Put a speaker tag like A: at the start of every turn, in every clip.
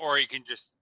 A: Or you can just...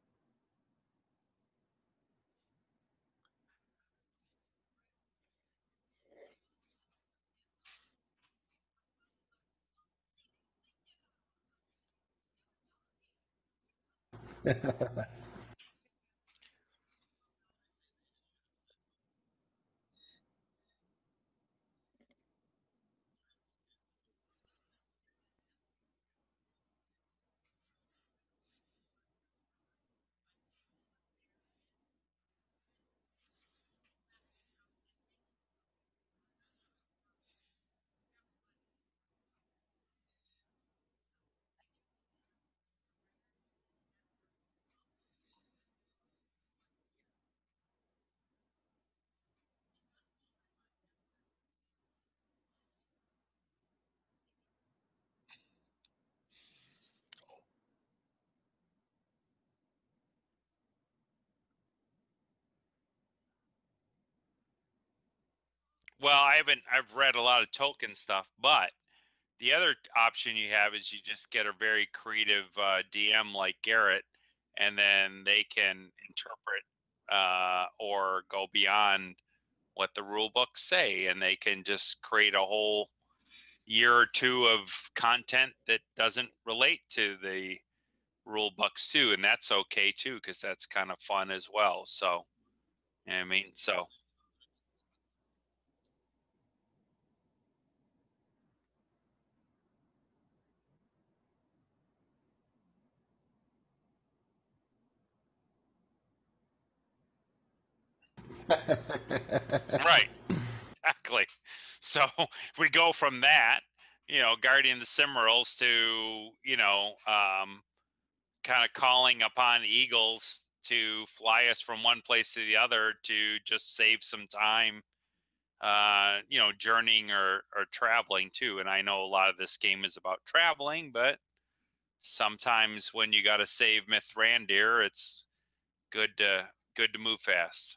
A: Well, I've read a lot of Tolkien stuff, but the other option you have is you just get a very creative DM like Garrett, and then they can interpret or go beyond what the rule books say, and they can just create a whole year or two of content that doesn't relate to the rule books too, and that's okay too, because that's kind of fun as well. So, I mean, so right, exactly. So we go from that, Guardian the Cimmerals to, kind of calling upon eagles to fly us from one place to the other to just save some time, journeying or traveling too. And I know a lot of this game is about traveling, but sometimes when you got to save Mithrandir, it's good to move fast.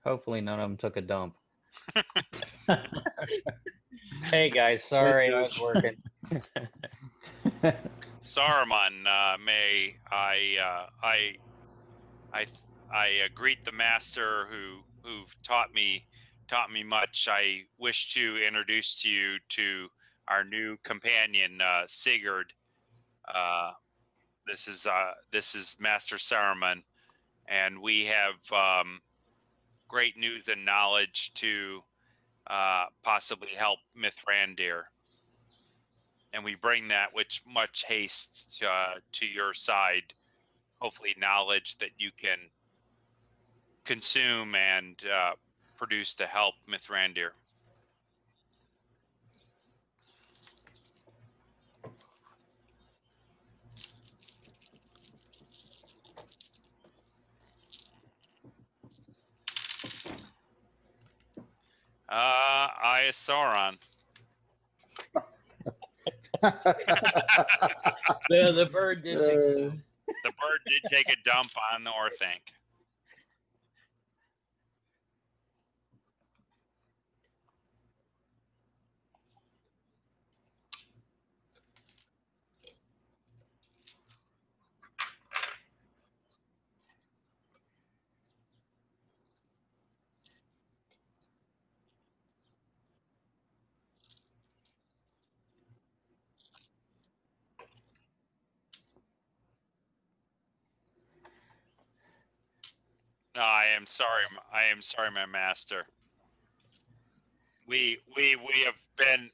B: Hopefully none of them took a dump. Hey guys, sorry I was working.
A: Saruman, may I greet the master who've taught me much. I wish to introduce to you to our new companion, Sigurd. Uh, this is Master Saruman, and we have great news and knowledge to possibly help Mithrandir. And we bring that with much haste to your side. Hopefully, knowledge that you can consume and produce to help Mithrandir. I is Sauron.
B: The bird did take a dump.
A: The bird did take a dump on the Orthanc. No, I am sorry. I am sorry, my master. We have been.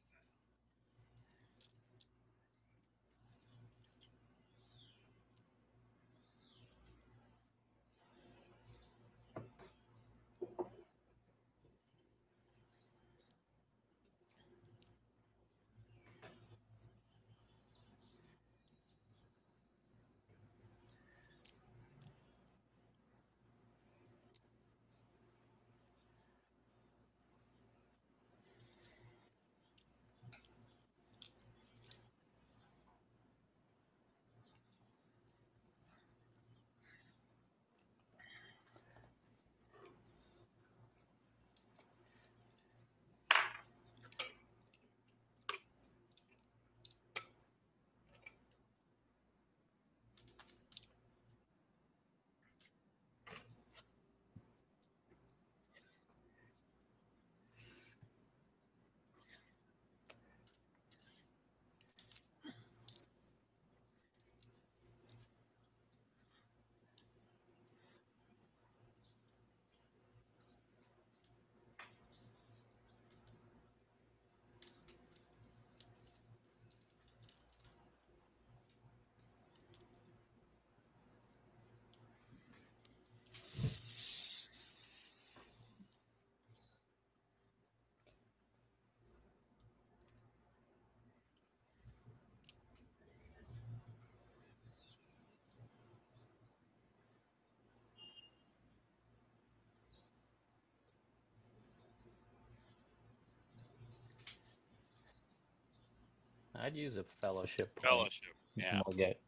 B: I'd use a fellowship point.
A: Fellowship, yeah.
B: We'll get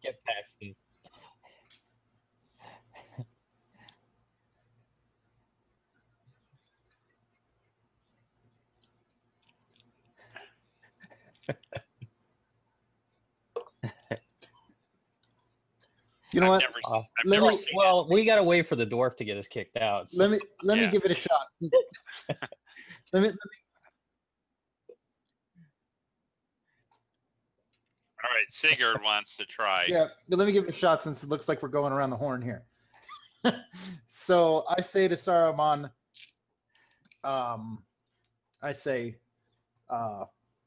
B: past these.
C: You know what?
A: I've never seen
B: Well, we got to wait for the dwarf to get us kicked out. So.
C: Let me give it a shot. let me
A: All right, Sigurd wants to try.
C: Yeah, let me give it a shot since it looks like we're going around the horn here. So I say to Saruman, I say,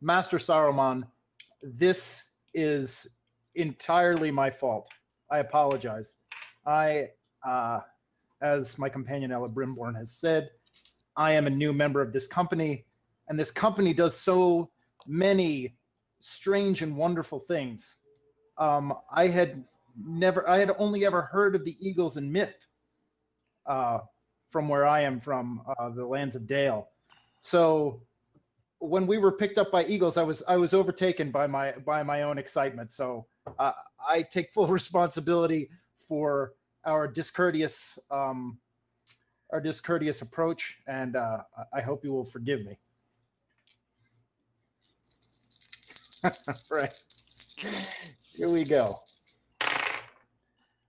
C: Master Saruman, this is entirely my fault. I apologize. As my companion Ella Brimborn has said, I am a new member of this company, and this company does so many strange and wonderful things. I had only ever heard of the eagles in myth from where I am from, the lands of Dale. So when we were picked up by eagles, I was overtaken by my own excitement. So I take full responsibility for our discourteous approach, and I hope you will forgive me. Right. Here we go.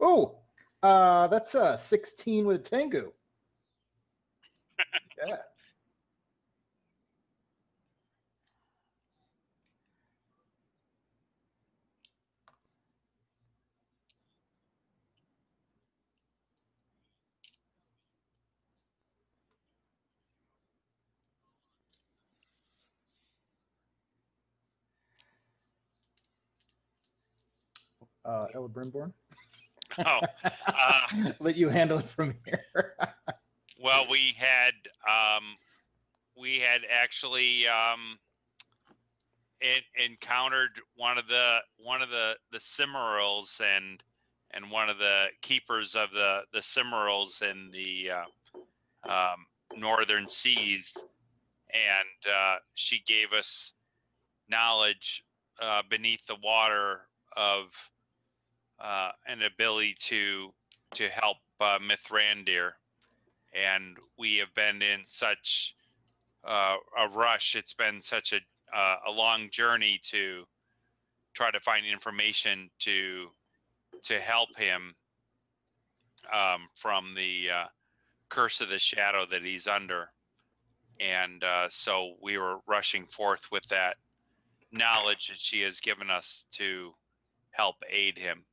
C: Oh, that's a 16 with a Tengu. Yeah. Ella Brimborn.
A: Oh,
C: Let you handle it from here.
A: well, we had actually encountered one of the Cimmerals and one of the keepers of the Cimmerals in the northern seas, and she gave us knowledge beneath the water of an ability to help Mithrandir, and we have been in such a rush. It's been such a long journey to try to find information to help him from the curse of the shadow that he's under. And so we were rushing forth with that knowledge that she has given us to help aid him.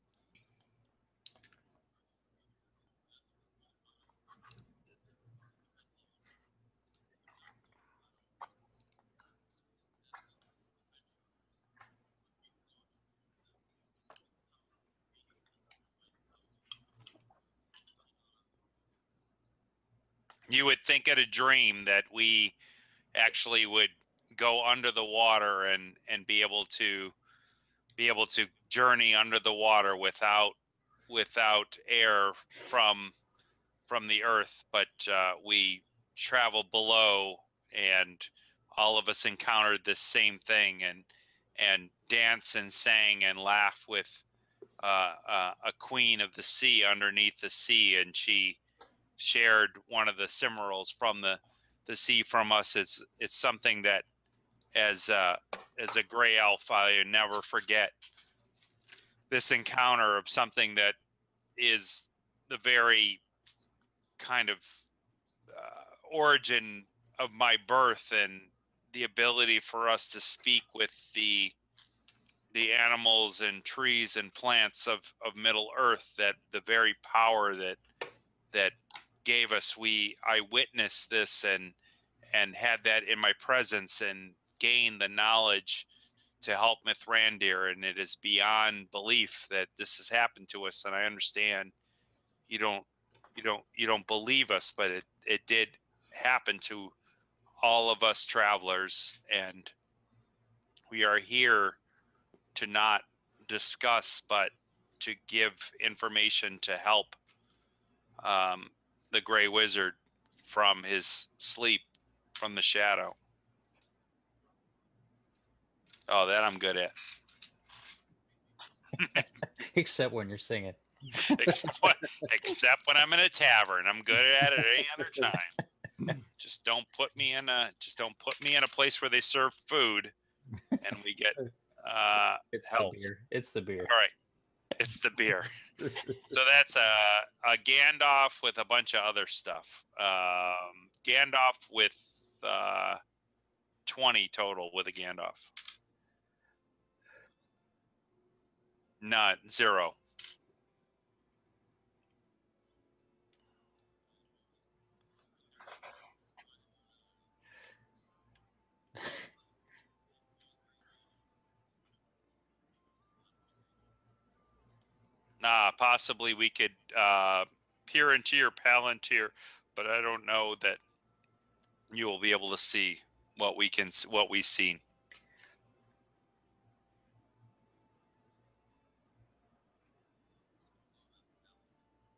A: You would think at a dream that we actually would go under the water and be able to journey under the water without air from the earth, but we travel below, and all of us encountered this same thing, and dance and sang and laugh with a queen of the sea underneath the sea, and she shared one of the cimarals from the sea from us. It's something that as a gray elf, I never forget this encounter of something that is the very kind of origin of my birth, and the ability for us to speak with the animals and trees and plants of Middle Earth, that the very power that gave us. I witnessed this and had that in my presence and gained the knowledge to help Mithrandir, and it is beyond belief that this has happened to us. And I understand you don't believe us, but it did happen to all of us travelers, and we are here to not discuss, but to give information to help the Gray Wizard from his sleep, from the shadow. Oh, that I'm good at.
B: Except when you're singing.
A: except when I'm in a tavern. I'm good at it any other time. Just don't put me in a place where they serve food and we get
B: It's
A: health.
B: the beer. It's the beer.
A: All right. It's the beer. So that's a Gandalf with a bunch of other stuff. Gandalf with 20 total with a Gandalf. Not 0. Possibly we could peer into your Palantir, but I don't know that you will be able to see what we've seen.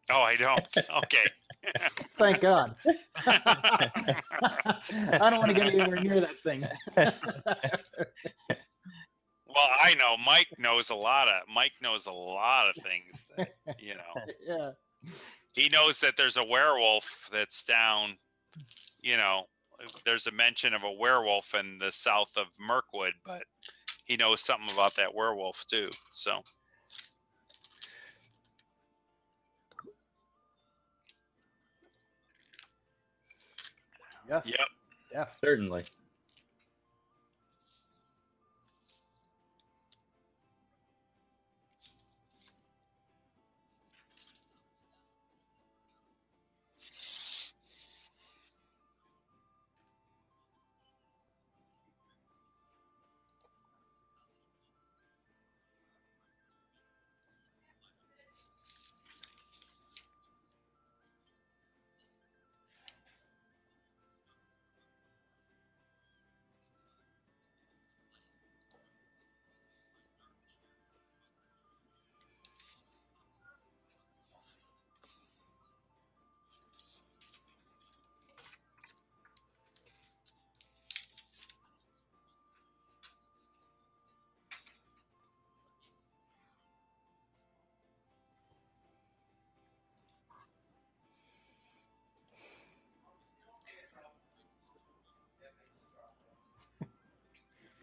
A: Oh, I don't. Okay.
C: Thank God. I don't want to get anywhere near that thing.
A: Well, I know Mike knows a lot of things that,
C: Yeah.
A: He knows that there's a werewolf that's down, there's a mention of a werewolf in the south of Mirkwood, but he knows something about that werewolf too. So
C: Yes.
A: Yep.
C: Yeah.
B: Certainly.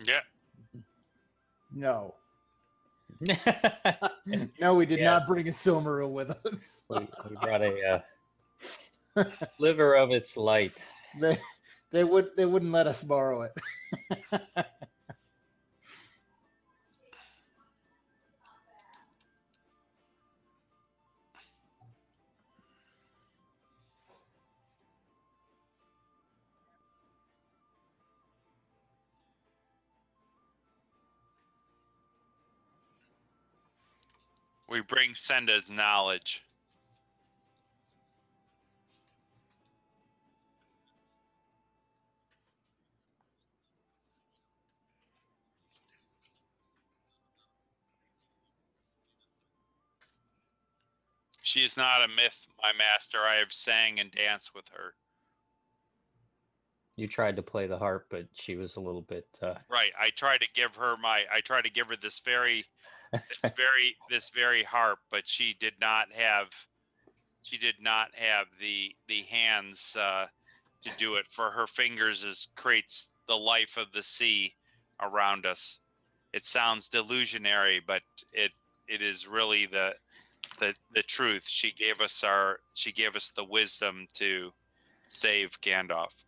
A: Yeah.
C: No. No, we did
B: Yes.
C: not bring a Silmaril with us.
B: We brought a sliver of its light.
C: They wouldn't let us borrow it.
A: We bring Senda's knowledge. She is not a myth, my master. I have sang and danced with her.
B: You tried to play the harp, but she was a little bit.
A: Right. I tried to give her this very harp, but she did not have the hands to do it. For her fingers creates the life of the sea around us. It sounds delusionary, but it is really the truth. She gave us the wisdom to save Gandalf.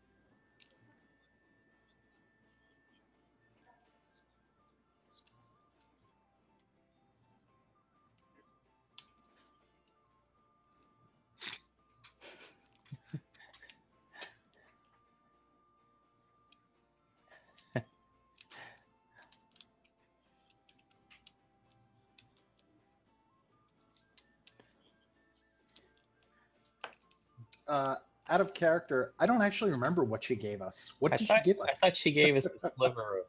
C: Out of character, I don't actually remember what she gave us. What did she give us?
B: I thought she gave us a sliver of.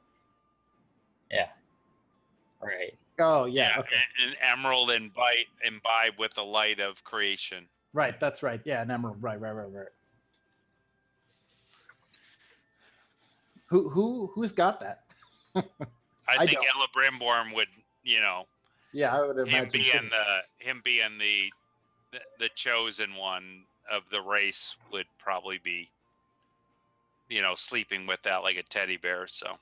B: Yeah. Right.
C: Oh yeah. Okay.
A: An emerald imbibe with the light of creation.
C: Right. That's right. Yeah, an emerald. Right. Who's got that?
A: I think Ella Brimborn would,
C: Yeah, I would imagine
A: him being the chosen one of the race would probably be, sleeping with that like a teddy bear. So.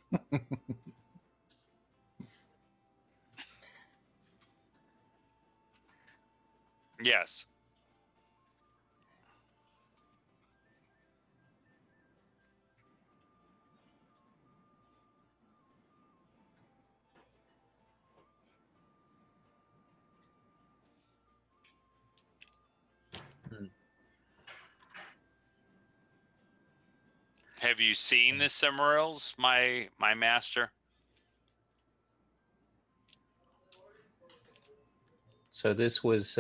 A: Yes. Have you seen the Silmarils, my master?
B: So this was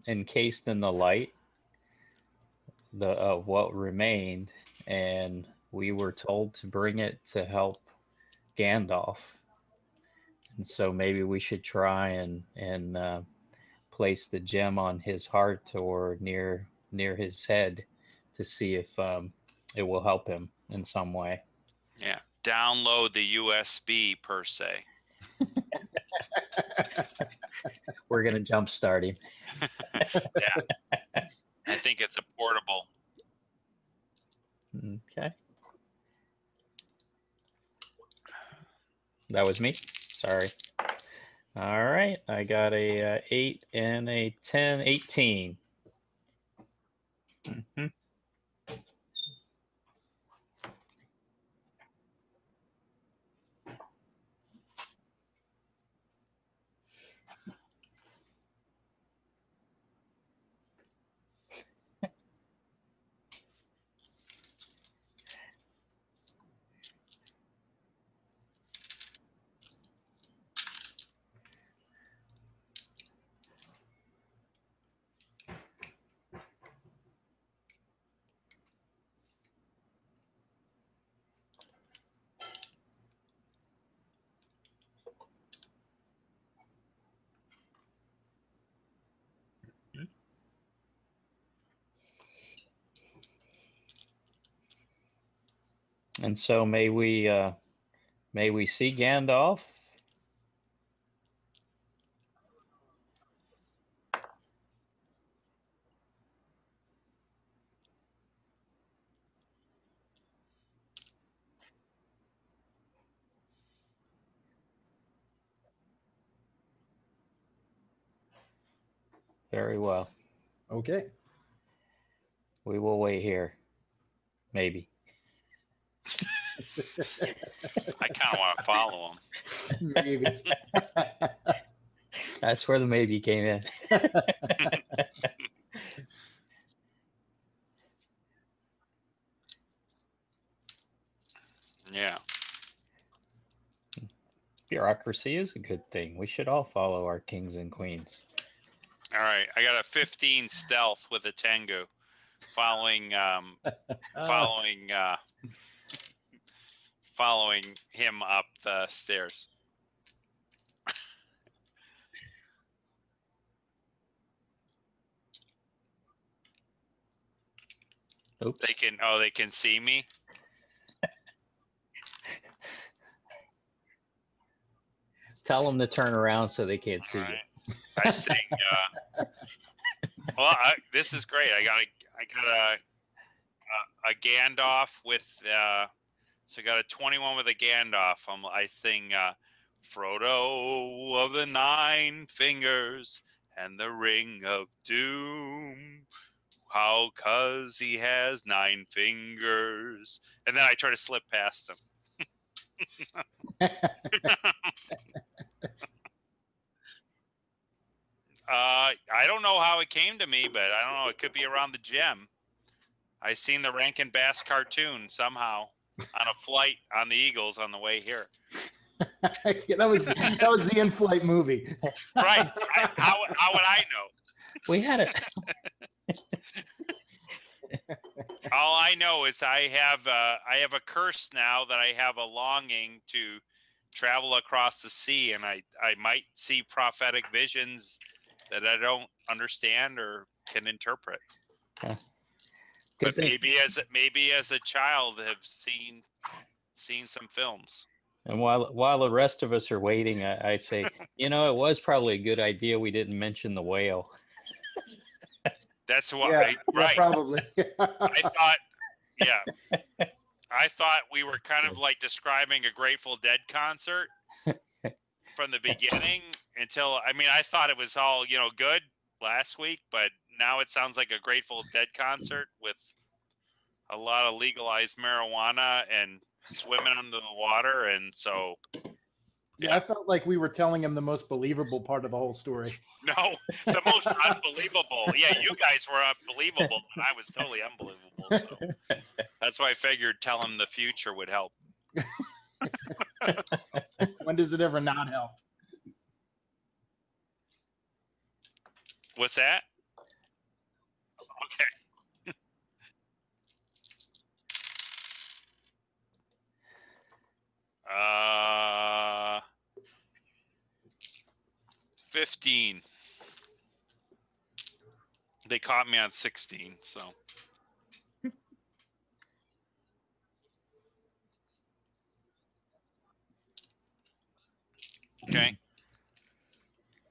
B: encased in the light of what remained, and we were told to bring it to help Gandalf. And so maybe we should try and place the gem on his heart or near his head to see if it will help him in some way.
A: Yeah, download the USB per se.
B: We're gonna jumpstart him.
A: Yeah, I think it's a portable.
B: Okay, that was me. Sorry. All right, I got a 8 and a 10, 18. Mm-hmm. And so may we see Gandalf? Very well.
C: Okay.
B: We will wait here. Maybe.
A: I kind of want to follow him.
C: Maybe.
B: That's where the maybe came in.
A: Yeah.
B: Bureaucracy is a good thing. We should all follow our kings and queens.
A: All right. I got a 15 stealth with a Tengu, following following him up the stairs.
B: Oops.
A: They can see me.
B: Tell them to turn around so they can't see
A: All
B: you.
A: right. I sing. Well, this is great. I got a Gandalf with so I got a 21 with a Gandalf. I sing Frodo of the Nine Fingers and the Ring of Doom. How? 'Cause he has 9 fingers. And then I try to slip past him. I don't know how it came to me, but I don't know. It could be around the gym. I seen the Rankin Bass cartoon somehow on a flight on the Eagles on the way here.
C: Yeah, that was the in-flight movie.
A: Right. How would I know?
B: We had it.
A: All I know is I have a curse now that I have a longing to travel across the sea, and I might see prophetic visions that I don't understand or can interpret.
B: Good
A: But
B: thing.
A: maybe as a child have seen some films.
B: And while the rest of us are waiting, I say, it was probably a good idea we didn't mention the whale.
A: That's what
C: Yeah,
A: right.
C: probably.
A: I thought we were kind of like describing a Grateful Dead concert from the beginning until I thought it was all, good last week, but now it sounds like a Grateful Dead concert with a lot of legalized marijuana and swimming under the water, and so
C: Yeah, I felt like we were telling him the most believable part of the whole story.
A: no, the most unbelievable. Yeah, you guys were unbelievable, and I was totally unbelievable. So that's why I figured tell him the future would help.
C: When does it ever not help?
A: What's that? Okay. 15. They caught me on 16, so. Okay.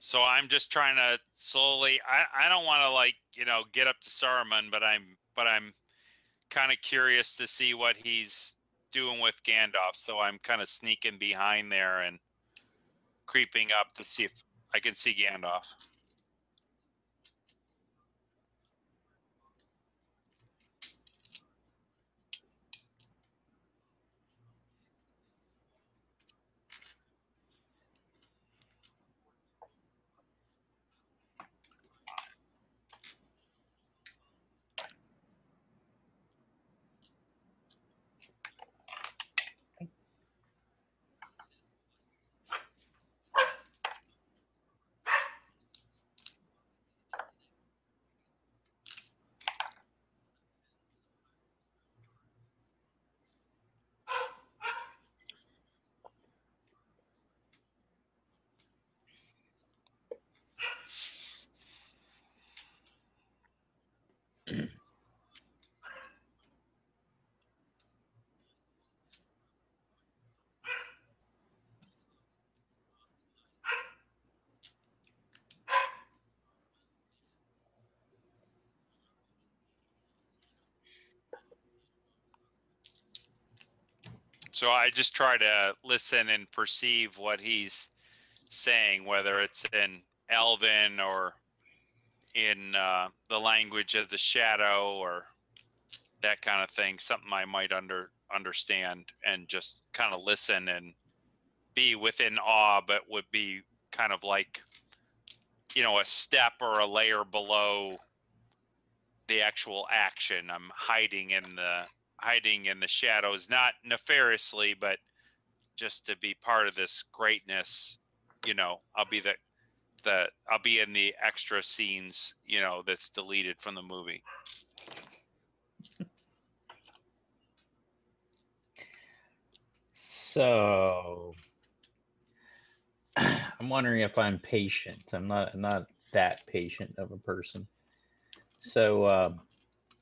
A: So I'm just trying to slowly. I don't want to get up to Saruman, but I'm kind of curious to see what he's doing with Gandalf. So I'm kind of sneaking behind there and creeping up to see if I can see Gandalf. So I just try to listen and perceive what he's saying, whether it's in Elven or in the language of the shadow or that kind of thing, something I might understand and just kind of listen and be within awe, but would be kind of like, you know, a step or a layer below the actual action. I'm hiding in the shadows, not nefariously, but just to be part of this greatness. You know, I'll be I'll be in the extra scenes, you know, that's deleted from the movie.
B: So I'm wondering if I'm patient. I'm not that patient of a person. So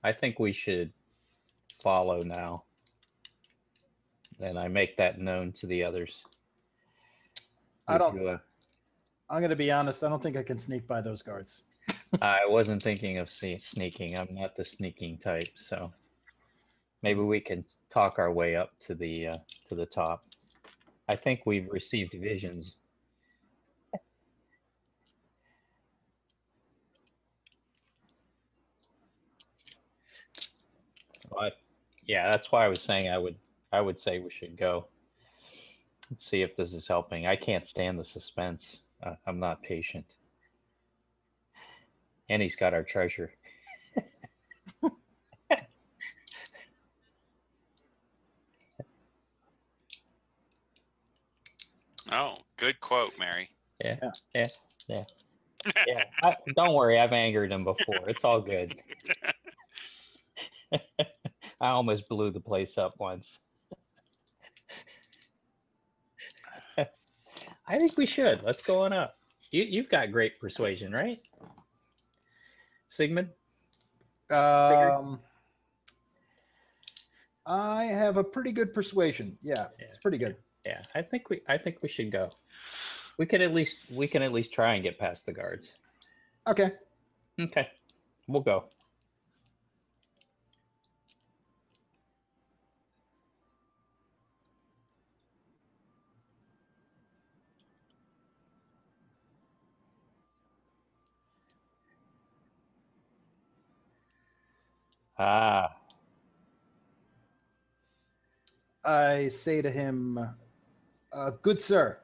B: I think we should follow now. And I make that known to the others.
C: I'm going to be honest. I don't think I can sneak by those guards.
B: I wasn't thinking of sneaking. I'm not the sneaking type. So maybe we can talk our way up to the top. I think we've received visions. But yeah, that's why I was saying I would say we should go. Let's see if this is helping. I can't stand the suspense. I'm not patient. And he's got our treasure.
A: Oh, good quote, Mary.
B: Yeah. Don't worry, I've angered him before. It's all good. I almost blew the place up once. I think we should. Let's go on up. You've got great persuasion, right? Sigmund?
C: I have a pretty good persuasion. Yeah, it's pretty good.
B: Yeah, I think we should go. We can at least try and get past the guards.
C: Okay.
B: Okay. We'll go. Ah.
C: I say to him, good sir,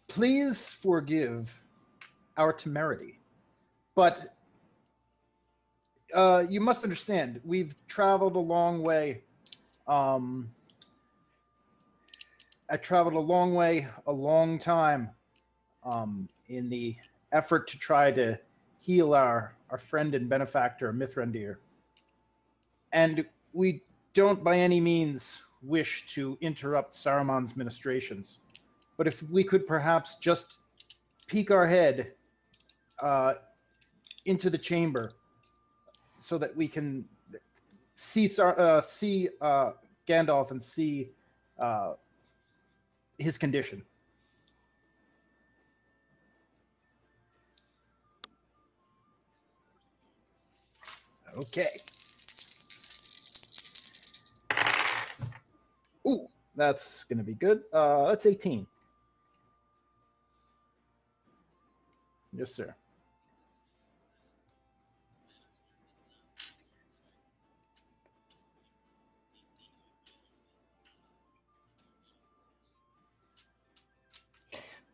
C: please forgive our temerity, but you must understand, we've traveled a long way. I traveled a long way, a long time, in the effort to try to heal our friend and benefactor, Mithrandir. And we don't by any means wish to interrupt Saruman's ministrations. But if we could perhaps just peek our head into the chamber so that we can see Gandalf and see his condition. Okay. Ooh, that's going to be good. That's 18. Yes, sir.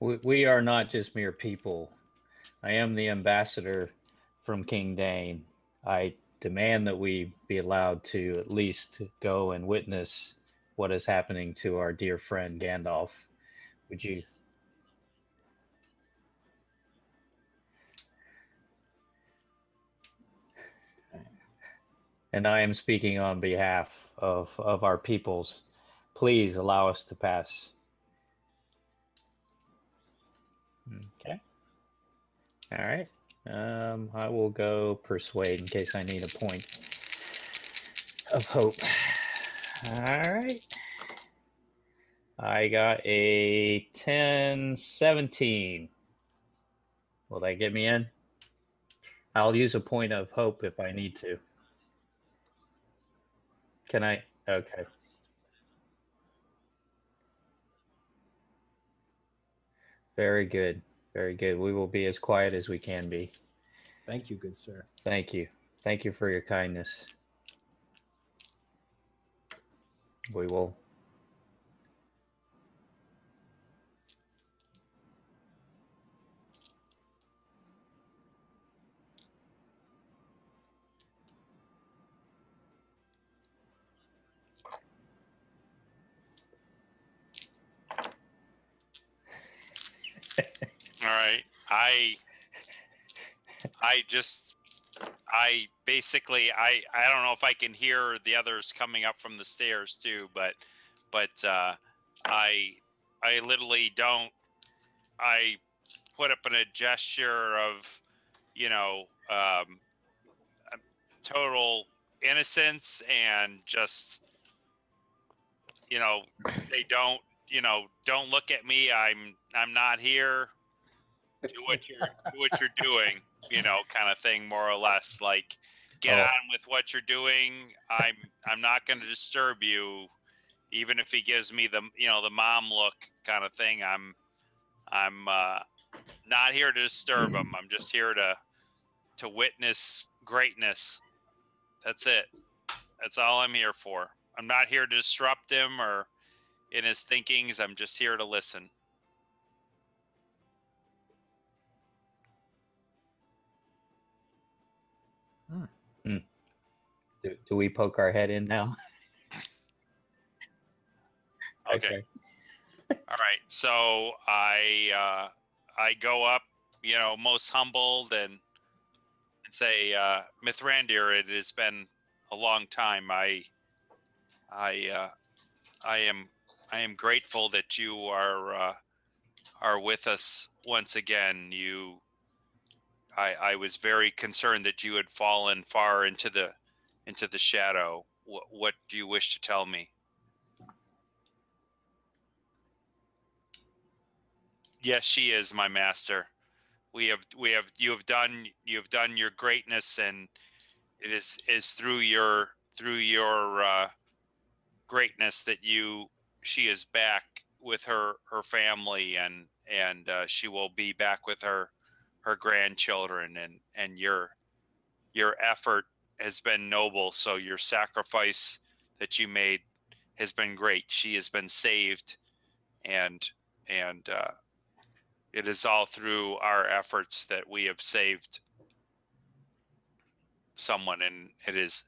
B: We are not just mere people. I am the ambassador from King Dane. I demand that we be allowed to at least go and witness what is happening to our dear friend Gandalf. Would you? And I am speaking on behalf of our peoples. Please allow us to pass. Okay. All right. I will go persuade in case I need a point of hope. All right. I got a 10, 17. Will that get me in? I'll use a point of hope if I need to. Can I? Okay. Very good. Very good. We will be as quiet as we can be.
C: Thank you, good sir.
B: Thank you. Thank you for your kindness. We will.
A: All right. I basically I don't know if I can hear the others coming up from the stairs too, but I literally don't. I put up in a gesture of, you know, total innocence and just, you know, they don't, don't look at me. I'm not here. Do what you're doing, kind of thing, more or less. Like, get on with what you're doing. I'm not going to disturb you, even if he gives me the the mom look kind of thing. I'm not here to disturb him. I'm just here to witness greatness. That's it. That's all I'm here for. I'm not here to disrupt him or in his thinkings. I'm just here to listen.
B: Do we poke our head in now?
A: Okay. All right. So I go up, most humbled and say, Mithrandir, it has been a long time. I am grateful that you are with us once again. I was very concerned that you had fallen far into the shadow. What do you wish to tell me? Yes, she is my master. You have done your greatness, and it is through your greatness that she is back with her family, and she will be back with her grandchildren, and your effort has been noble. So your sacrifice that you made has been great. She has been saved, and it is all through our efforts that we have saved someone, and it is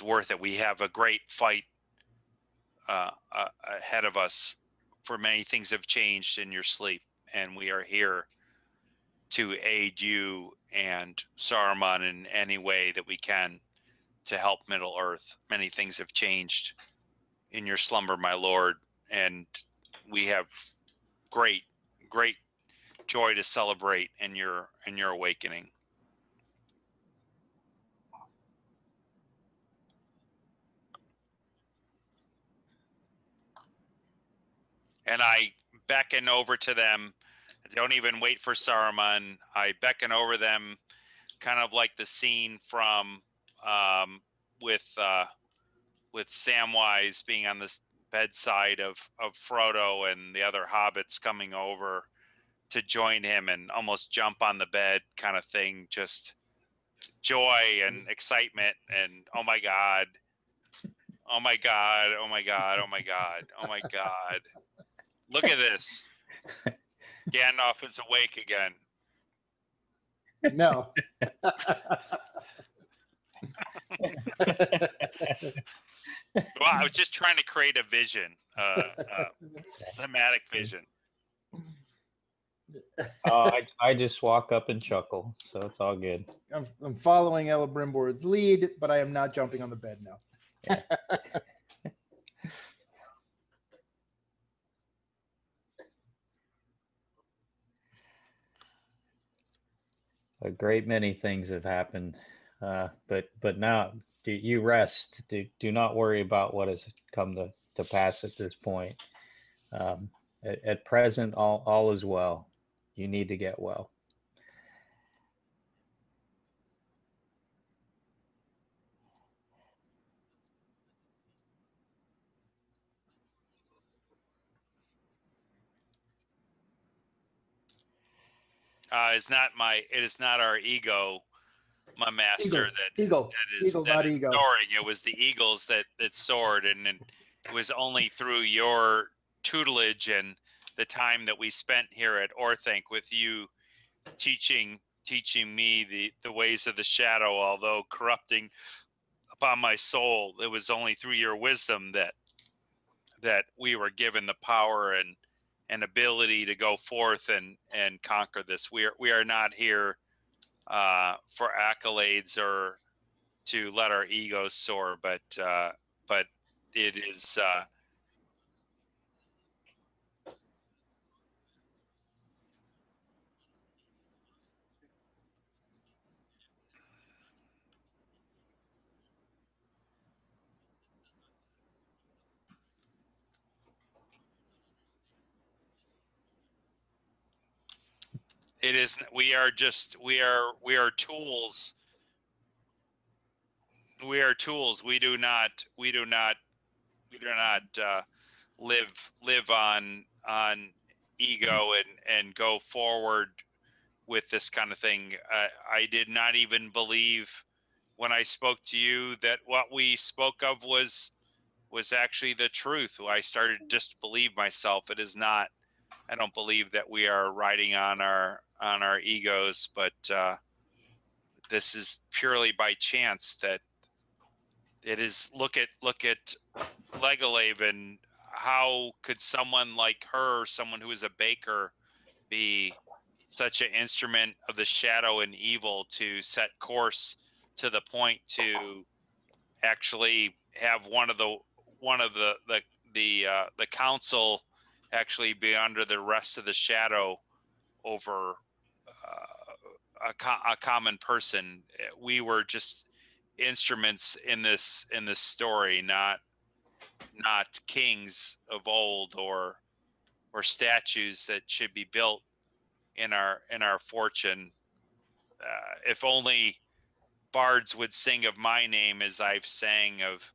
A: worth it. We have a great fight ahead of us, for many things have changed in your sleep, and we are here to aid you and Saruman in any way that we can to help Middle Earth. Many things have changed in your slumber, my lord, and we have great joy to celebrate in your awakening. And I beckon over to them. Don't even wait for Saruman. I beckon over them, kind of like the scene from with Samwise being on this bedside of Frodo and the other hobbits coming over to join him and almost jump on the bed, kind of thing. Just joy and excitement and oh my god, oh my god, oh my god, oh my god, oh my god. Look at this. Gandalf is awake again.
C: No.
A: Well, I was just trying to create a vision, somatic vision.
B: I just walk up and chuckle, so it's all good.
C: I'm following Celebrimbor's lead, but I am not jumping on the bed now.
B: Yeah. A great many things have happened, but now you rest. Do not worry about what has come to pass at this point. At present, all is well. You need to get well.
A: It is not our ego, my master,
C: Eagle, not
A: is
C: ego.
A: soaring. It was the eagles that soared, and it was only through your tutelage and the time that we spent here at Orthanc with you teaching me the ways of the shadow, although corrupting upon my soul. It was only through your wisdom that we were given the power and ability to go forth and conquer this. We are not here for accolades or to let our egos soar, but it is. It is. We are tools. We are tools. We do not live on ego and go forward with this kind of thing. I did not even believe when I spoke to you that what we spoke of was actually the truth. I started to just believe myself. It is not. I don't believe that we are riding on our egos, but this is purely by chance that it is. Look at Legolaven. How could someone like her, someone who is a baker, be such an instrument of the shadow and evil to set course to the point to actually have one of the council actually be under the rest of the shadow over a common person? We were just instruments in this story, not kings of old or statues that should be built in our fortune. If only bards would sing of my name as I've sang of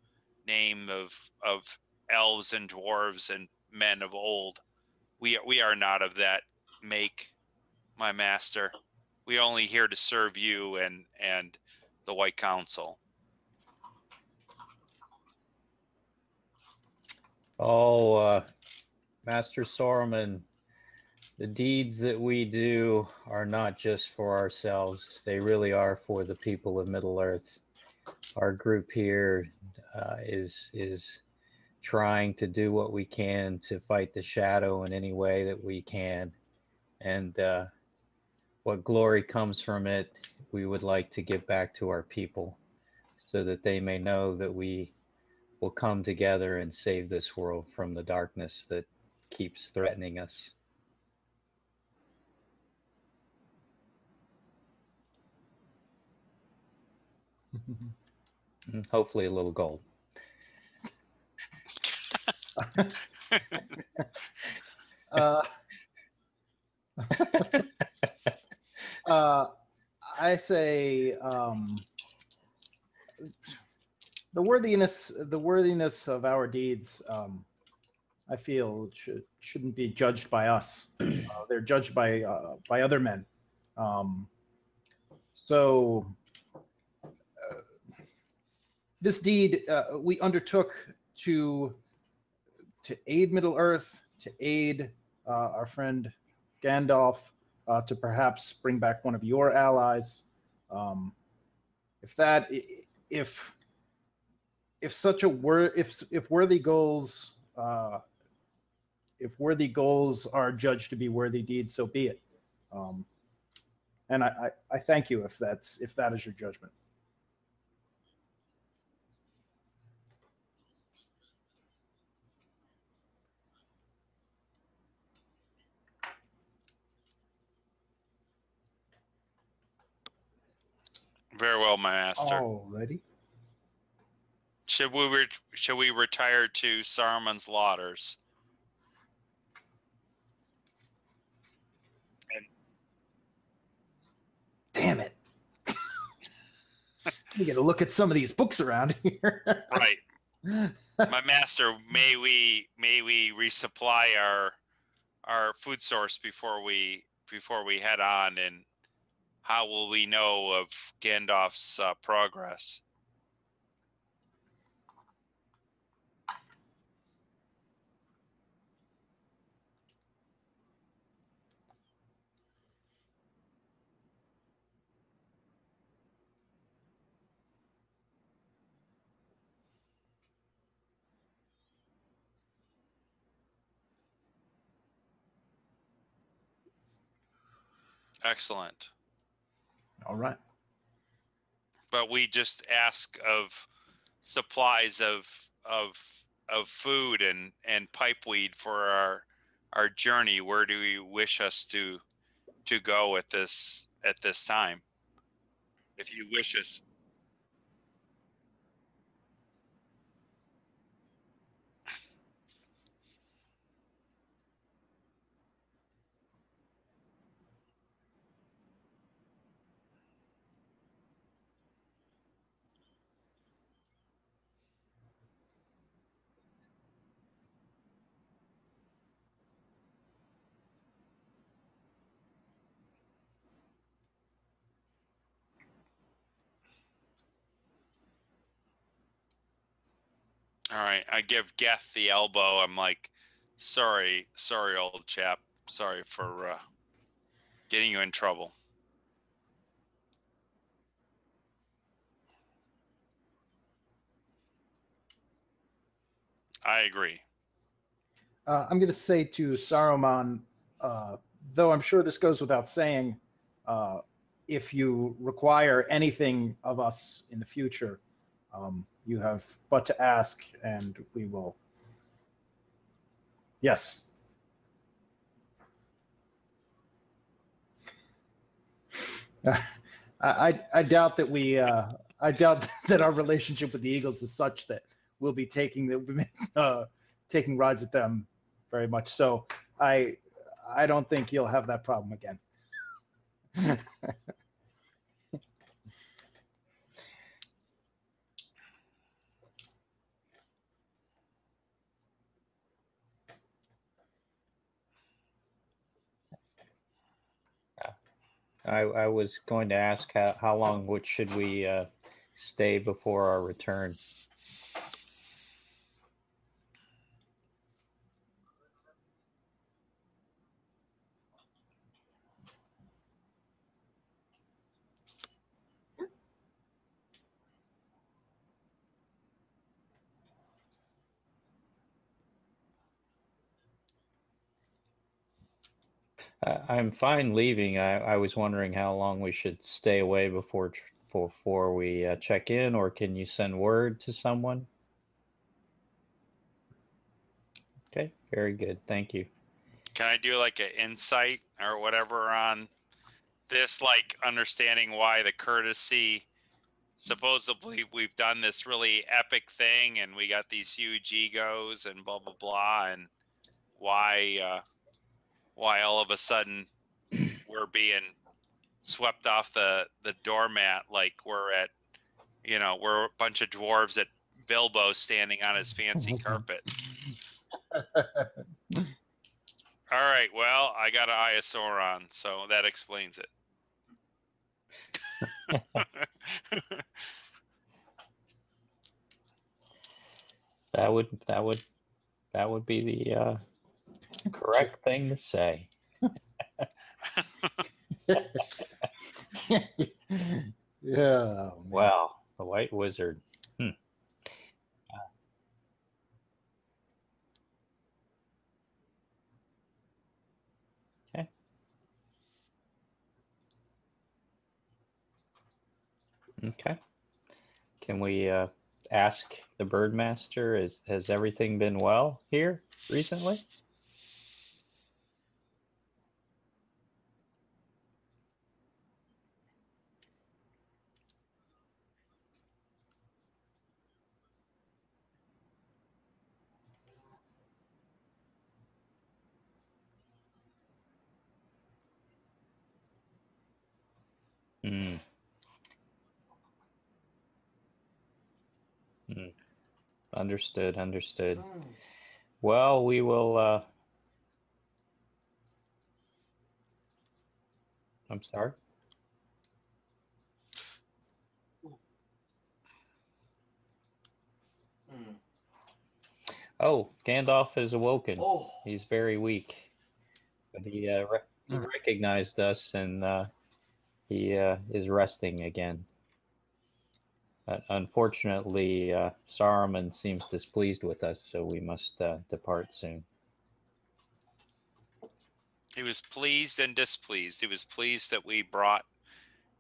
A: name of elves and dwarves and men of old. We are not of that make, my master. We only here to serve you and the White Council.
B: Oh, Master Saruman, the deeds that we do are not just for ourselves. They really are for the people of Middle-earth. Our group here is trying to do what we can to fight the shadow in any way that we can. And what glory comes from it, we would like to give back to our people so that they may know that we will come together and save this world from the darkness that keeps threatening us. Hopefully a little gold.
C: I say the worthiness of our deeds. I feel shouldn't be judged by us. They're judged by other men. So this deed we undertook to aid Middle-earth, to aid our friend Gandalf, to perhaps bring back one of your allies. If worthy goals are judged to be worthy deeds, so be it. And I thank you if that is your judgment.
A: Very well, my master.
C: Alrighty.
A: Should we retire to Saruman's lauders?
C: Damn it! We got to look at some of these books around here.
A: Right, my master. May we resupply our food source before we we head on, and how will we know of Gandalf's progress? Excellent.
C: All right.
A: But we just ask of supplies of food and pipeweed for our journey. Where do you wish us to go at this time? If you wish us. All right, I give Geth the elbow. I'm like, sorry, old chap. Sorry for getting you in trouble. I agree.
C: I'm going to say to Saruman, though I'm sure this goes without saying, if you require anything of us in the future, you have but to ask, and we will. Yes. I doubt that I doubt that our relationship with the Eagles is such that we'll be taking rides with them very much. So I don't think you'll have that problem again.
B: I was going to ask how long should we stay before our return? I'm fine leaving. I was wondering how long we should stay away before we check in, or can you send word to someone? Okay, very good. Thank you.
A: Can I do like an insight or whatever on this, like understanding why the courtesy? Supposedly we've done this really epic thing, and we got these huge egos and blah blah blah, and why all of a sudden we're being swept off the doormat like we're at, we're a bunch of dwarves at Bilbo standing on his fancy carpet. All right, well, I got an Iosaur on, so that explains it.
B: That would be the correct thing to say.
C: Yeah.
B: Wow, the White Wizard. Okay. Okay. Can we ask the Birdmaster? Has everything been well here recently? Mm. Mm. Understood. Well, we will I'm sorry. Oh, Gandalf is awoken.
D: Oh.
B: He's very weak, but he recognized us, and he is resting again. But unfortunately, Saruman seems displeased with us, so we must depart soon.
A: He was pleased and displeased. He was pleased that we brought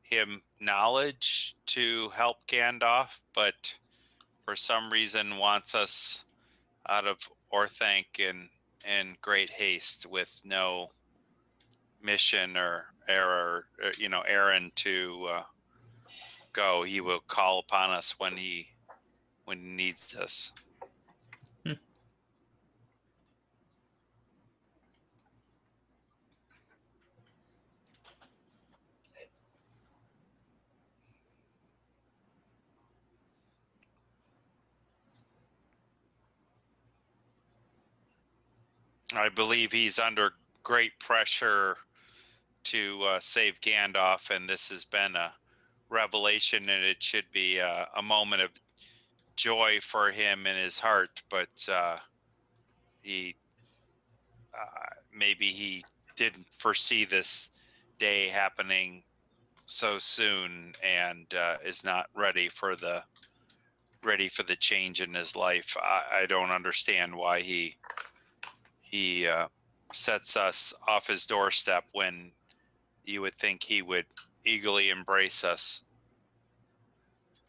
A: him knowledge to help Gandalf, but for some reason wants us out of Orthanc in great haste with no mission or error, errand to go. He will call upon us when he needs us. I believe he's under great pressure to save Gandalf, and this has been a revelation, and it should be a moment of joy for him in his heart. But he maybe he didn't foresee this day happening so soon, and is not ready for the change in his life. I don't understand why he sets us off his doorstep when you would think he would eagerly embrace us.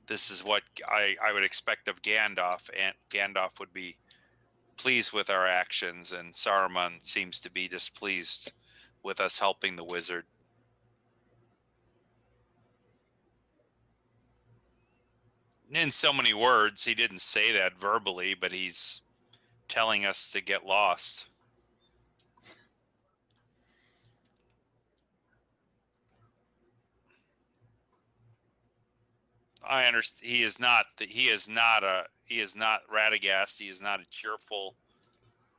A: This is what I would expect of Gandalf, and Gandalf would be pleased with our actions, and Saruman seems to be displeased with us helping the wizard. In so many words, he didn't say that verbally, but he's telling us to get lost. I understand he is not Radagast. He is not a cheerful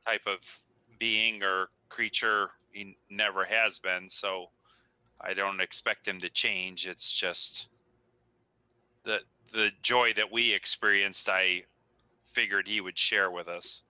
A: type of being or creature. He never has been, so I don't expect him to change. It's just the joy that we experienced, I figured he would share with us.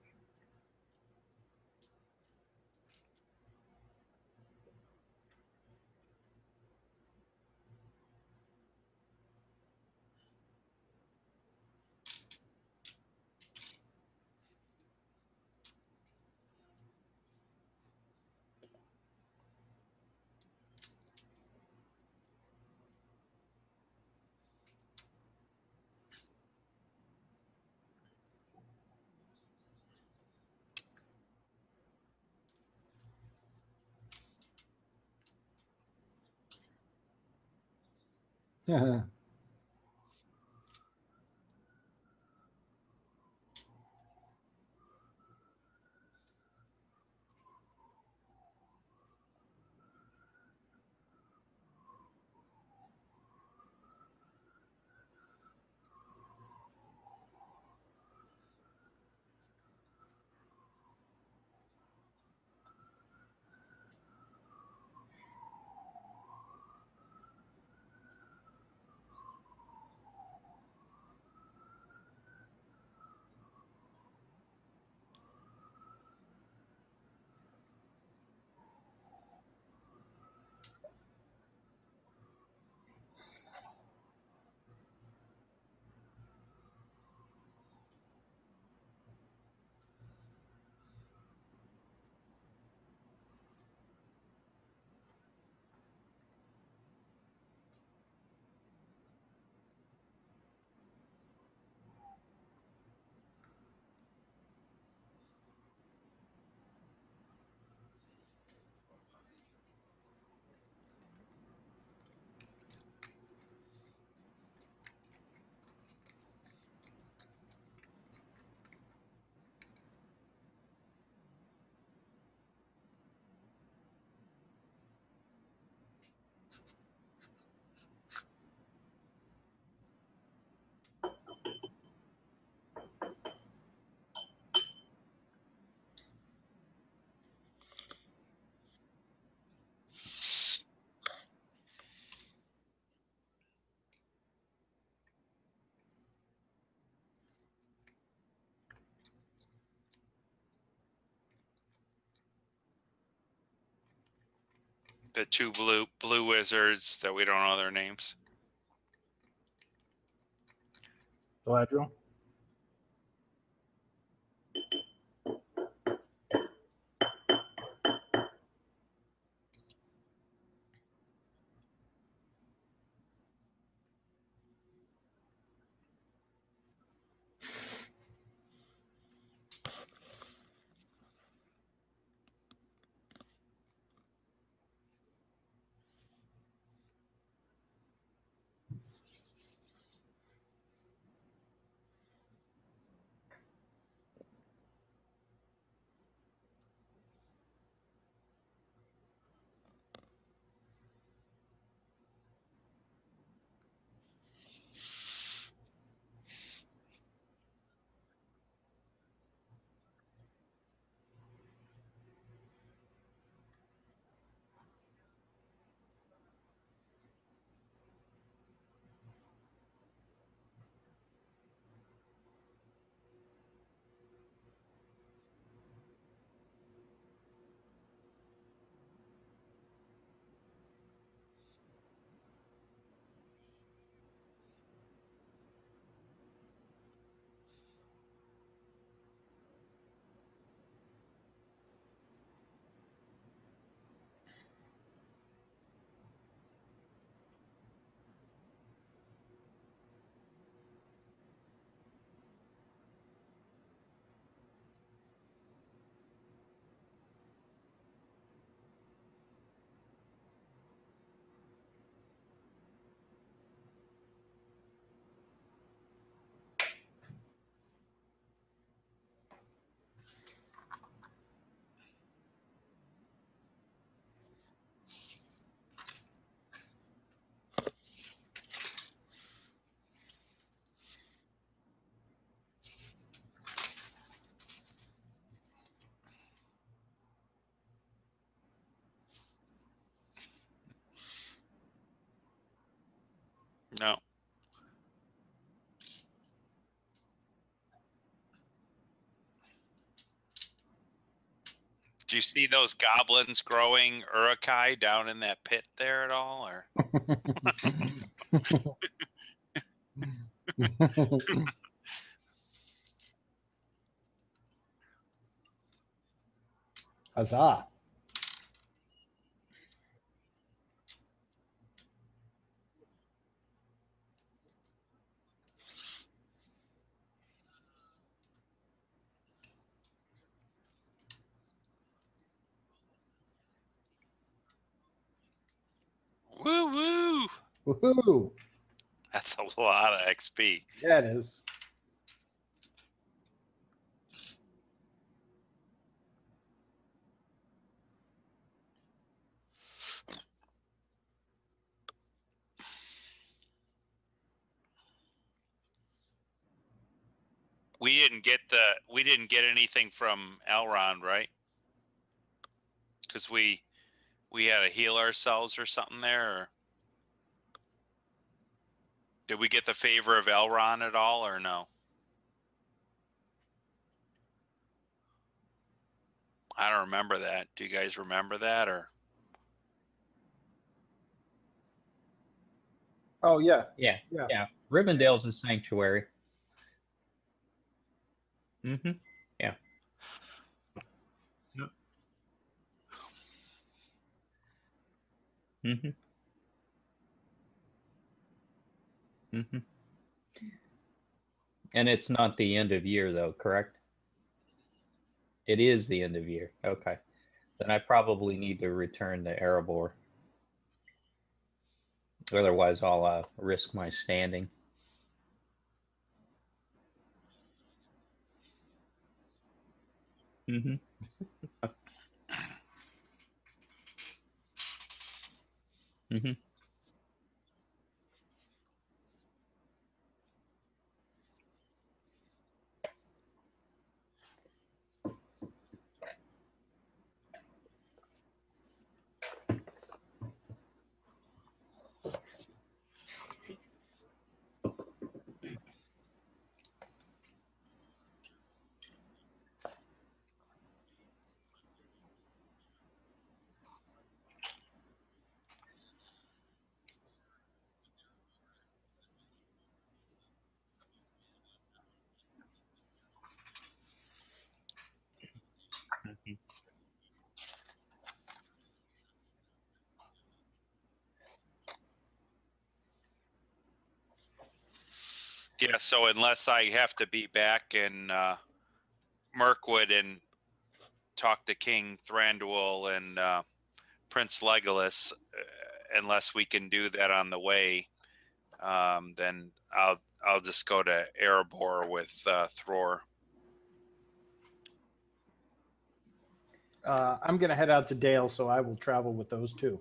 A: The two blue wizards that we don't know their names.
C: Galadriel.
A: No. Do you see those goblins growing urukai down in that pit there at all? Or
C: Huzzah.
A: woo woo!
C: Woohoo.
A: That's a lot of XP.
C: Yeah, it is.
A: We didn't get anything from Elrond, right? Because we had to heal ourselves or something there. Or did we get the favor of Elrond at all, or no? I don't remember that. Do you guys remember that, or?
C: Oh, yeah.
B: Yeah.
C: Yeah.
B: Yeah. Rivendell's a sanctuary. Mm-hmm. Yeah. Yep. Mm-hmm. Mm-hmm. And it's not the end of year, though, correct? It is the end of year. Okay. Then I probably need to return to Erebor. Otherwise, I'll risk my standing. Mm-hmm. Mm-hmm.
A: Yeah, so unless I have to be back in Mirkwood and talk to King Thranduil and Prince Legolas, unless we can do that on the way, then I'll just go to Erebor with Thror.
C: I'm going to head out to Dale, so I will travel with those two.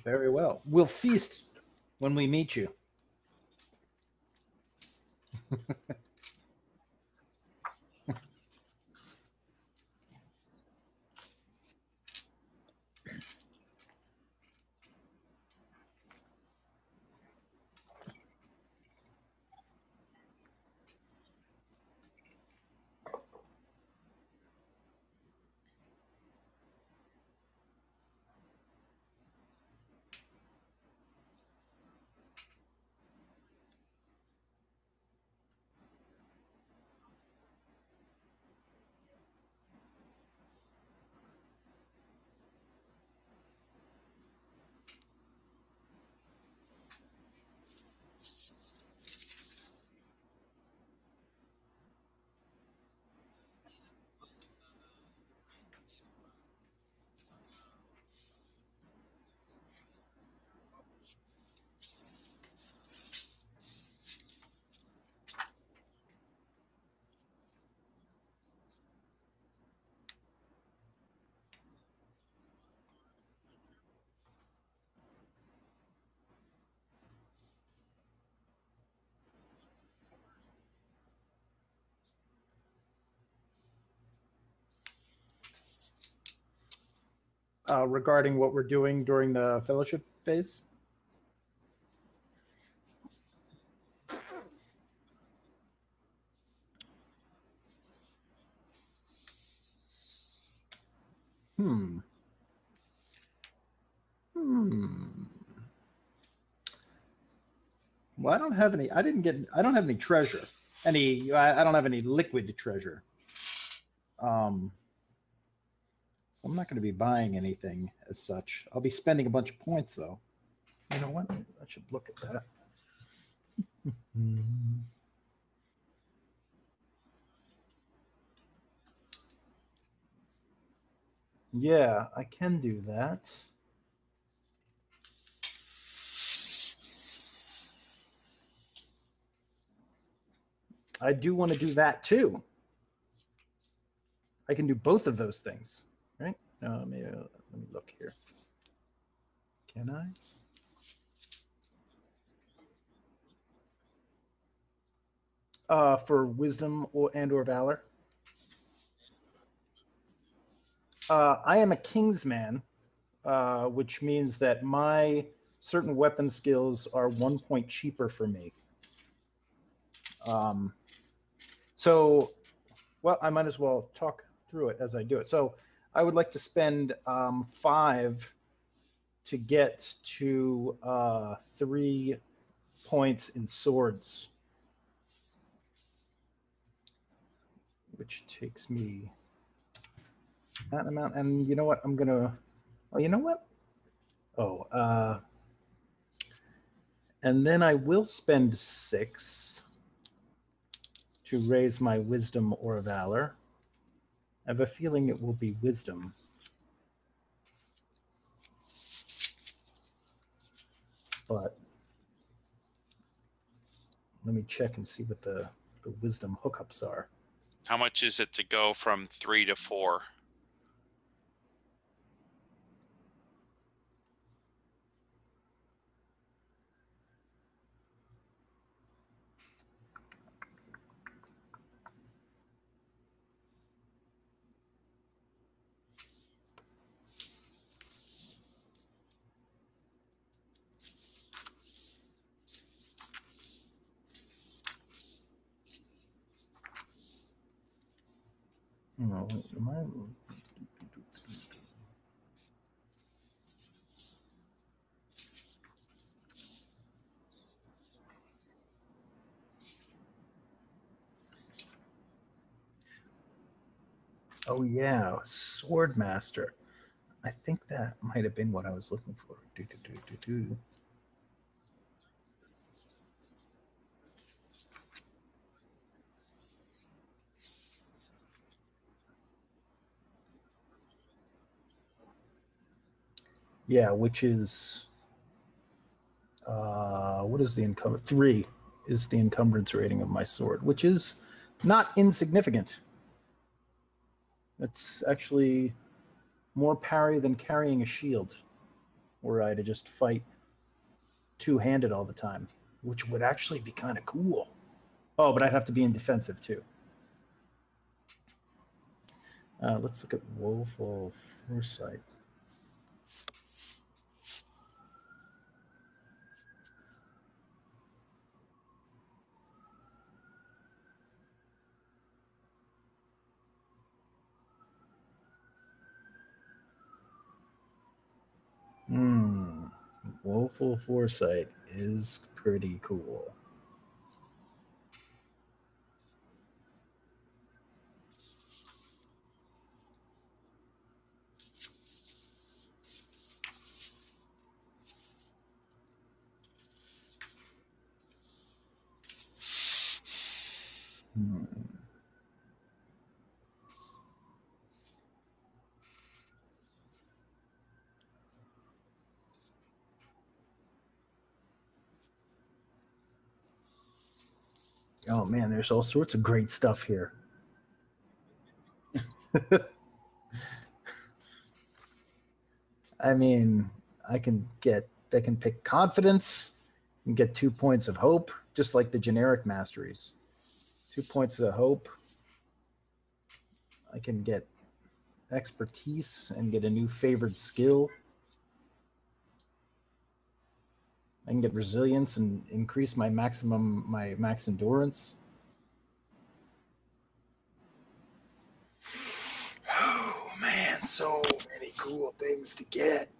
C: Very well. We'll feast when we meet you. Regarding what we're doing during the fellowship phase? Well, I don't have any. I don't have any treasure. I don't have any liquid treasure. So I'm not going to be buying anything as such. I'll be spending a bunch of points, though. You know what? I should look at that. Yeah, I can do that. I do want to do that too. I can do both of those things, right? Let me look here. Can I? For wisdom or valor. I am a Kingsman, which means that my certain weapon skills are 1 point cheaper for me. So, well, I might as well talk through it as I do it. So I would like to spend 5 to get to 3 points in swords, which takes me that amount. And you know what? I'm going to, oh, you know what? Oh, and then I will spend 6 to raise my wisdom or valor. I have a feeling it will be wisdom. But let me check and see what the wisdom hookups are.
A: How much is it to go from 3 to 4?
C: Oh, oh yeah, Swordmaster. I think that might have been what I was looking for. Yeah, which is what is the encumbrance? 3 is the encumbrance rating of my sword, which is not insignificant. It's actually more parry than carrying a shield, were I to just fight two-handed all the time, which would actually be kind of cool. Oh, but I'd have to be in defensive too. Let's look at Woeful Foresight. Woeful Foresight is pretty cool. Oh man, there's all sorts of great stuff here. I mean, I can pick confidence and get 2 points of hope, just like the generic masteries. 2 points of hope. I can get expertise and get a new favored skill. I can get resilience and increase my max endurance. Oh man, so many cool things to get.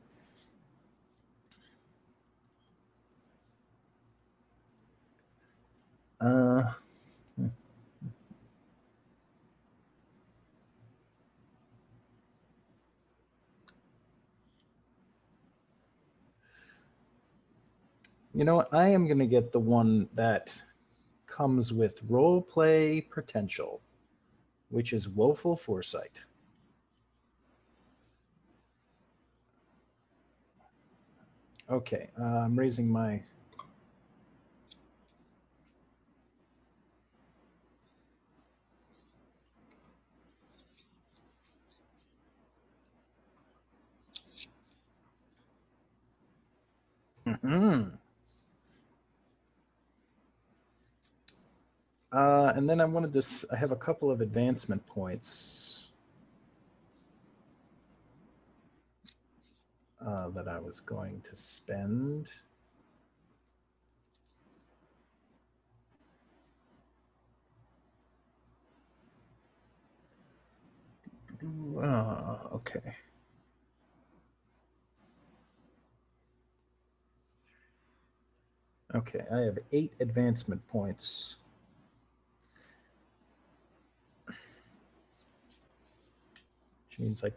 C: You know what? I am going to get the one that comes with role play potential, which is Woeful Foresight. Okay, I'm raising my... and then I wanted this. I have a couple of advancement points that I was going to spend. Okay. Okay, I have 8 advancement points. Which means like...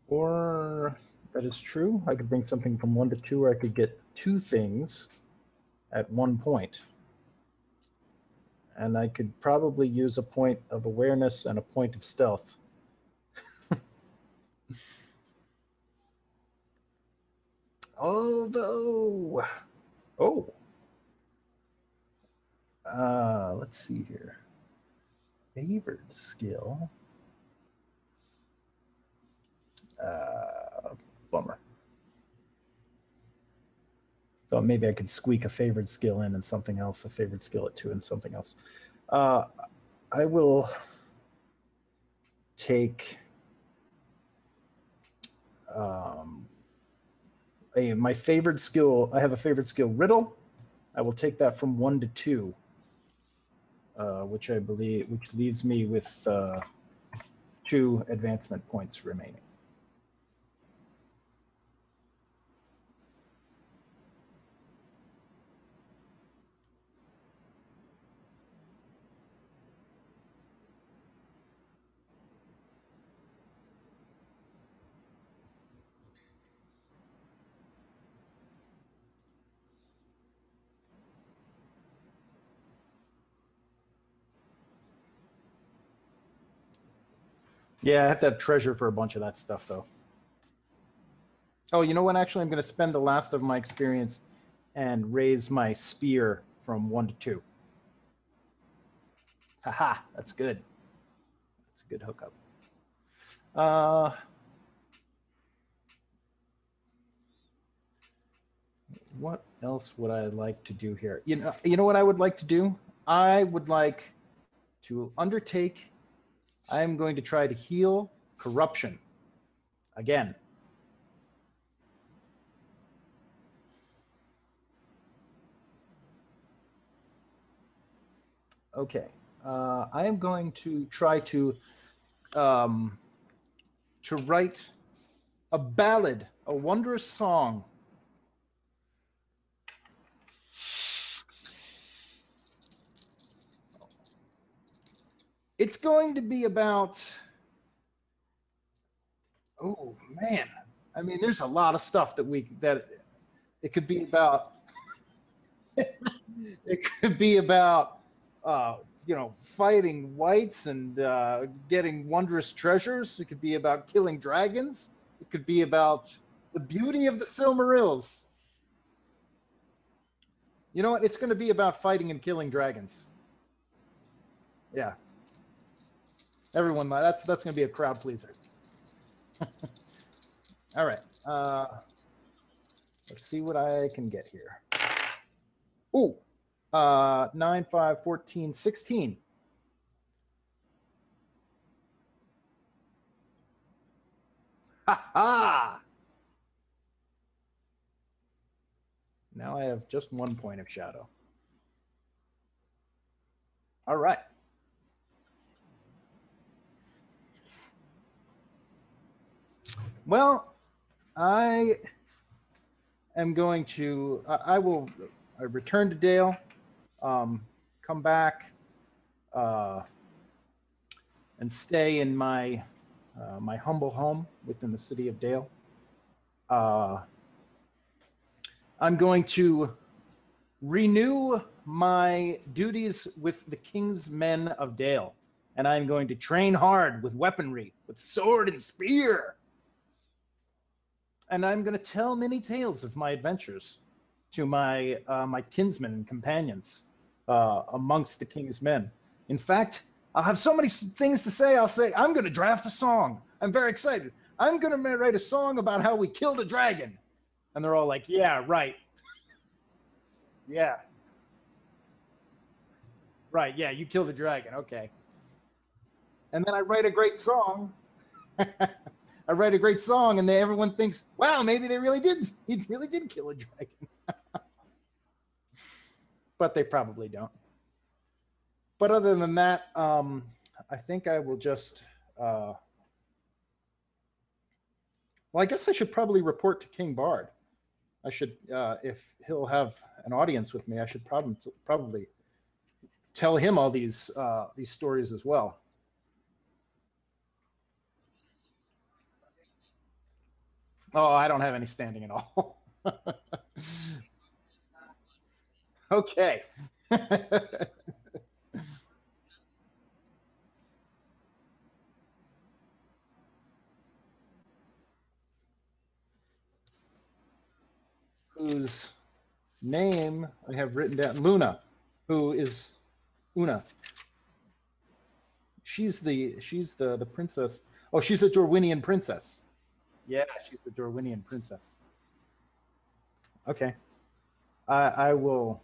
C: Or that is true. I could bring something from 1 to 2, or I could get 2 things at 1 point. And I could probably use a point of awareness and a point of stealth. Although, let's see here. Favored skill. Bummer. Thought maybe I could squeak a favored skill in and something else, a favored skill at 2 and something else. I will take my favorite skill. I have a favorite skill, Riddle. I will take that from 1 to 2, which leaves me with 2 advancement points remaining. Yeah, I have to have treasure for a bunch of that stuff, though. Oh, you know what? Actually, I'm going to spend the last of my experience and raise my spear from 1 to 2. Haha, that's good. That's a good hookup. What else would I like to do here? You know what I would like to do? I would like to undertake. I'm going to try to heal corruption again. Okay, I am going to try to write a ballad, a wondrous song. It's going to be about, oh man, I mean, there's a lot of stuff that it could be about. It could be about, fighting whites and getting wondrous treasures. It could be about killing dragons. It could be about the beauty of the Silmarils. You know what? It's going to be about fighting and killing dragons. Yeah. Everyone, that's going to be a crowd pleaser. All right. Let's see what I can get here. Ooh. 9, 5, 14, 16. Ha ha! Now I have just 1 point of shadow. All right. Well, I am going to, I return to Dale, come back, and stay in my my humble home within the city of Dale. I'm going to renew my duties with the King's Men of Dale, and I'm going to train hard with weaponry, with sword and spear. And I'm going to tell many tales of my adventures to my my kinsmen and companions amongst the King's Men. In fact, I'll have so many things to say. I'll say, I'm going to draft a song. I'm very excited. I'm going to write a song about how we killed a dragon. And they're all like, yeah, right. Yeah. Right, yeah, you killed a dragon. Okay. And then I write a great song. I write a great song, and everyone thinks, wow, maybe he really did kill a dragon. But they probably don't. But other than that, I think I will just, well, I guess I should probably report to King Bard. I should, if he'll have an audience with me, I should probably tell him all these stories as well. Oh, I don't have any standing at all. Okay. Whose name I have written down, Luna, who is Una. She's the princess. Oh, she's the Dorwinian princess. Yeah, she's the Dorwinian princess. Okay. I will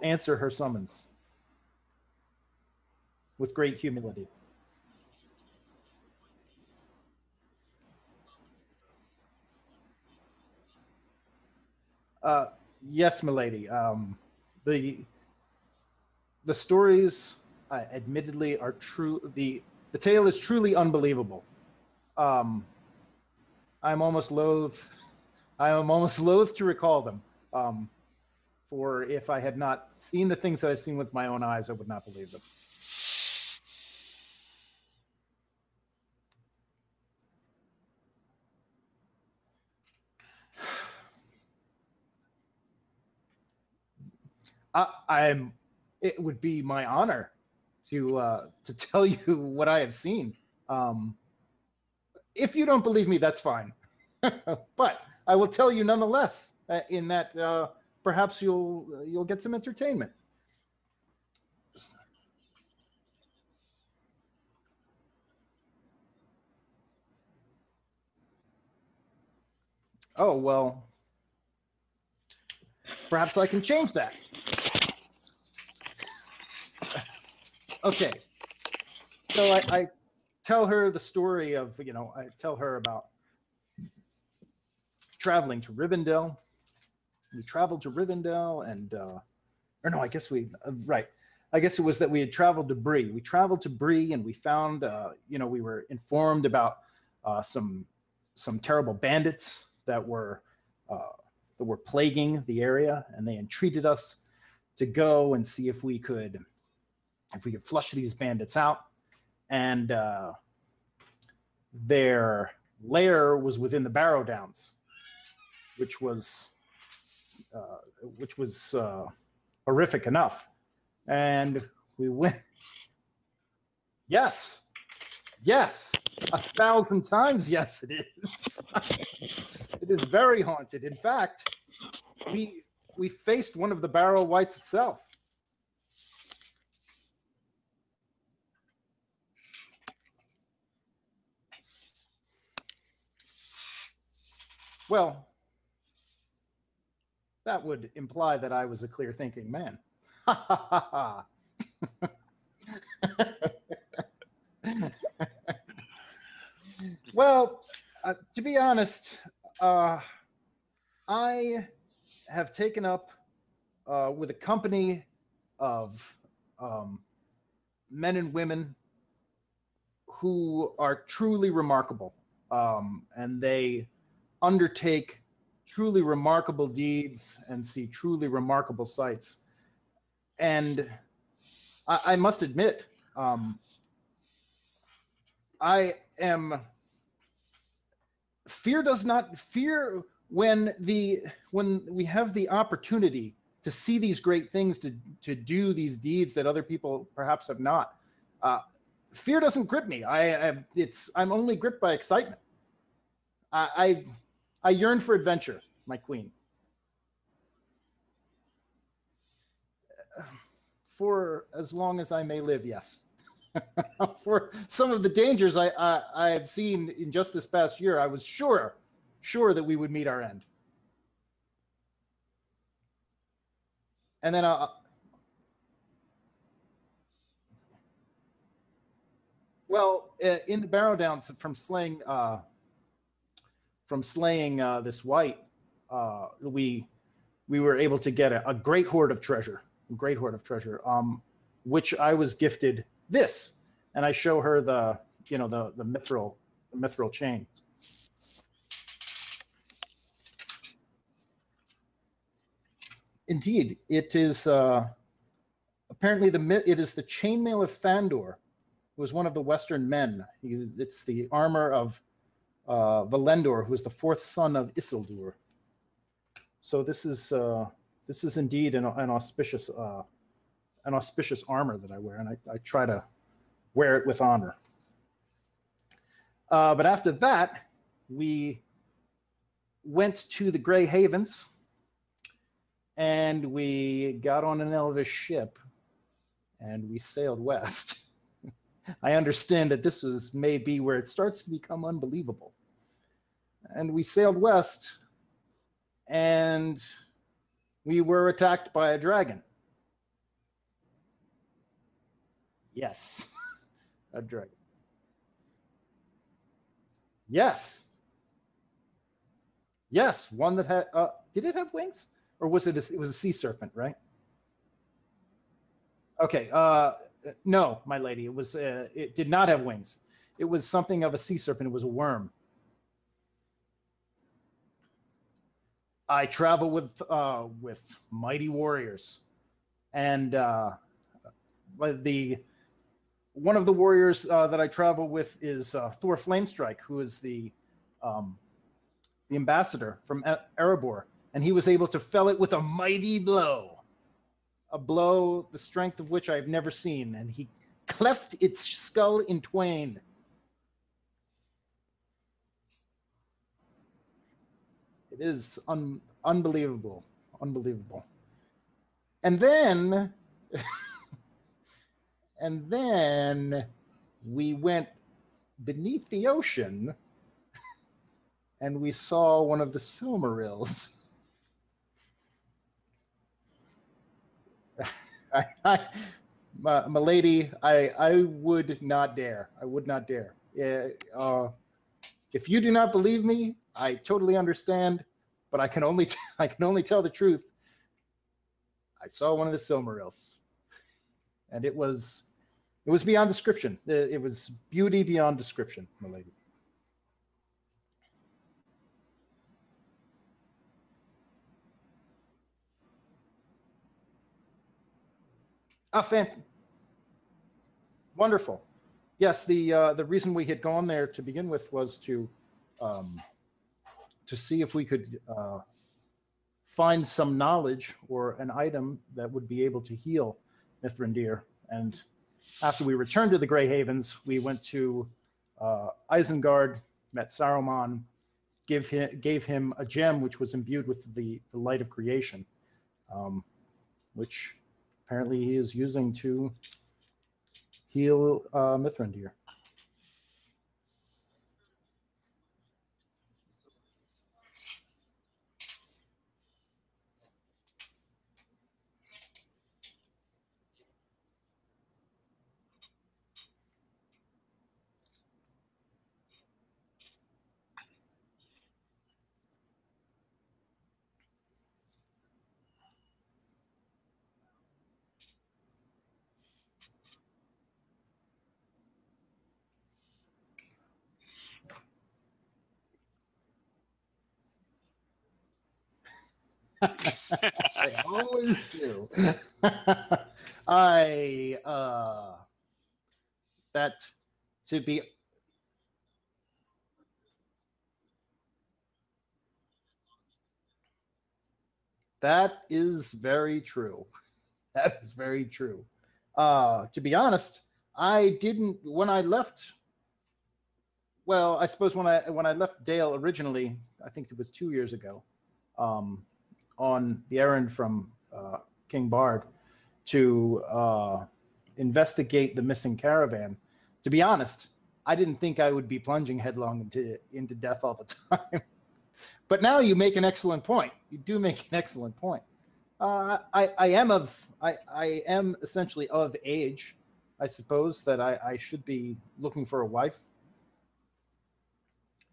C: answer her summons with great humility. Yes, milady. The stories, admittedly, are true. The tale is truly unbelievable. Um, I'm almost loath. I am almost loath to recall them. For if I had not seen the things that I've seen with my own eyes, I would not believe them. I'm. It would be my honor to tell you what I have seen. If you don't believe me, that's fine. But I will tell you nonetheless. In that, perhaps you'll get some entertainment. Oh well, perhaps I can change that. Okay. So I tell her the story of, I tell her about traveling to Rivendell. We traveled to Rivendell and, or no, I guess right. I guess it was that we had traveled to Bree. We traveled to Bree and we found, we were informed about some terrible bandits that were plaguing the area, and they entreated us to go and see if we could flush these bandits out. And their lair was within the Barrow Downs, which was horrific enough. And we went. Yes, 1,000 times. Yes, it is. It is very haunted. In fact, we faced one of the Barrow Wights itself. Well, that would imply that I was a clear-thinking man. Ha ha ha ha. Well, to be honest, I have taken up with a company of men and women who are truly remarkable, and they undertake truly remarkable deeds and see truly remarkable sights. And I must admit, I am fear when we have the opportunity to see these great things, to do these deeds that other people perhaps have not. Fear doesn't grip me. I'm only gripped by excitement. I yearn for adventure, my queen. For as long as I may live, yes. For some of the dangers I have seen in just this past year, I was sure that we would meet our end. And then in the Barrow Downs, from slaying this wight, we were able to get a great hoard of treasure, which I was gifted this, and I show her the mithril chain. Indeed, it is apparently it is the chainmail of Fandor, who was one of the Western men. It's the armor of Valendor, who is the fourth son of Isildur. So this is indeed an auspicious armor that I wear, and I try to wear it with honor. But after that, we went to the Grey Havens, and we got on an elvish ship, and we sailed west. I understand that this was maybe where it starts to become unbelievable. And we sailed west, and We were attacked by a dragon. Yes. A dragon. Yes. Yes, one that had did it have wings? Or was it it was a sea serpent, right? Okay, no, my lady, it did not have wings. It was something of a sea serpent. It was a worm. I travel with mighty warriors, and the one of the warriors that I travel with is Thor Flamestrike, who is the ambassador from Erebor, and he was able to fell it with a mighty blow, a blow the strength of which I've never seen, and he cleft its skull in twain. It is unbelievable, unbelievable. And then, and then we went beneath the ocean, and we saw one of the Silmarils. My lady, I would not dare. I would not dare. If you do not believe me, I totally understand, but I can only tell the truth. I saw one of the Silmarils, and it was beyond description. It was beauty beyond description, my lady. Wonderful. Yes, the reason we had gone there to begin with was to see if we could find some knowledge or an item that would be able to heal Mithrandir. And after we returned to the Grey Havens, we went to Isengard, met Saruman, gave him a gem which was imbued with the light of creation, which apparently he is using to heal Mithrandir. I always do. That to be that is very true. That is very true. To be honest, I didn't when I left. Well, I suppose when I left Dale originally, I think it was 2 years ago, on the errand from King Bard to investigate the missing caravan. To be honest, I didn't think I would be plunging headlong into death all the time. But now you make an excellent point. You do make an excellent point. I am essentially of age. I suppose that I should be looking for a wife.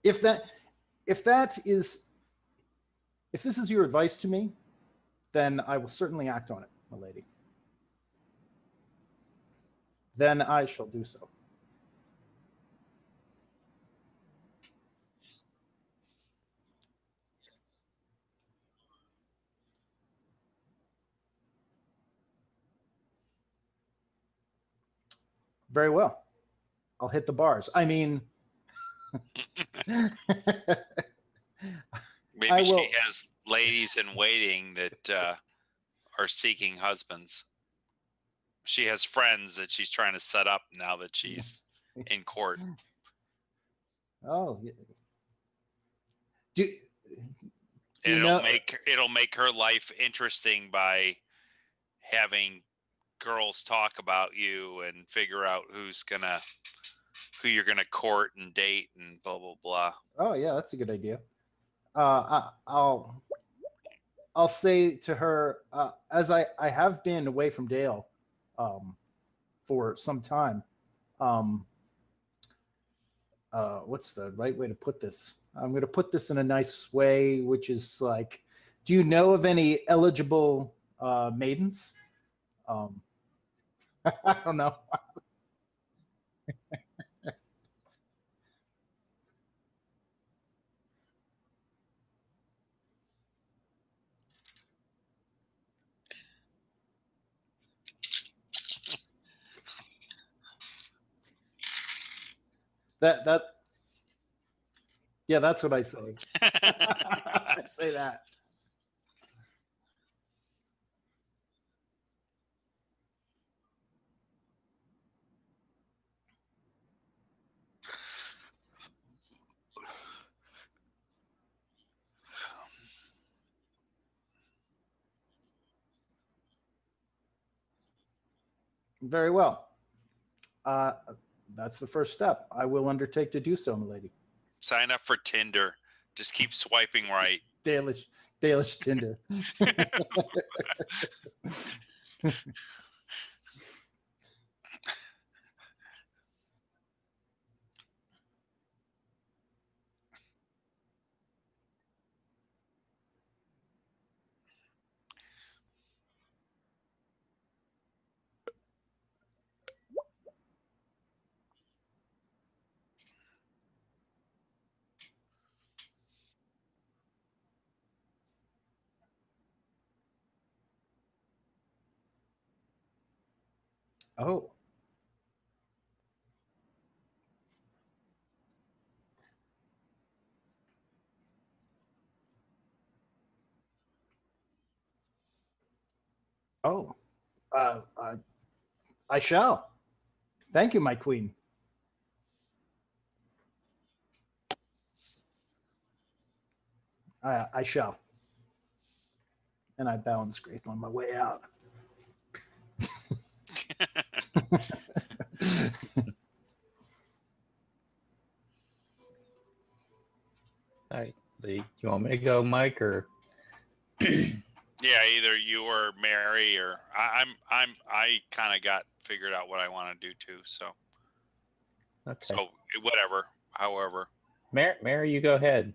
C: If this is your advice to me, then I will certainly act on it, my lady. Then I shall do so. Very well. I'll hit the bars. I mean,
A: maybe she has ladies in waiting that are seeking husbands. She has friends that she's trying to set up now that she's in court.
C: Oh,
A: it'll make her life interesting by having girls talk about you and figure out who you're gonna court and date and blah blah blah.
C: Oh yeah, that's a good idea. I'll I'll say to her, as I have been away from Dale for some time. What's the right way to put this? I'm going to put this in a nice way, which is like, do you know of any eligible maidens? I don't know. That yeah, that's what I say. I say that. Very well. Uh, that's the first step. I will undertake to do so, milady.
A: Sign up for Tinder. Just keep swiping right.
C: Dalish Tinder. Oh. Oh. I shall. Thank you, my queen. I shall. And I bow and scrape on my way out.
B: All right, Lee, you want me to go, Mike, or?
A: Yeah, either you or Mary, or I kind of got figured out what I want to do too. So,
B: Okay.
A: so whatever, however.
B: Mary, you go ahead.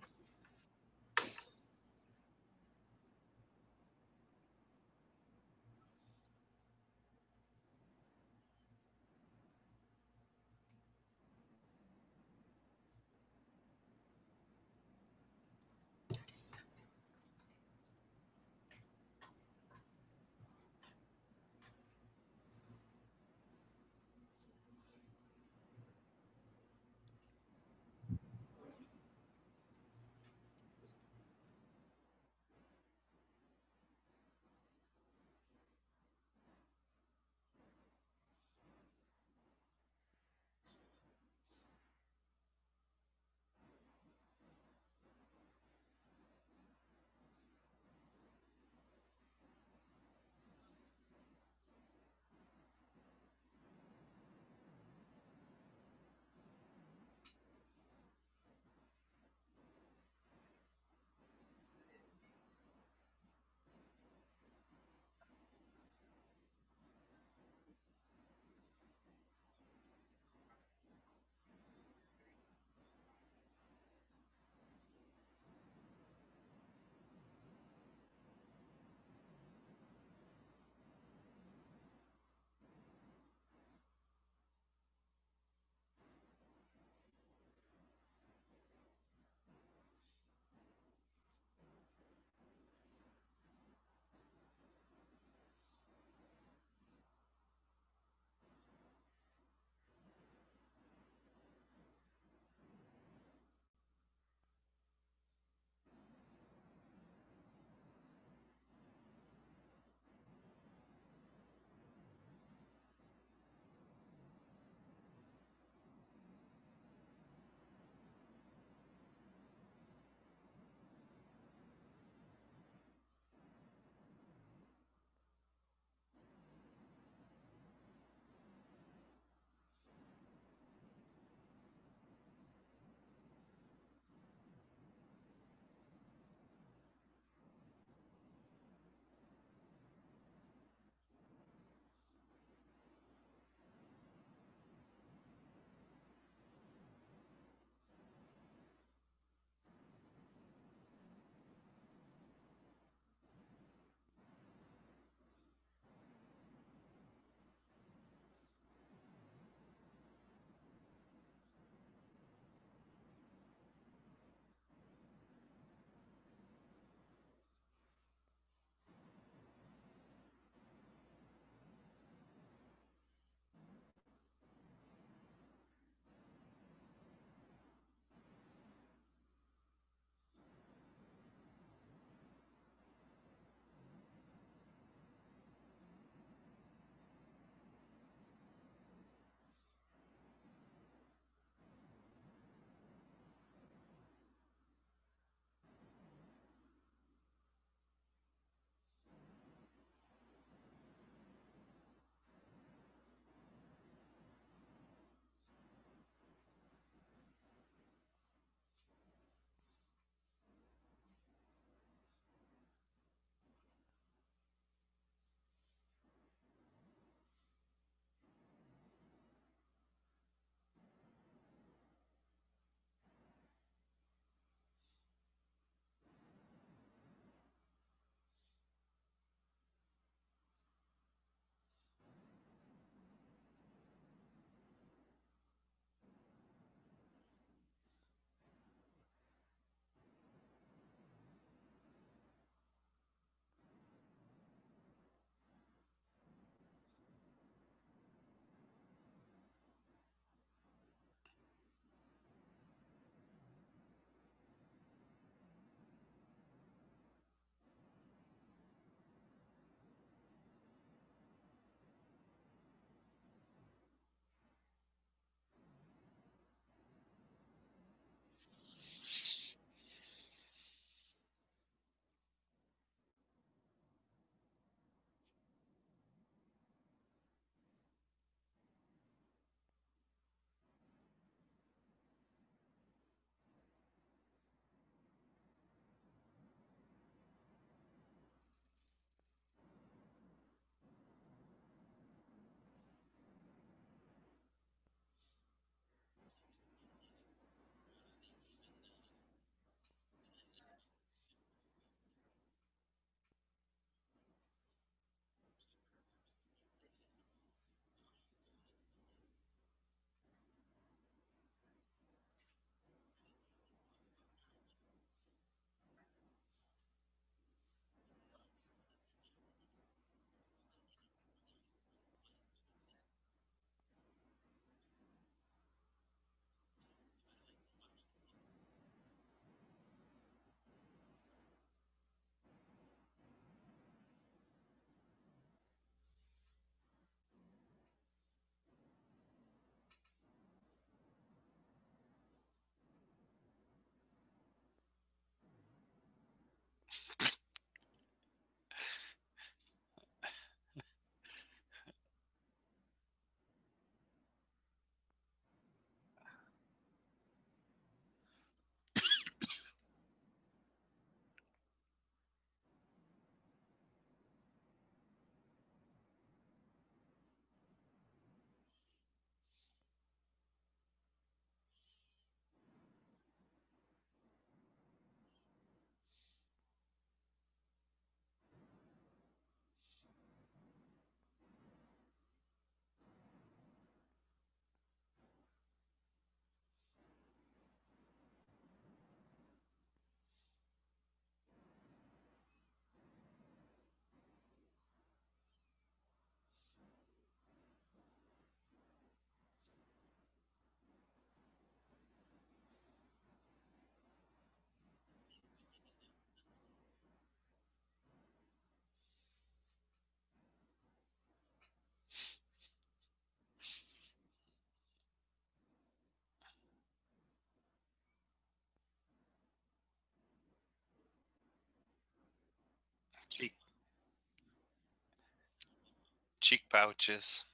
A: Cheek pouches.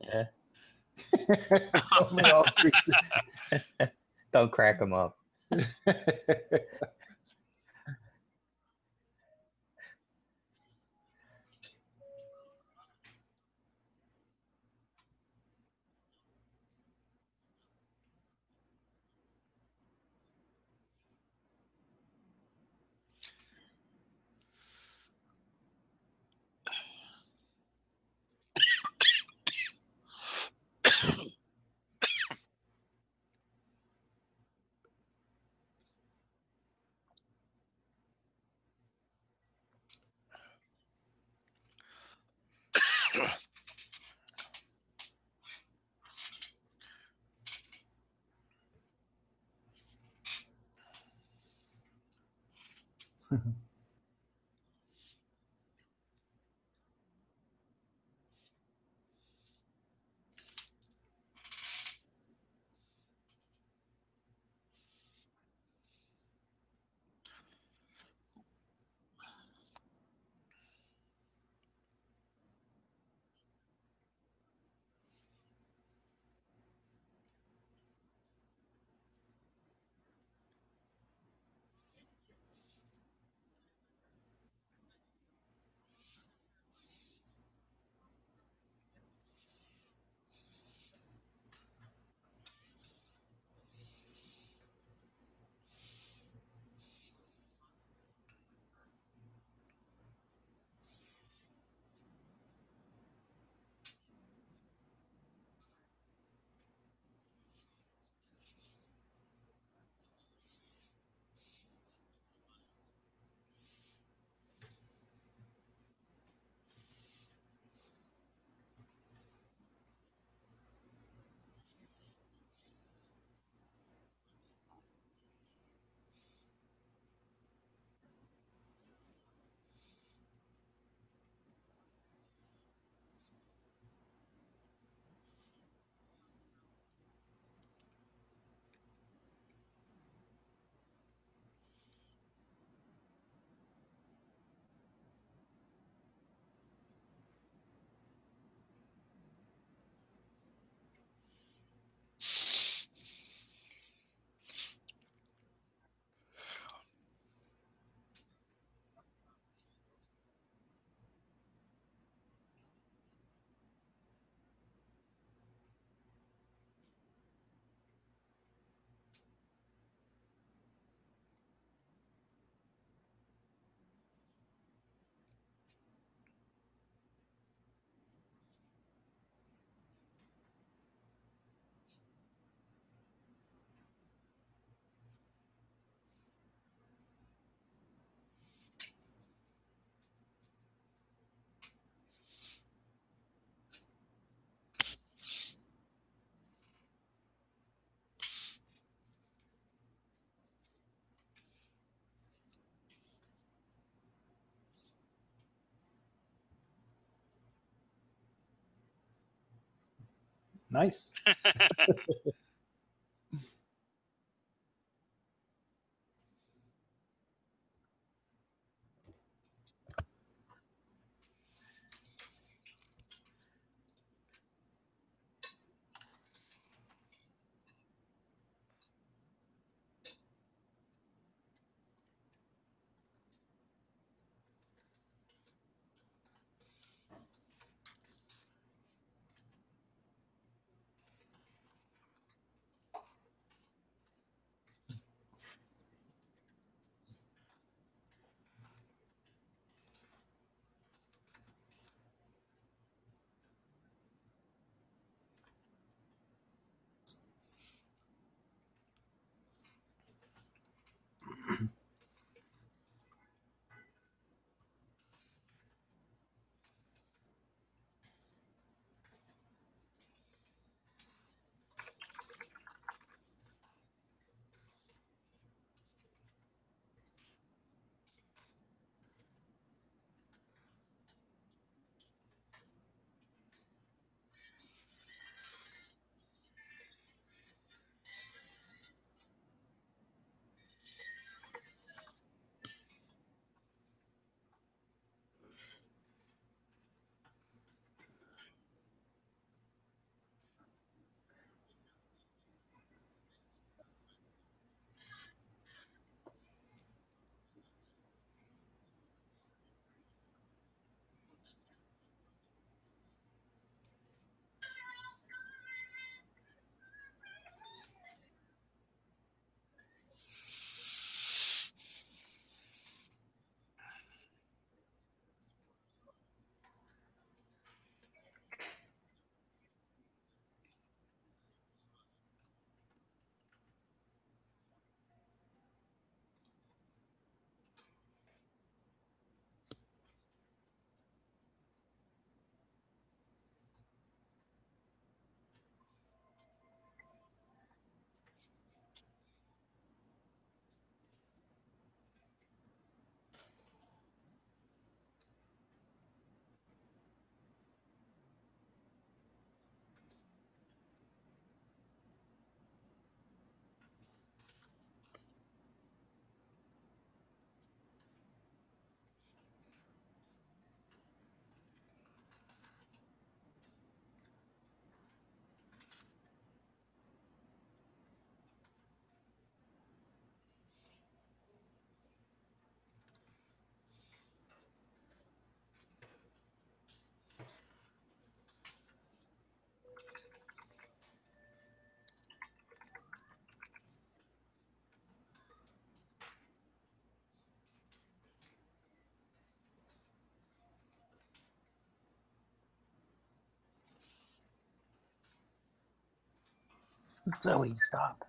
B: Yeah.
C: Only all creatures.
B: Don't crack them up.
C: Nice.
B: Zoe, stop.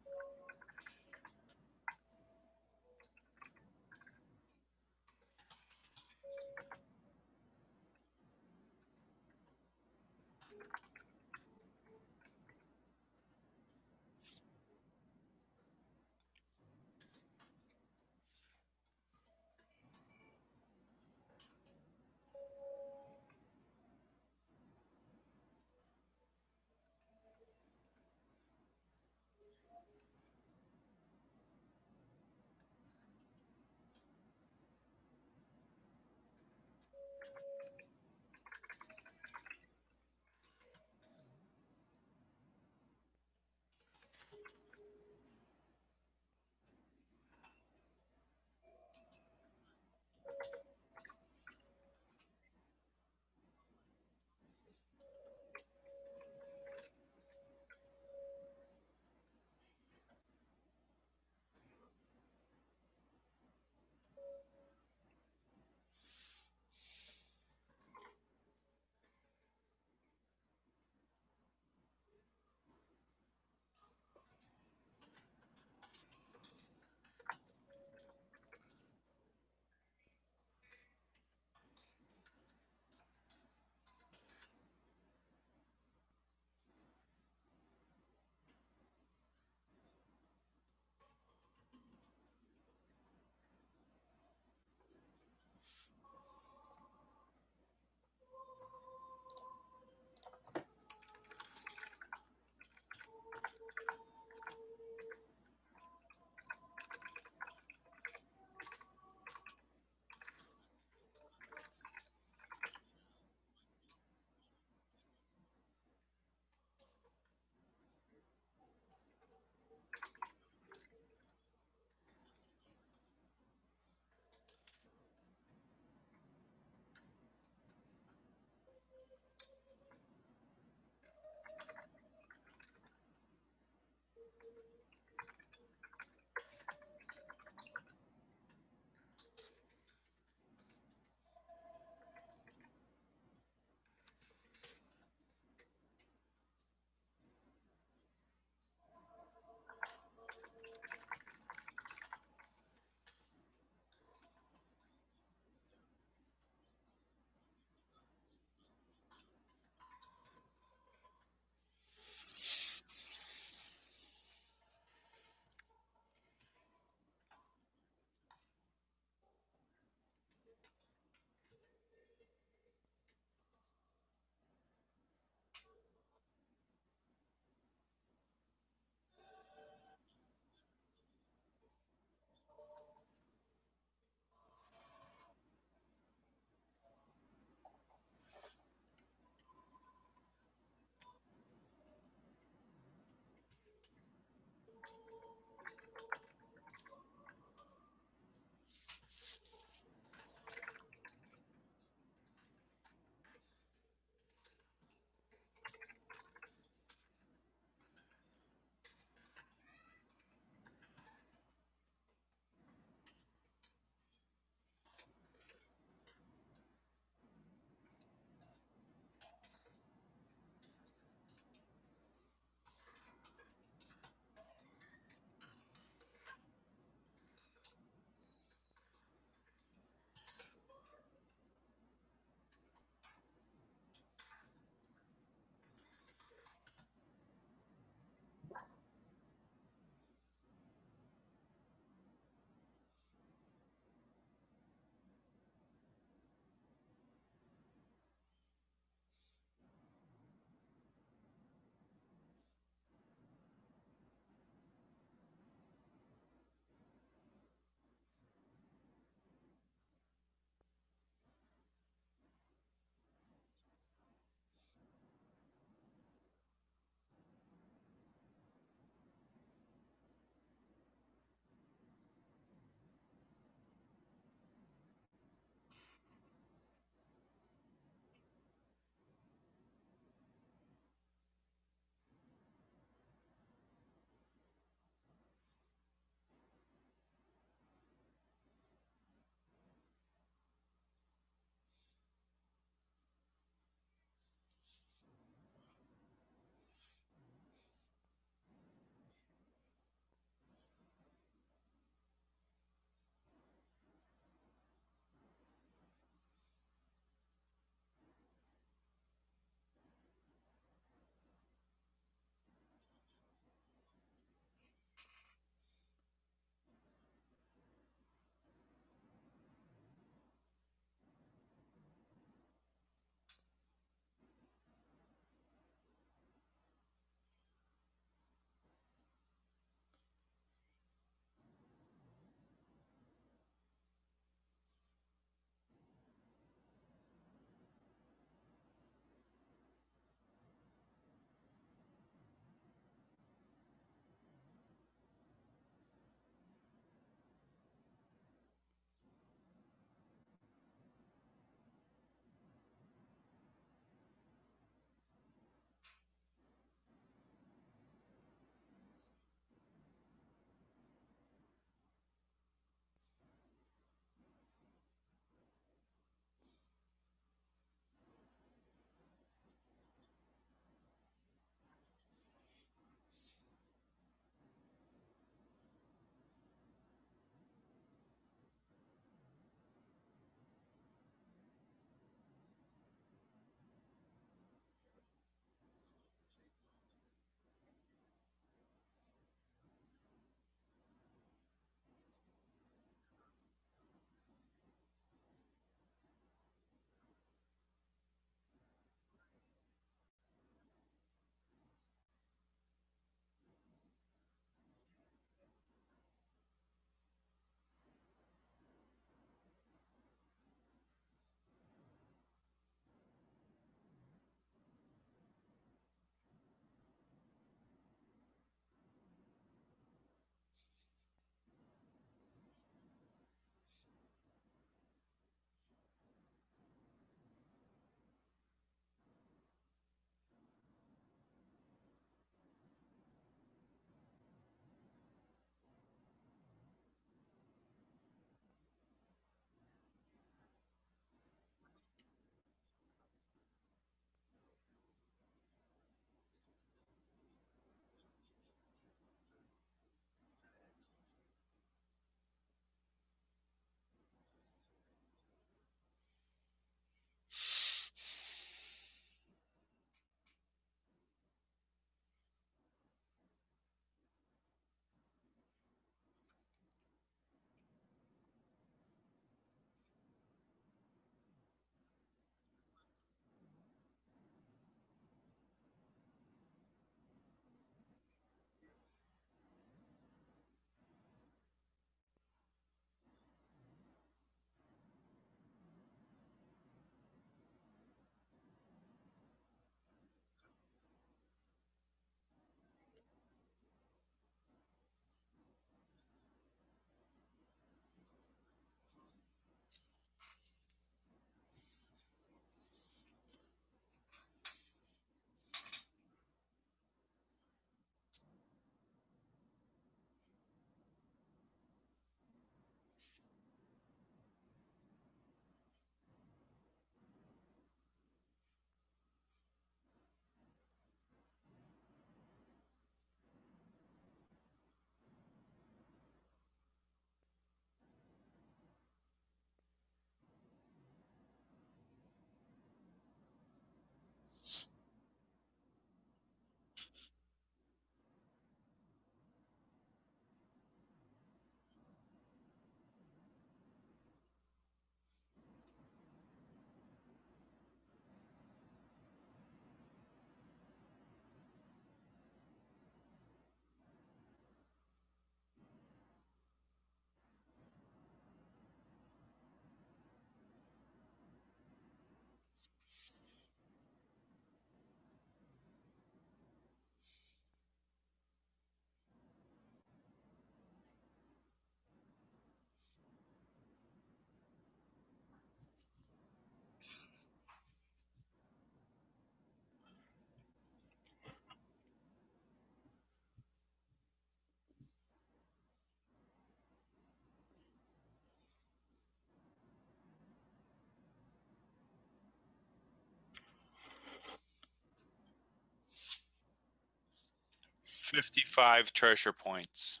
A: 55 treasure points.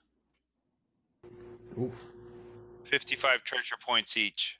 C: Oof.
A: 55 treasure points each.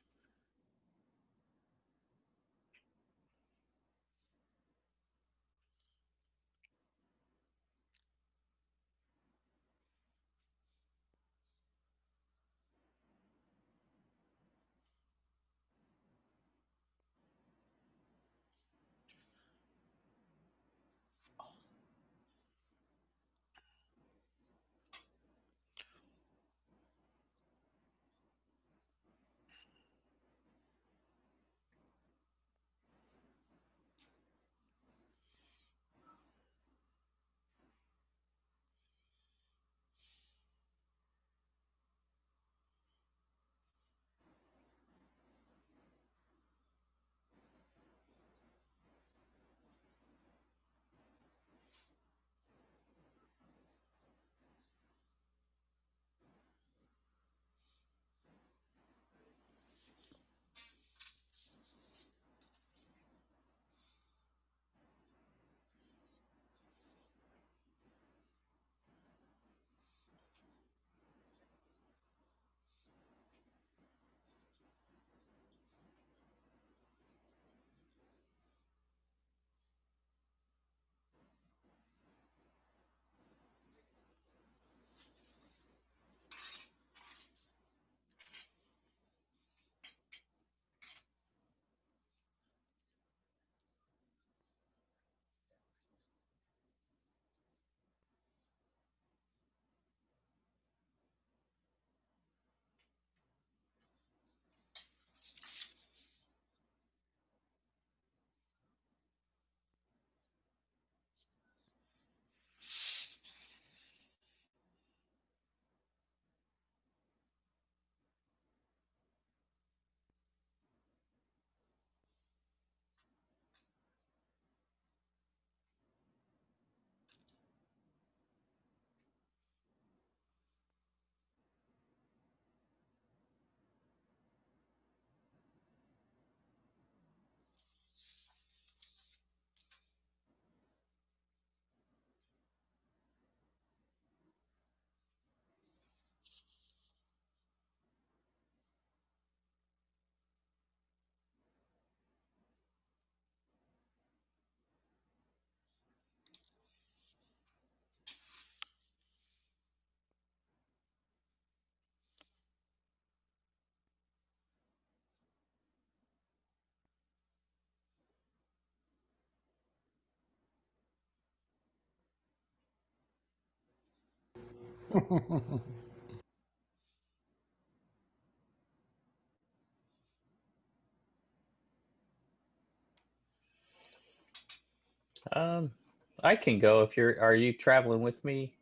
B: I can go if you're. Are you traveling with me,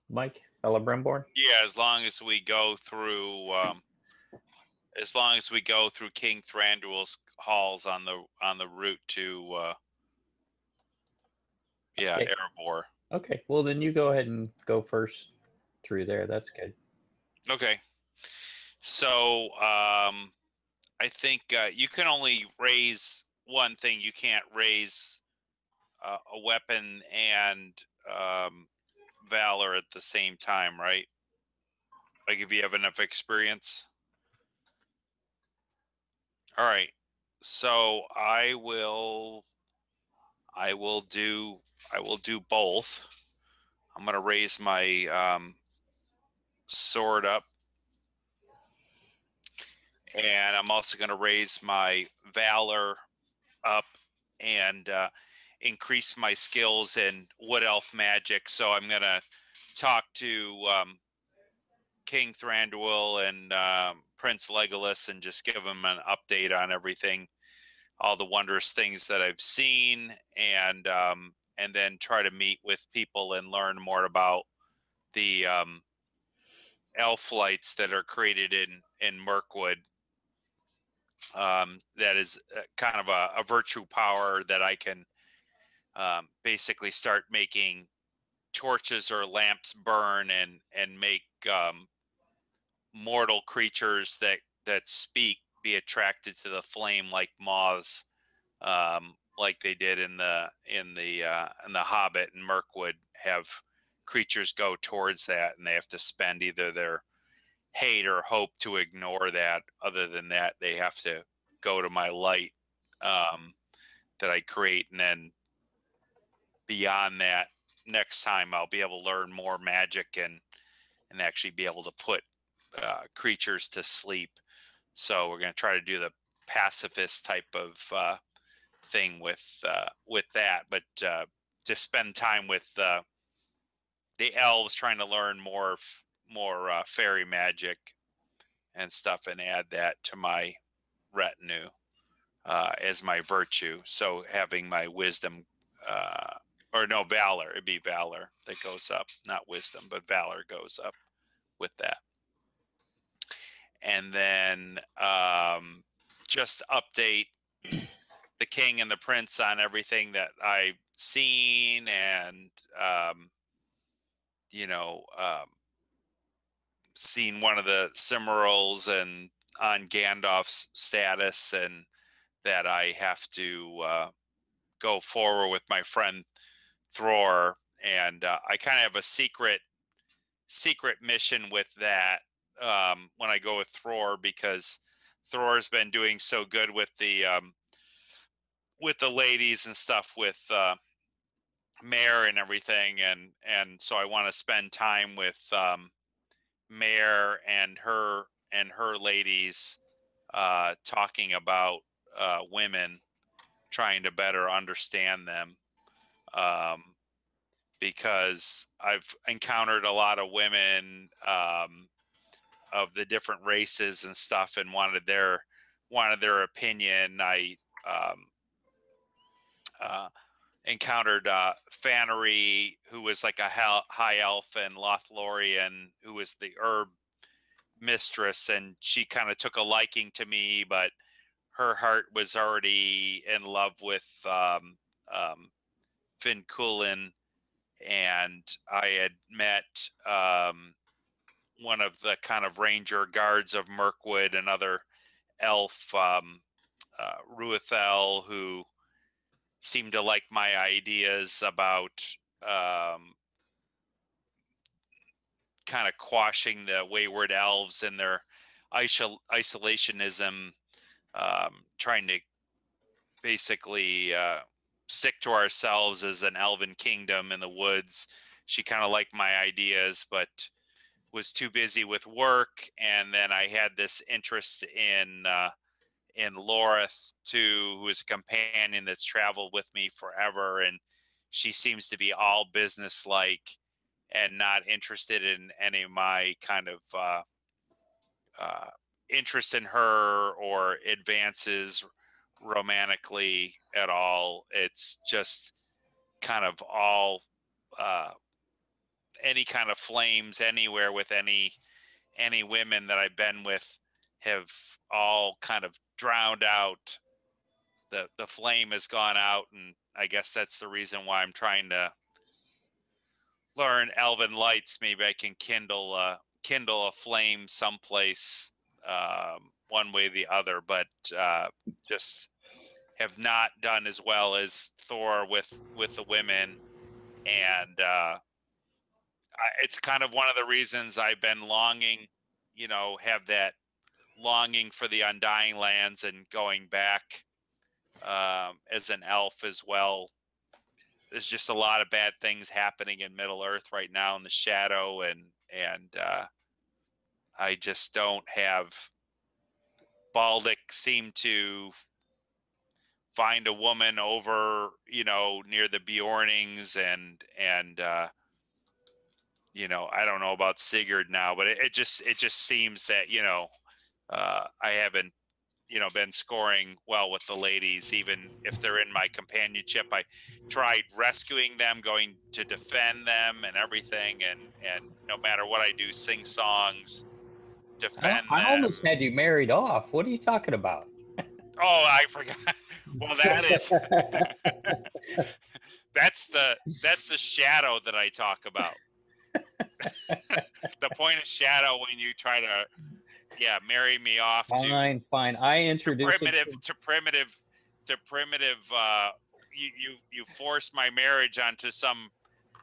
B: Mike Brimborn?
A: Yeah, as long as we go through King Thranduil's halls on the route to
B: Okay.
A: Erebor.
B: Okay. Well, then you go ahead and go first through there. That's good.
A: Okay. So I think you can only raise one thing. You can't raise a weapon and valor at the same time, right? Like if you have enough experience. All right. So I will do both. I'm going to raise my sword up, and I'm also going to raise my valor up and increase my skills in wood elf magic. So I'm going to talk to King Thranduil and Prince Legolas and just give them an update on everything, all the wondrous things that I've seen, and then try to meet with people and learn more about the elf lights that are created in Mirkwood. That is kind of a virtue power that I can basically start making torches or lamps burn and make mortal creatures that speak be attracted to the flame like moths, like they did in the Hobbit and Mirkwood have creatures go towards that, and they have to spend either their hate or hope to ignore that. Other than that, they have to go to my light that I create, and then beyond that, next time I'll be able to learn more magic and actually be able to put creatures to sleep. So we're going to try to do the pacifist type of thing with that, but just spend time with the elves, trying to learn more fairy magic and stuff, and add that to my retinue as my virtue. So having my wisdom, or no, valor, it'd be valor that goes up, not wisdom, but valor goes up with that. And then just update the king and the prince on everything that I've seen, and seen one of the Cimmerals and on Gandalf's status, and that I have to go forward with my friend Thror, and I kind of have a secret mission with that when I go with Thror, because Thror's been doing so good with the ladies and stuff, with Mare and everything, and so I want to spend time with Mare and her ladies, talking about women, trying to better understand them, because I've encountered a lot of women of the different races and stuff, and wanted their opinion. I encountered Fannery, who was like a high elf, and Lothlorien, who was the herb mistress, and she kind of took a liking to me, but her heart was already in love with Finn Coolin, and I had met one of the kind of ranger guards of Mirkwood, another elf, Ruethel, who seemed to like my ideas about kind of quashing the wayward elves and their isolationism, trying to basically stick to ourselves as an elven kingdom in the woods. She kind of liked my ideas, but was too busy with work. And then I had this interest in Lorith too, who is a companion that's traveled with me forever, and she seems to be all business-like and not interested in any of my kind of interest in her or advances romantically at all. It's just kind of all any kind of flames anywhere with any women that I've been with have all kind of drowned out. The flame has gone out, and I guess that's the reason why I'm trying to learn Elven lights. Maybe I can kindle a flame someplace, one way or the other, but just have not done as well as Thor with the women, and it's kind of one of the reasons I've been longing, have that longing for the Undying Lands and going back as an elf as well. There's just a lot of bad things happening in Middle Earth right now in the shadow, and I just don't have. Baldic seemed to find a woman over, near the Bjornings, and I don't know about Sigurd now, but it just seems that I haven't been scoring well with the ladies, even if they're in my companionship. I tried rescuing them, going to defend them and everything, and no matter what I do, sing songs, defend them.
B: I almost had you married off. What are you talking about?
A: Oh, I forgot. Well, that is that's the shadow that I talk about. The point of shadow when you try to marry me off.
B: Fine. I introduced
A: to primitive. You forced my marriage onto some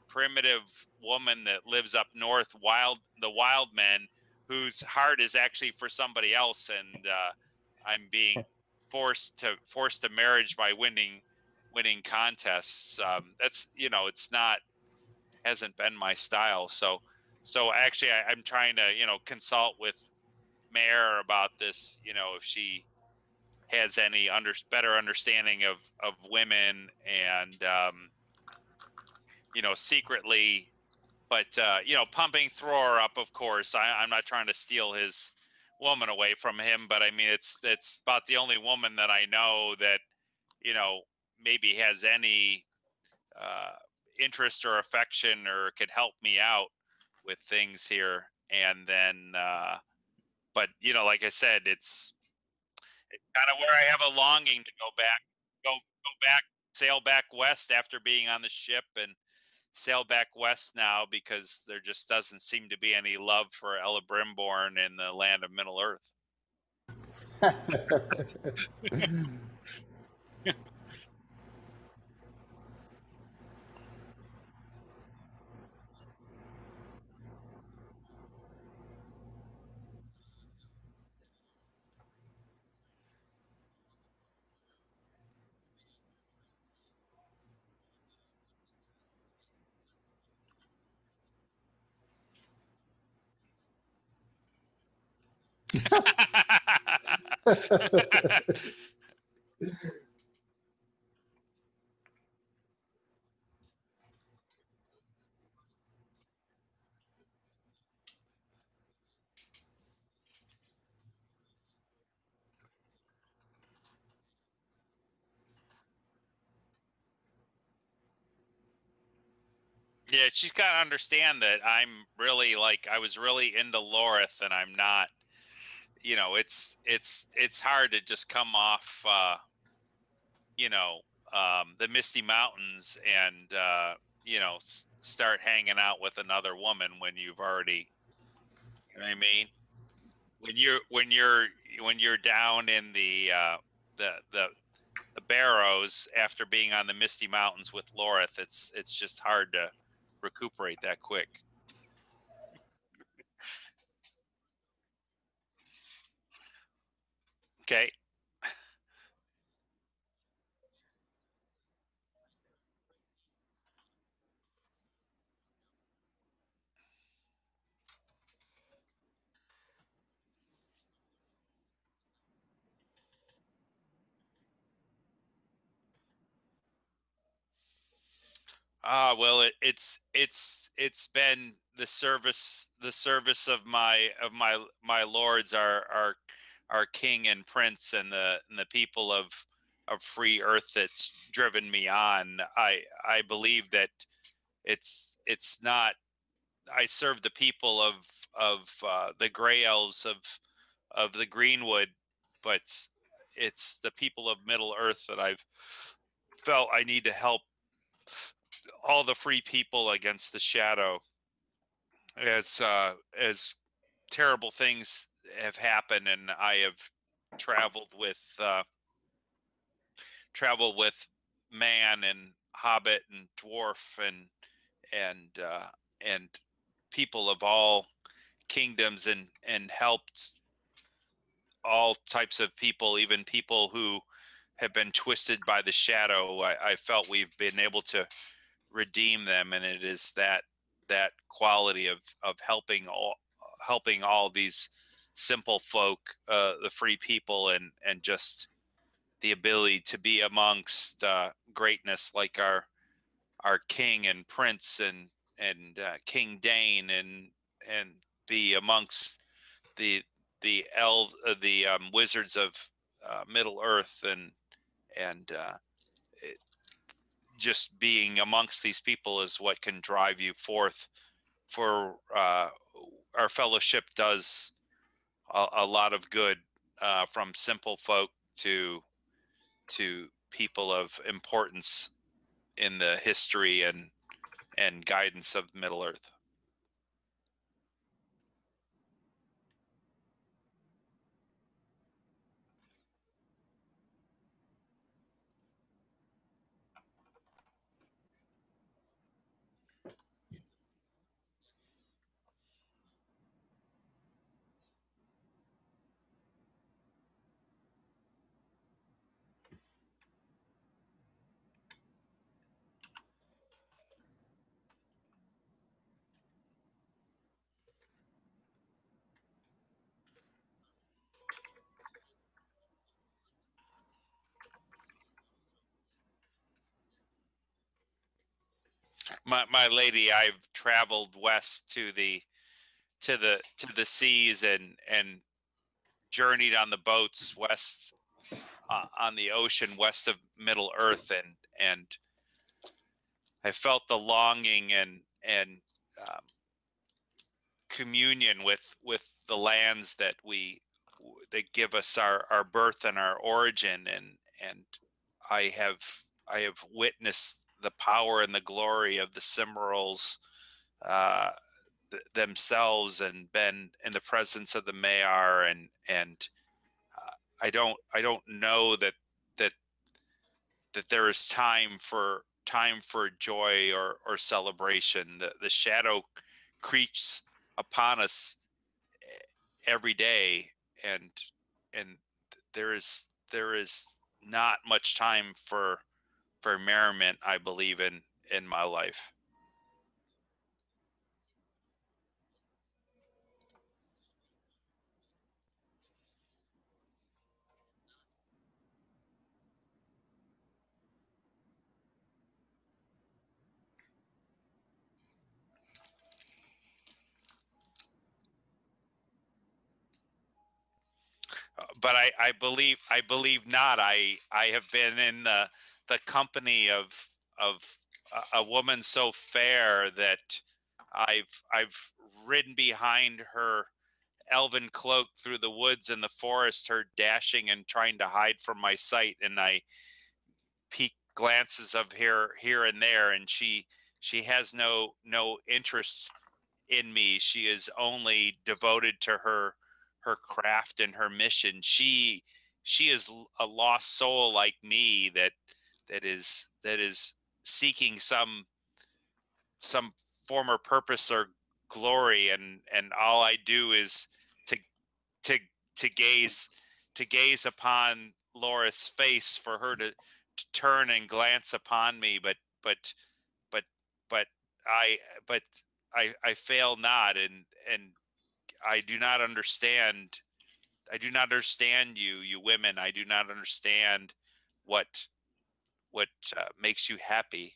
A: primitive woman that lives up north, the wild men, whose heart is actually for somebody else, and I'm being forced to marriage by winning contests. That's, it's not, hasn't been my style. So actually I'm trying to, consult with Mare about this, if she has any better understanding of women, and secretly, but pumping Thror up, of course. I'm not trying to steal his woman away from him, but I mean, it's about the only woman that I know that maybe has any interest or affection or could help me out with things here. And then but like I said, it's kind of where I have a longing to go back, sail back west after being on the ship, and sail back west now, because there just doesn't seem to be any love for Elebrimborn in the land of Middle Earth. Yeah, she's got to understand that I'm really, like, I was really into Lorith, and I'm not. It's hard to just come off, the Misty Mountains and start hanging out with another woman when you've already, you know what I mean? When you're down in the Barrows after being on the Misty Mountains with Lorith, it's just hard to recuperate that quick. Okay. Well, it's been the service of my lords, our king and prince, and the people of free earth that's driven me on. I believe that it's not. I serve the people of the gray elves of the Greenwood, but it's the people of Middle Earth that I've felt I need to help all the free people against the shadow, as terrible things have happened, and I have traveled with man and hobbit and dwarf and people of all kingdoms, and helped all types of people, even people who have been twisted by the shadow. I felt we've been able to redeem them, and it is that quality of helping all these simple folk, the free people, and just the ability to be amongst greatness, like our king and prince and King Dane, and be amongst the wizards of Middle Earth, and just being amongst these people is what can drive you forth. For our fellowship does a lot of good, from simple folk to people of importance in the history and guidance of Middle Earth. My lady, I've traveled west to the seas and journeyed on the boats west on the ocean west of Middle Earth, and I felt the longing and um, communion with the lands that give us our birth and our origin, and I have witnessed the power and the glory of the Cimarrols themselves, and been in the presence of the Mayor, and I don't know that there is time for joy or celebration. The shadow creeps upon us every day, and there is not much time for merriment, I believe, in my life. But I believe not. I have been in the company of a woman so fair that I've ridden behind her elven cloak through the woods and the forest, her dashing and trying to hide from my sight, and I peek glances of here and there, and she has no interest in me. She is only devoted to her craft and her mission. She is a lost soul like me that is seeking some former purpose or glory, and all I do is to to gaze upon Laura's face, for her to turn and glance upon me, but but but I but I fail not, and I do not understand. I do not understand you women. I do not understand what makes you happy.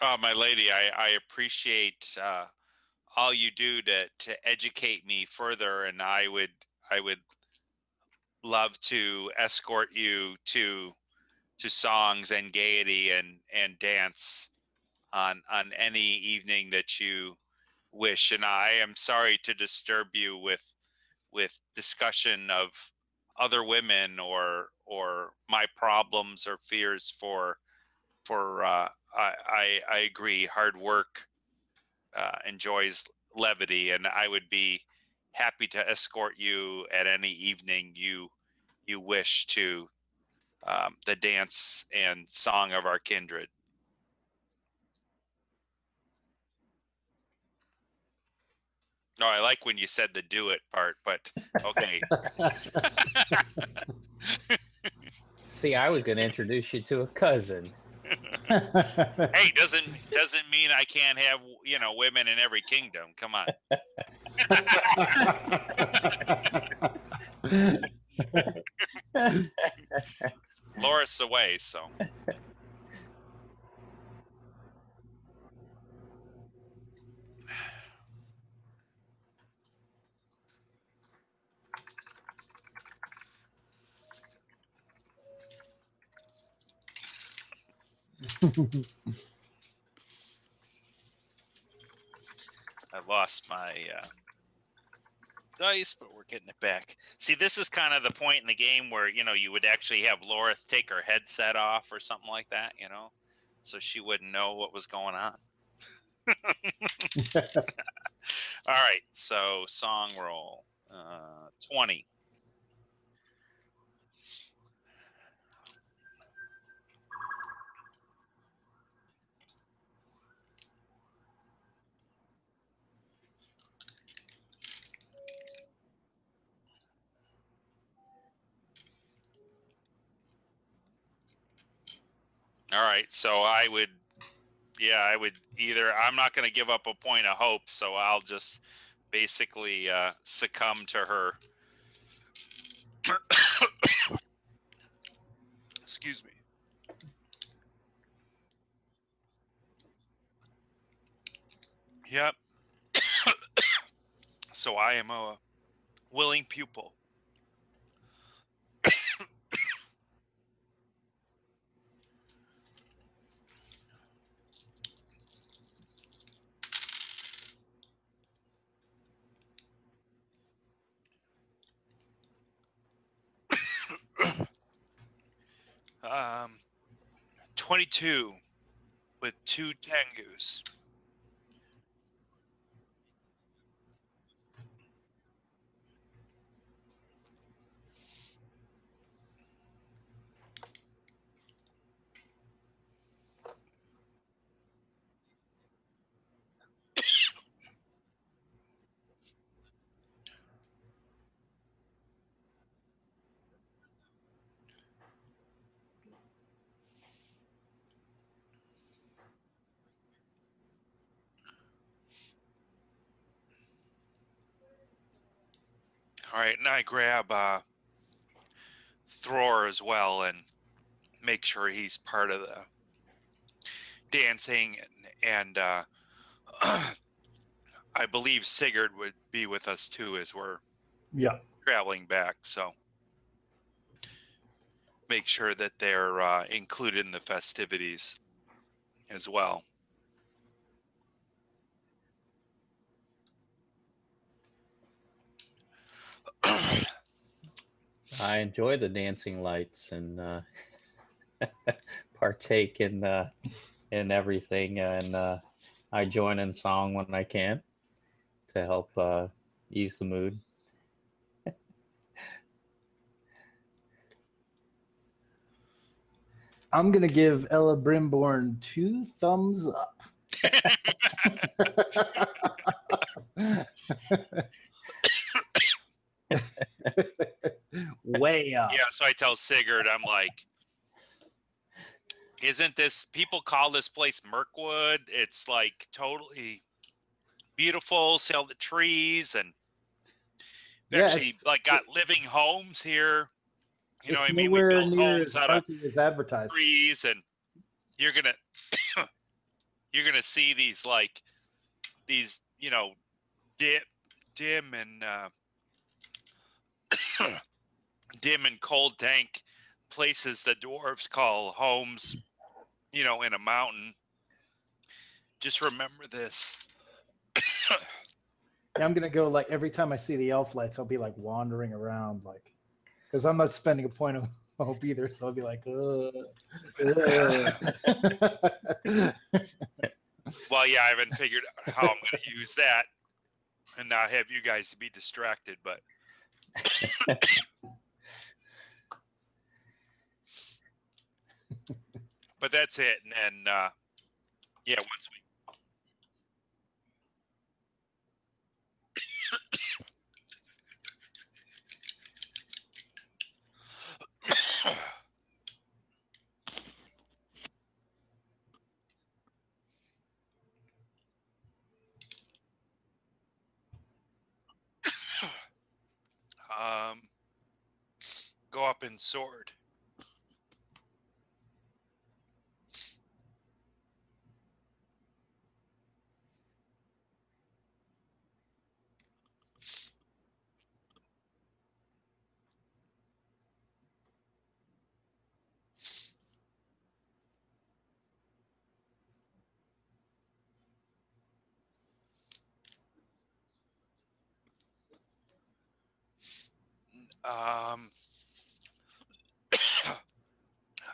A: Oh, my lady, I appreciate all you do to educate me further, and I would love to escort you to songs and gaiety and dance on any evening that you wish. And I am sorry to disturb you with discussion of other women or my problems or fears. I agree, hard work enjoys levity, and I would be happy to escort you at any evening you wish to the dance and song of our kindred. No, I like when you said the do it part, but okay.
B: See, I was going to introduce you to a cousin.
A: Hey, doesn't mean I can't have, women in every kingdom. Come on. Loris away, so. I lost my dice, but we're getting it back. See, this is kind of the point in the game where, you would actually have Laura take her headset off or something like that, so she wouldn't know what was going on. All right, so song roll 20. All right, so I would either, I'm not going to give up a point of hope, so I'll just basically succumb to her. Excuse me. Yep. So I am a willing pupil. um, 22 with 2 tangoos. All right, and I grab Thror as well and make sure he's part of the dancing, and I believe Sigurd would be with us too as we're traveling back, so make sure that they're included in the festivities as well.
B: I enjoy the dancing lights and partake in everything, and I join in song when I can to help ease the mood.
C: I'm gonna give Ella Brimborn 2 thumbs up. Way up.
A: Yeah, so I tell Sigurd, I'm like, isn't this, people call this place Mirkwood? It's like totally beautiful, see all the trees, and actually like got living homes here. You know what I mean? We built homes out of trees, and you're gonna see these like these, you know, dim and dim and cold, dank places the dwarves call homes, you know, in a mountain. Just remember this.
C: I'm gonna go, like, every time I see the elf lights, I'll be like wandering around, like, because I'm not spending a point of hope either, so I'll be like,
A: well, yeah, I haven't figured out how I'm going to use that and not have you guys be distracted, but but that's it. And then yeah, once we go up in sword.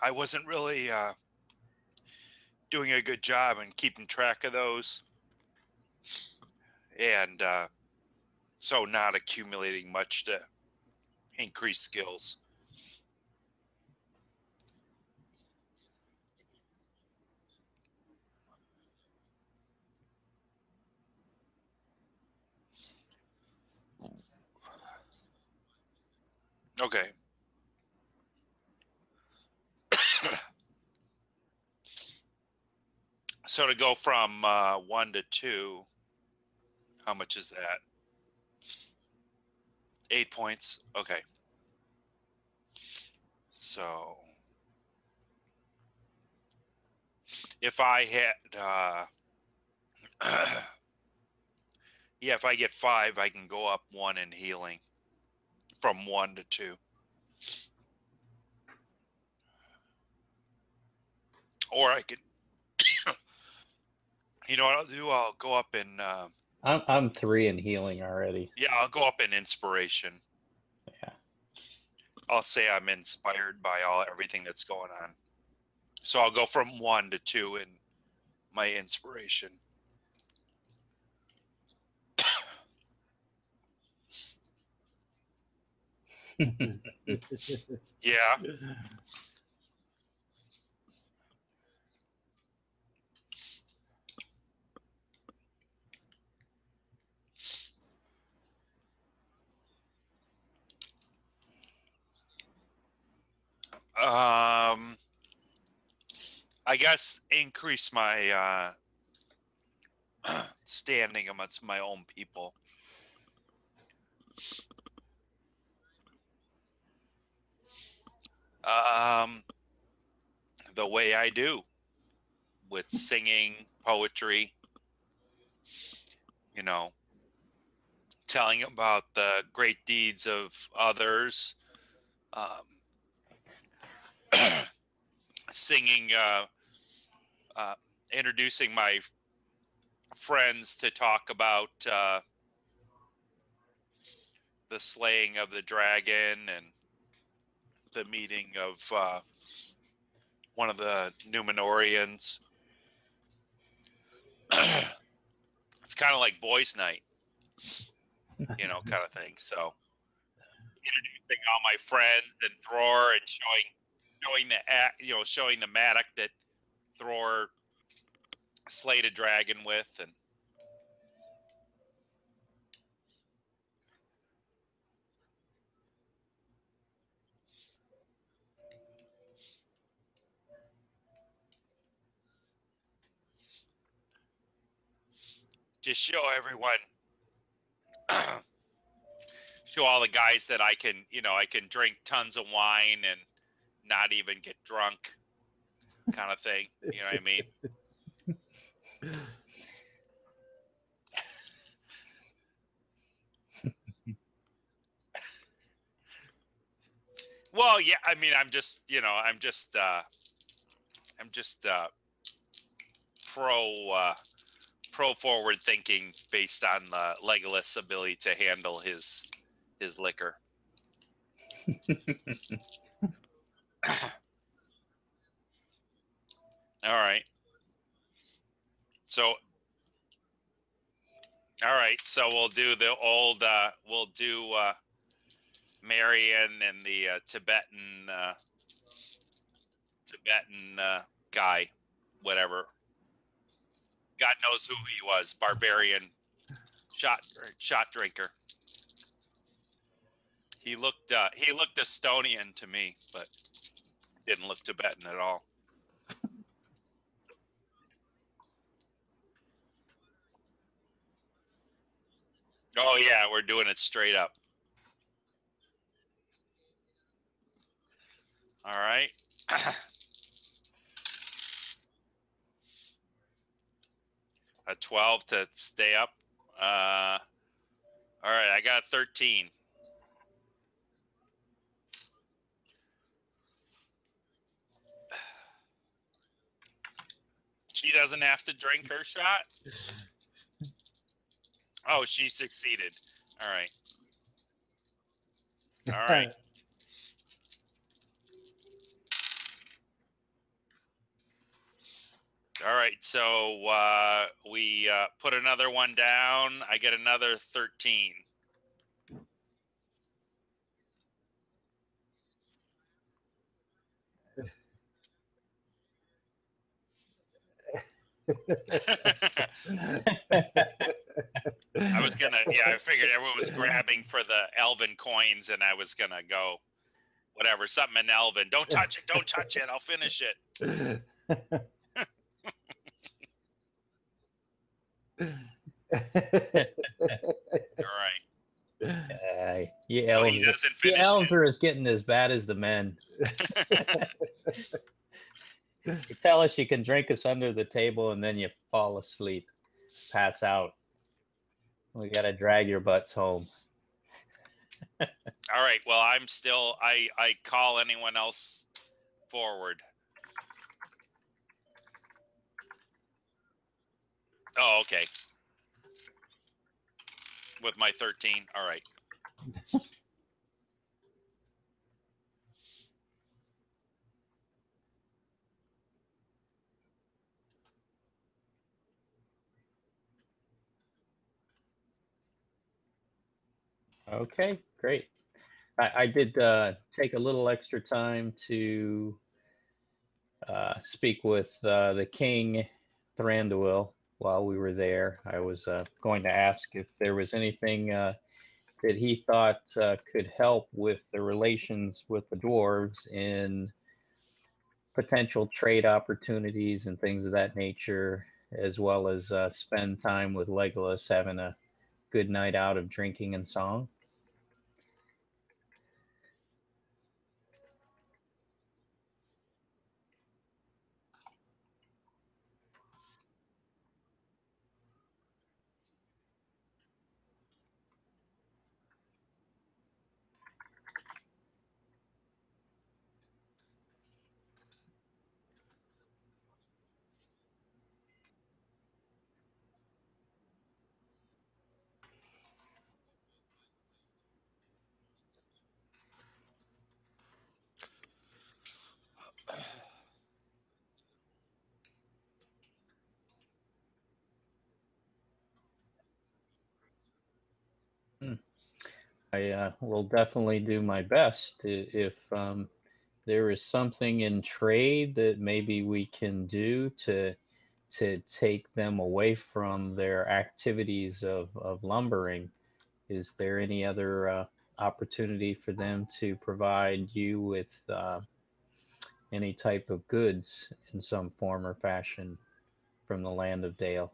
A: I wasn't really doing a good job in keeping track of those. and so not accumulating much to increase skills. Okay. So to go from 1 to 2, how much is that? 8 points. Okay. So if I had, yeah, if I get 5, I can go up 1 in healing from 1 to 2. Or I could, you know what I'll do? I'll go up in,
B: I'm 3 in healing already.
A: yeah, I'll go up in inspiration.
B: Yeah.
A: I'll say I'm inspired by everything that's going on. So I'll go from 1 to 2 in my inspiration. Yeah. I guess increase my standing amongst my own people. The way I do with singing, poetry, you know, telling about the great deeds of others, singing, introducing my friends to talk about the slaying of the dragon and the meeting of one of the Numenorians. It's kind of like boys' night, you know, kind of thing. So introducing all my friends and Thror and showing the mattock that Thror slayed a dragon with, and just show everyone, show all the guys that I can drink tons of wine and not even get drunk, kind of thing. You know what I mean? Well, yeah. I mean, I'm just pro forward thinking based on Legolas' ability to handle his liquor. All right. So we'll do the old we'll do Marion and the Tibetan guy, whatever. God knows who he was. Barbarian shot drinker. He looked Estonian to me, but didn't look Tibetan at all. Oh yeah, we're doing it straight up. All right. A 12 to stay up. All right, I got a 13. She doesn't have to drink her shot. Oh, she succeeded. All right. All right. All right. So we put another one down. I get another 13. I was gonna, I figured everyone was grabbing for the Elven coins, and I was gonna go, whatever, something in Elven. Don't touch it. Don't touch it. I'll finish it. All right.
B: You
A: So
B: elves,
A: he doesn't
B: you
A: finish
B: elves
A: it.
B: are as getting as bad as the men. You tell us you can drink us under the table, and then you fall asleep, pass out. We got to drag your butts home.
A: All right. Well, I'm still. I call anyone else forward. Oh, okay. With my 13. All right.
B: Okay, great. I did take a little extra time to speak with the king, Thranduil, while we were there. I was going to ask if there was anything that he thought could help with the relations with the dwarves in potential trade opportunities and things of that nature, as well as spend time with Legolas having a good night out of drinking and song. I will definitely do my best. If there is something in trade that maybe we can do to take them away from their activities of lumbering, is there any other opportunity for them to provide you with any type of goods in some form or fashion from the land of Dale?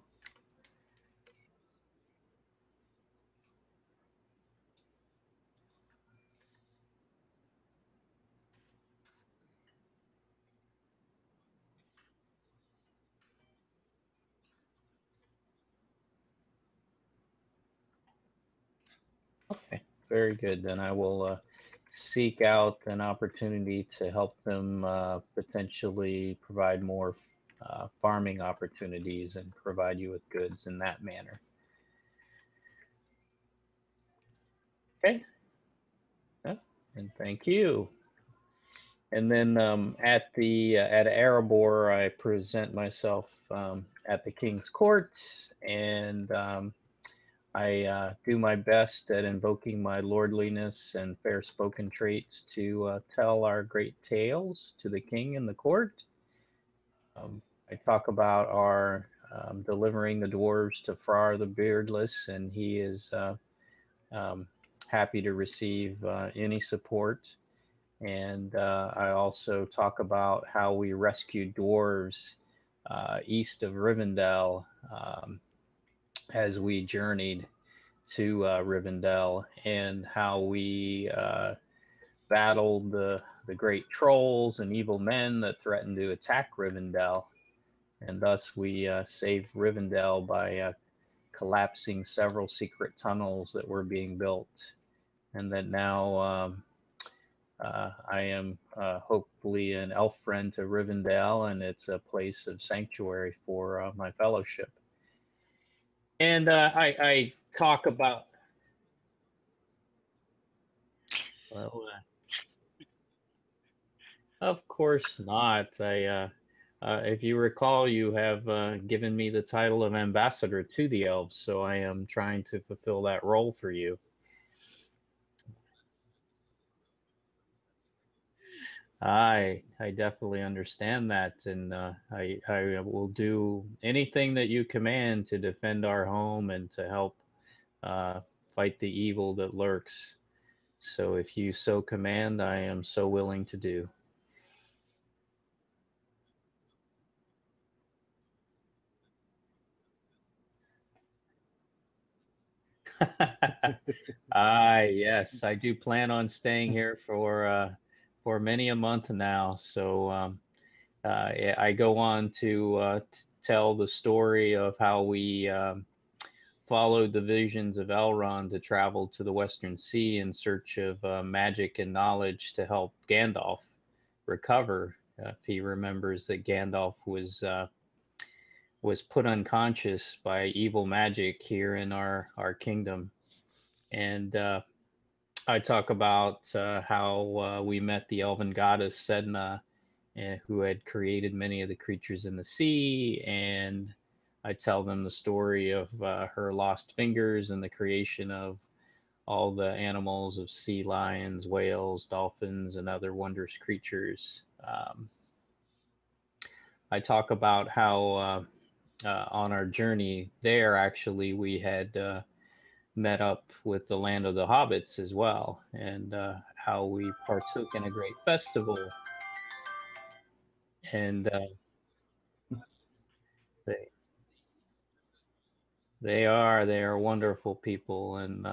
B: Okay, very good. Then I will seek out an opportunity to help them potentially provide more farming opportunities and provide you with goods in that manner. Okay, yeah, and thank you. And then at Erebor, I present myself at the king's court, and I do my best at invoking my lordliness and fair-spoken traits to tell our great tales to the king and the court. I talk about our delivering the dwarves to Frar the Beardless, and he is um, happy to receive any support. And I also talk about how we rescued dwarves east of Rivendell as we journeyed to Rivendell, and how we battled the great trolls and evil men that threatened to attack Rivendell. And thus we saved Rivendell by collapsing several secret tunnels that were being built. And that now I am hopefully an elf friend to Rivendell, and it's a place of sanctuary for my fellowship. And I talk about, well, of course not. If you recall, you have given me the title of ambassador to the elves, so I am trying to fulfill that role for you. I definitely understand that, and I will do anything that you command to defend our home and to help fight the evil that lurks. So if you so command, I am so willing to do. Yes, I do plan on staying here for many a month now. So I go on to tell the story of how we followed the visions of Elrond to travel to the Western Sea in search of magic and knowledge to help Gandalf recover. If he remembers that Gandalf was put unconscious by evil magic here in our kingdom, and I talk about how we met the elven goddess Sedna, who had created many of the creatures in the sea, and I tell them the story of her lost fingers and the creation of all the animals of sea lions, whales, dolphins, and other wondrous creatures. I talk about how on our journey there, actually, we had met up with the land of the hobbits as well, and how we partook in a great festival. And they they are wonderful people, and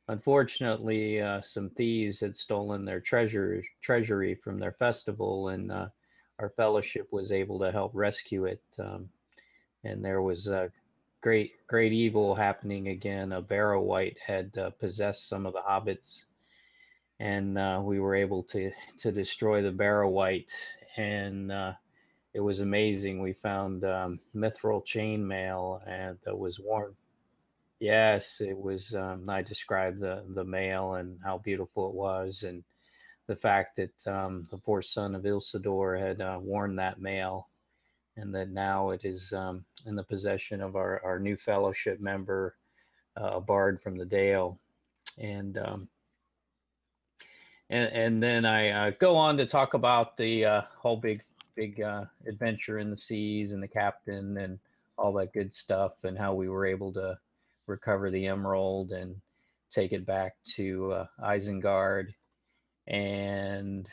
B: unfortunately, some thieves had stolen their treasury from their festival, and our fellowship was able to help rescue it. And there was a great evil happening again. A Barrow Wight had possessed some of the hobbits, and we were able to destroy the Barrow Wight, and it was amazing. We found mithril chainmail, and that was worn. Yes, it was. I described the mail and how beautiful it was, and the fact that the fourth son of Ilsador had worn that mail, and that now it is in the possession of our new fellowship member, a bard from the Dale, and and then I go on to talk about the whole big adventure in the seas and the captain and all that good stuff, and how we were able to recover the emerald and take it back to Isengard, and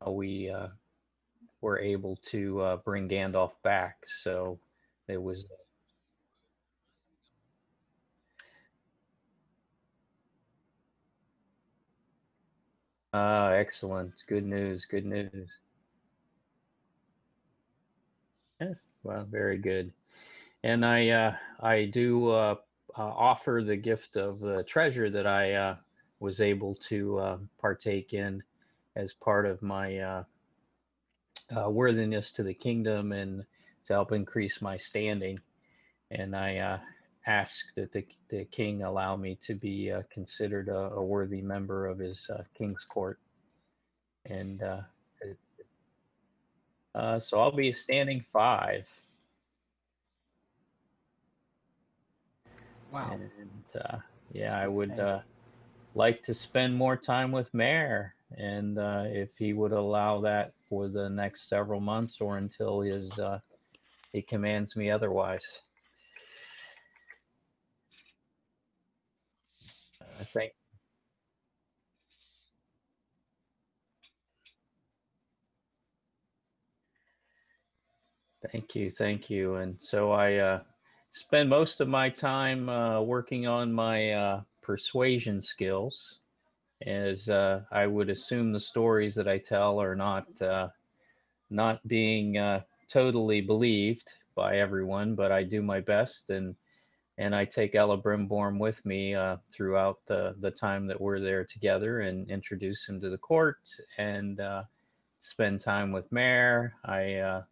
B: we were able to bring Gandalf back. So it was excellent. Good news. Good news. Yeah, well, very good. And I do offer the gift of the treasure that I was able to partake in as part of my worthiness to the kingdom and to help increase my standing. And I ask that the king allow me to be considered a worthy member of his king's court. And so I'll be a standing 5.
C: Wow.
B: And yeah, I would like to spend more time with Mayor, and if he would allow that for the next several months or until he commands me otherwise. Thank thank you. And so I spend most of my time working on my persuasion skills, as I would assume the stories that I tell are not being totally believed by everyone, but I do my best, and I take Ella Brimborn with me throughout the time that we're there together, and introduce him to the court, and spend time with Mare. I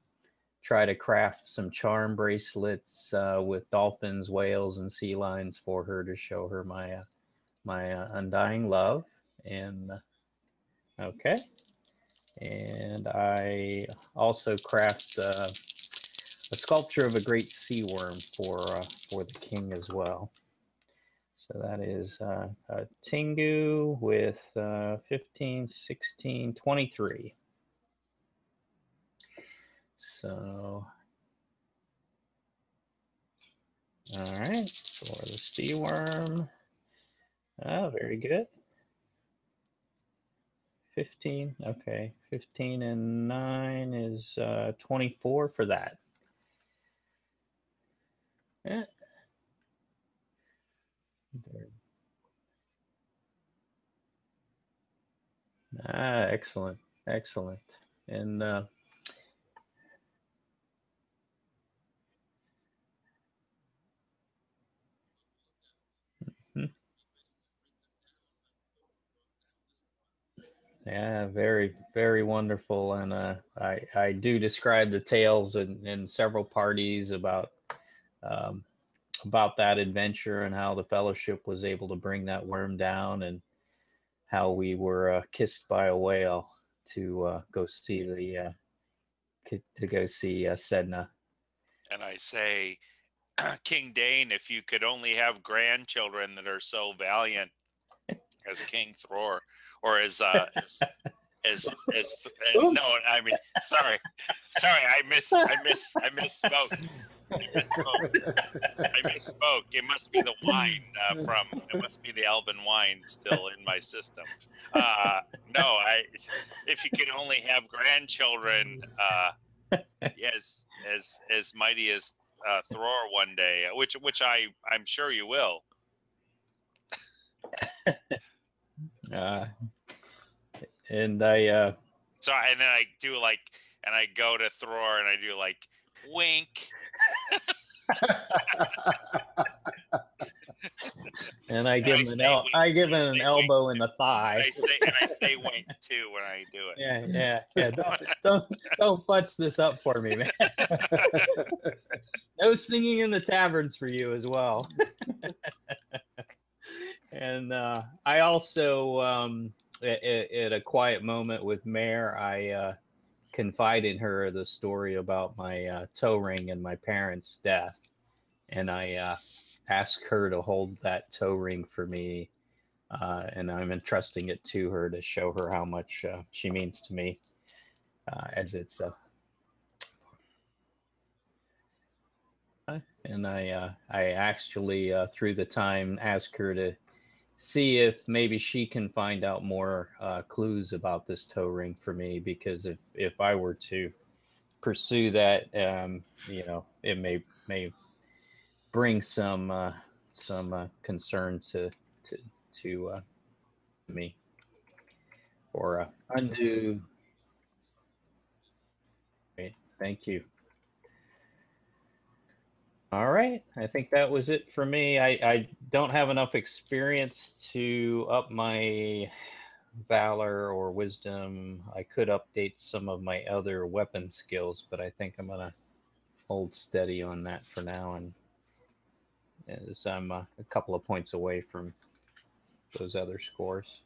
B: try to craft some charm bracelets with dolphins, whales, and sea lions for her to show her my undying love. And okay, And I also craft a sculpture of a great sea worm for the king as well. So that is a Tengu with 15, 16, 23. So, all right, for the sea worm. Oh, very good. 15, okay. 15 and 9 is 24 for that. Yeah. Excellent, excellent. And yeah, very, very wonderful. And I do describe the tales in several parties um, about that adventure and how the Fellowship was able to bring that worm down, and how we were kissed by a whale to go see Sedna.
A: And I say, King Dane, if you could only have grandchildren that are so valiant as King Thror, or as no, I mean, sorry, I misspoke. I misspoke. It must be the wine it must be the Elven wine still in my system. No, if you could only have grandchildren, as mighty as Thror one day, which I'm sure you will.
B: And I
A: so and then I do like, and I go to Thror and I do like wink.
B: And I give him an elbow in the thigh.
A: And I say wink too when I do
B: it. Yeah. Don't futz this up for me, man. No singing in the taverns for you as well. And I also, at a quiet moment with Mare, I confide in her the story about my toe ring and my parents' death, and I ask her to hold that toe ring for me, and I'm entrusting it to her to show her how much she means to me, as it's and I actually through the time ask her to see if maybe she can find out more clues about this toe ring for me, because if I were to pursue that, it may bring some concern to me, or undo. Great, thank you. All right, I think that was it for me. I don't have enough experience to up my valor or wisdom. I could update some of my other weapon skills, but I think I'm gonna hold steady on that for now, and as I'm a couple of points away from those other scores.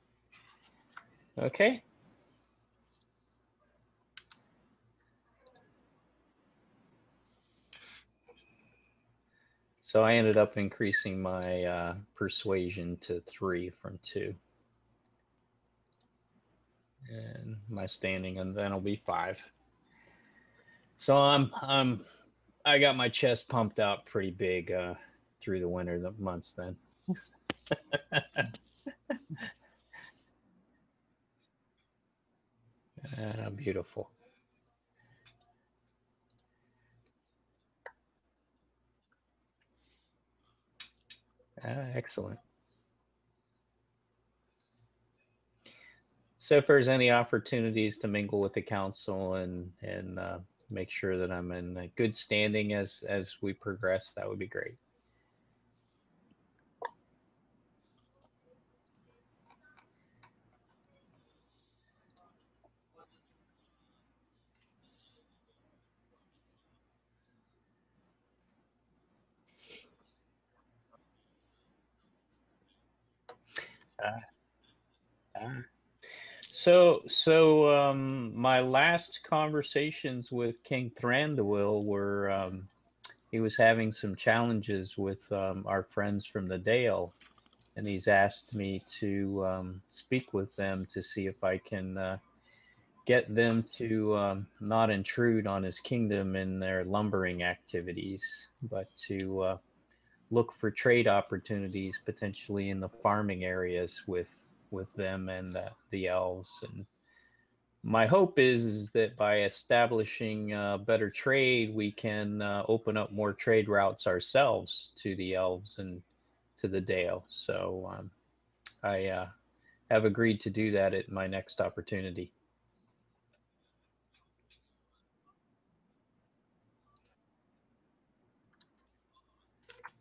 B: Okay. So I ended up increasing my persuasion to 3 from 2. And my standing, and then it'll be 5. So I got my chest pumped out pretty big through the winter months then. Beautiful. Excellent. So if there's any opportunities to mingle with the council and make sure that I'm in a good standing as we progress, that would be great. My last conversations with King Thranduil were he was having some challenges with our friends from the Dale, and he's asked me to speak with them to see if I can get them to not intrude on his kingdom in their lumbering activities, but to look for trade opportunities potentially in the farming areas with them and the elves. And my hope is that by establishing better trade, we can open up more trade routes ourselves to the elves and to the Dale. So I have agreed to do that at my next opportunity.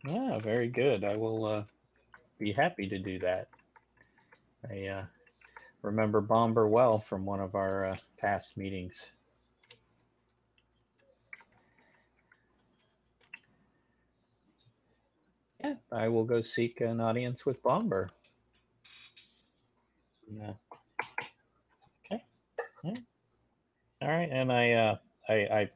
B: Yeah, very good. I will be happy to do that. I remember Bomber well from one of our past meetings. Yeah, I will go seek an audience with Bomber. Yeah. Okay. Yeah. All right, and I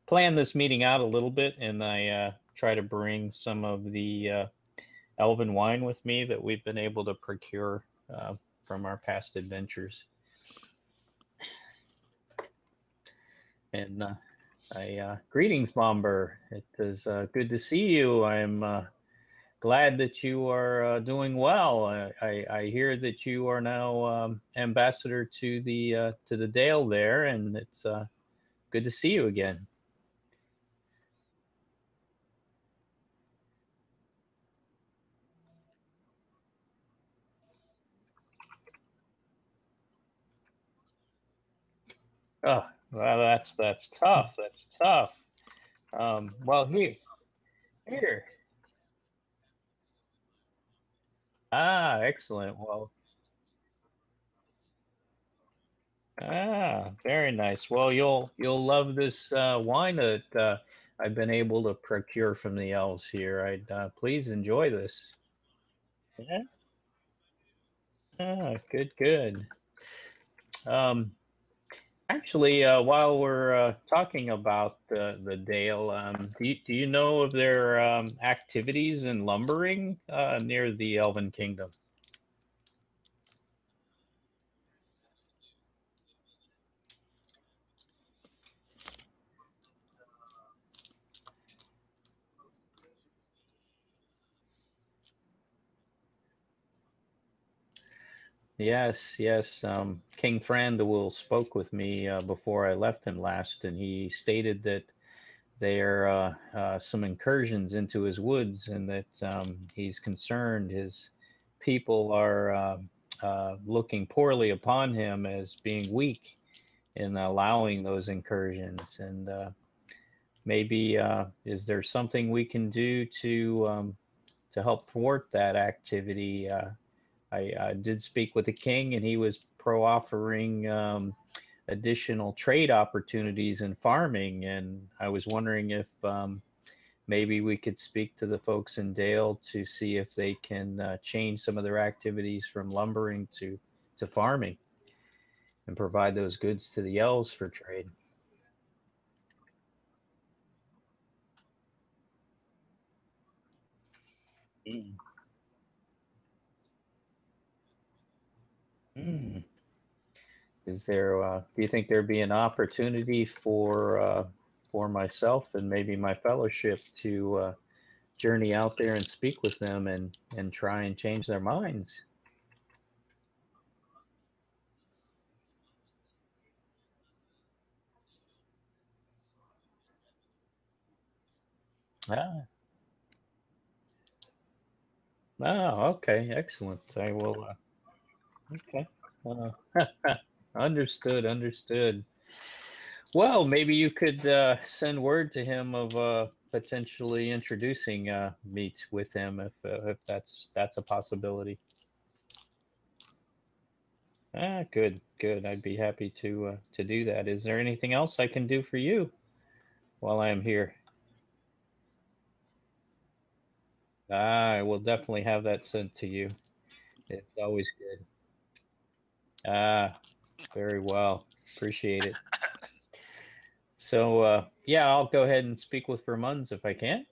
B: plan this meeting out a little bit, and I try to bring some of the elven wine with me that we've been able to procure from our past adventures. And greetings, Bomber. It is good to see you. I'm glad that you are doing well. I hear that you are now ambassador to the Dale there, and it's good to see you again. Oh, well, that's tough. That's tough. Well, here. Ah, excellent. Well, very nice. Well, you'll love this wine that I've been able to procure from the elves here. I'd please enjoy this. Yeah. Ah, good, good. Um, Actually, while we're talking about the Dale, do you know of their activities in lumbering near the Elven Kingdom? Yes, yes. King Thranduil spoke with me before I left him last, and he stated that there are some incursions into his woods, and that he's concerned his people are looking poorly upon him as being weak in allowing those incursions. And maybe is there something we can do to help thwart that activity? I did speak with the king, and he was pro-offering additional trade opportunities in farming. And I was wondering if maybe we could speak to the folks in Dale to see if they can change some of their activities from lumbering to farming and provide those goods to the elves for trade. Mm. Mm. Is there? Do you think there'd be an opportunity for myself and maybe my fellowship to journey out there and speak with them and try and change their minds? Ah, okay, excellent. I will. Okay. Uh, understood. Understood. Well, maybe you could send word to him of potentially introducing me with him if that's a possibility. Ah, good, good. I'd be happy to do that. Is there anything else I can do for you while I am here? I will definitely have that sent to you. It's always good. Ah, very well. Appreciate it. So, yeah, I'll go ahead and speak with Vermuns if I can.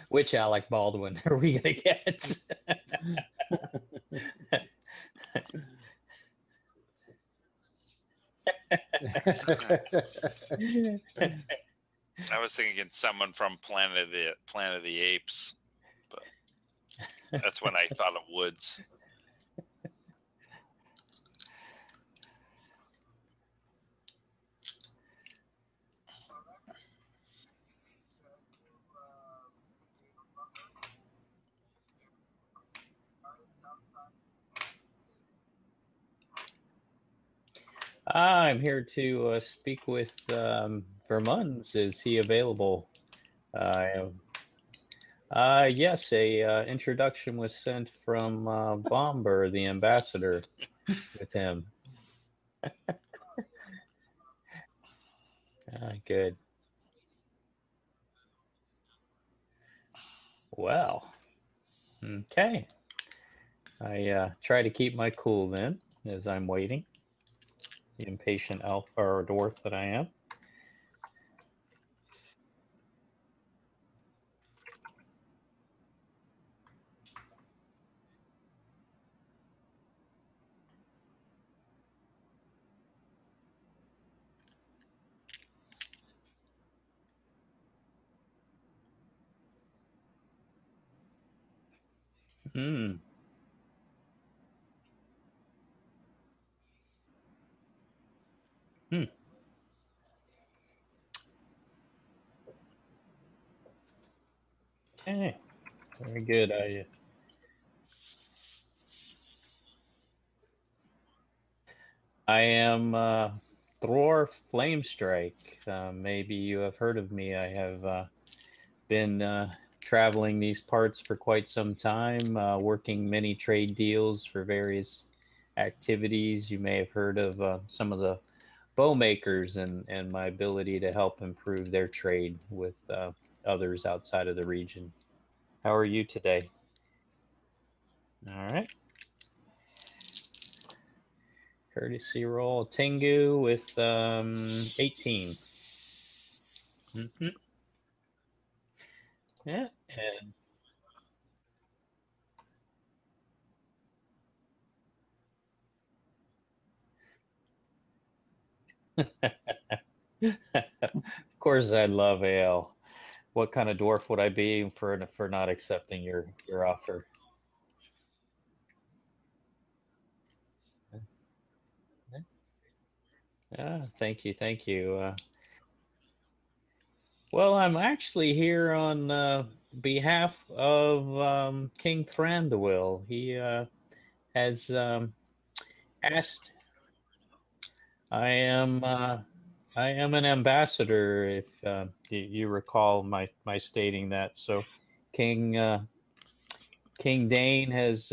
B: Which Alec Baldwin are we going to get?
A: I was thinking someone from Planet of the Apes, but that's when I thought of Woods.
B: I'm here to speak with Vermuns. Is he available? Yes, a introduction was sent from Bomber, the ambassador, with him. Good. Well, okay. I try to keep my cool then, as I'm waiting. The impatient elf or dwarf that I am. Hmm. Hmm. Okay. Very good. I am Thror Flamestrike. Maybe you have heard of me. I have been traveling these parts for quite some time, working many trade deals for various activities. You may have heard of some of the bow makers and my ability to help improve their trade with others outside of the region. How are you today? All right. Courtesy roll. Tengu with 18. Mm-hmm. Yeah. And of course, I love ale. What kind of dwarf would I be for not accepting your offer? Thank you, thank you. Well, I'm actually here on behalf of King Thranduil. He has asked. I am I am an ambassador, if you recall my stating that. So, King King Dane has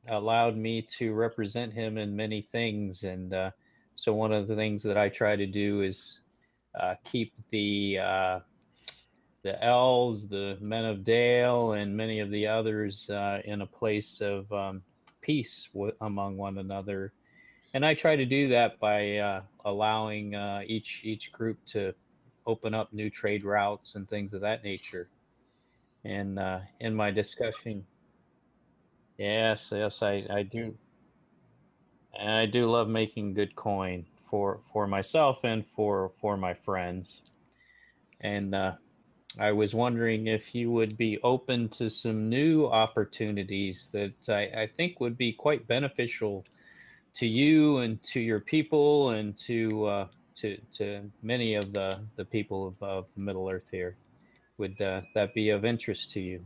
B: allowed me to represent him in many things, and so one of the things that I try to do is keep the elves, the men of Dale, and many of the others in a place of peace among one another. And I try to do that by allowing each group to open up new trade routes and things of that nature. And in my discussion, yes, yes, I do. I do love making good coin for myself and for my friends. And I was wondering if you would be open to some new opportunities that I think would be quite beneficial to you and to your people and to many of the people of Middle Earth here. Would that be of interest to you?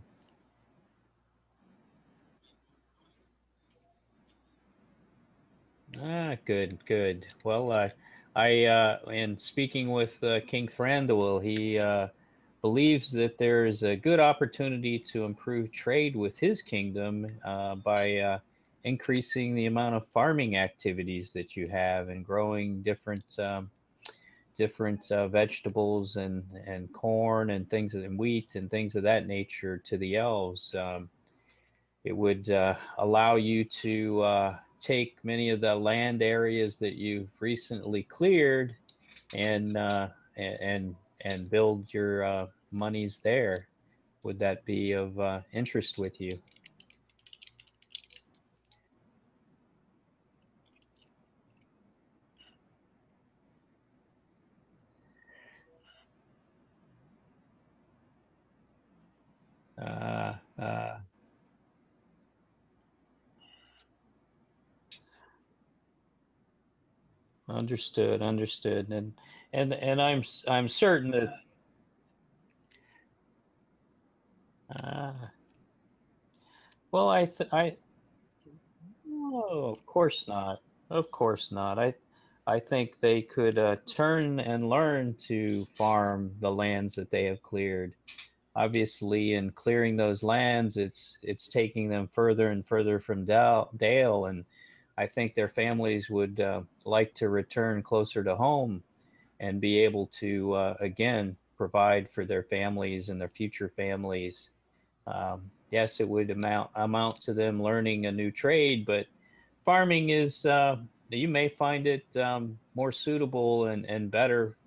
B: Good. Well, in speaking with King Thranduil, he believes that there is a good opportunity to improve trade with his kingdom by increasing the amount of farming activities that you have and growing different vegetables and corn and things and wheat and things of that nature to the elves. It would allow you to take many of the land areas that you've recently cleared and and build your monies there. Would that be of interest with you? Uh, uh, understood, and I'm certain that. Uh, well, I no, of course not. Of course not. I think they could turn and learn to farm the lands that they have cleared. Obviously, in clearing those lands, it's taking them further and further from Dale, and I think their families would like to return closer to home and be able to again provide for their families and their future families. Yes, it would amount to them learning a new trade, but farming is you may find it more suitable and better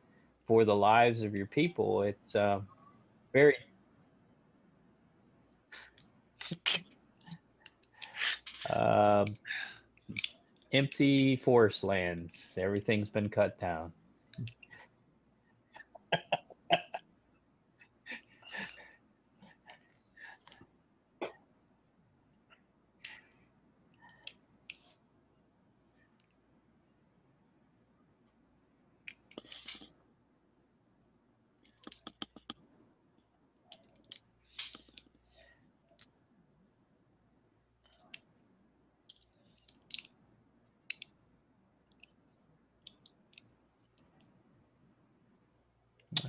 B: for the lives of your people. It's very uh, empty forest lands. Everything's been cut down.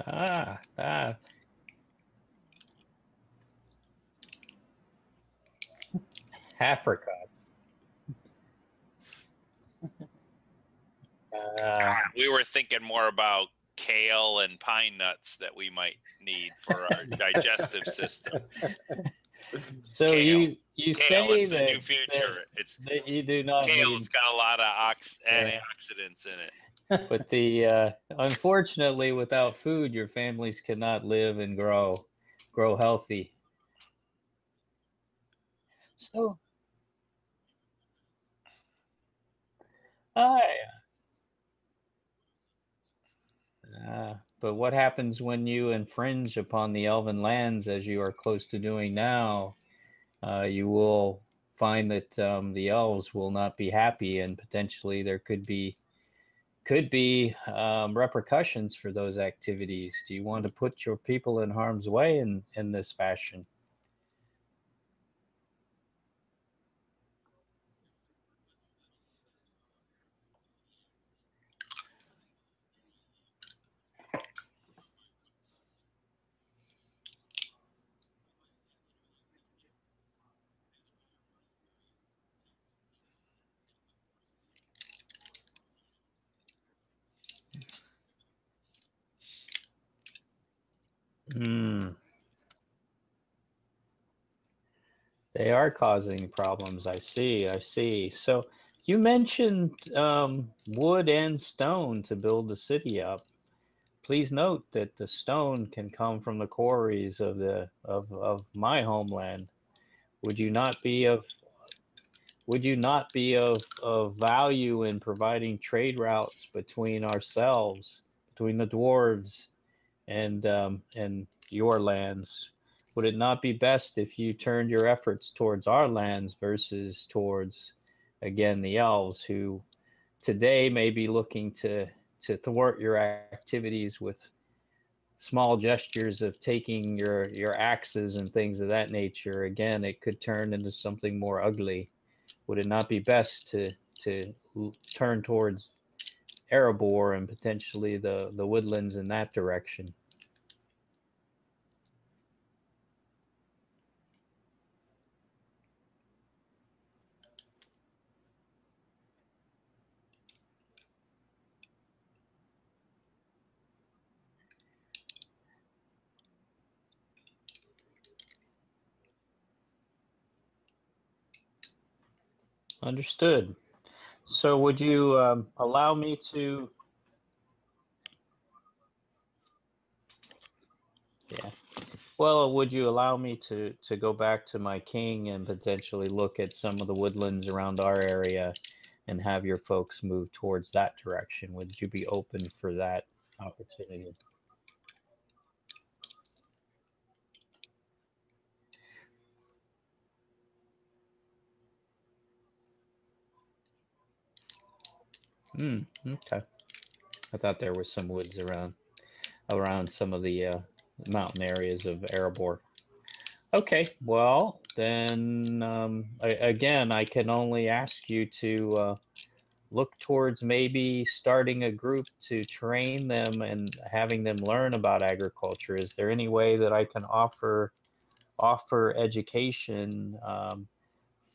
B: Ah, ah, apricot. Uh,
A: We were thinking more about kale and pine nuts that we might need for our digestive system.
B: so
A: Kale.
B: you
A: Kale,
B: say
A: it's the
B: that,
A: new future. It's
B: that you do not need,
A: kale's got a lot of antioxidants in it.
B: but the unfortunately, without food, your families cannot live and grow healthy. So, I but what happens when you infringe upon the elven lands as you are close to doing now? You will find that the elves will not be happy, and potentially there could be repercussions for those activities. Do you want to put your people in harm's way in this fashion? Hmm. They are causing problems. I see. I see. So you mentioned wood and stone to build the city up. Please note that the stone can come from the quarries of my homeland. Would you not be of of value in providing trade routes between ourselves, between the dwarves and your lands? Would it not be best if you turned your efforts towards our lands versus towards, again, the elves, who today may be looking to thwart your activities with small gestures of taking your axes and things of that nature? Again, it could turn into something more ugly. Would it not be best turn towards Erebor and potentially the woodlands in that direction. Understood. So would you allow me to... Yeah. Well, would you allow me to go back to my king and potentially look at some of the woodlands around our area and have your folks move towards that direction? Would you be open for that opportunity? Okay. I thought there was some woods around some of the mountain areas of Erebor. Okay, well, then again, I can only ask you to look towards maybe starting a group to train them and having them learn about agriculture. Is there any way that I can offer education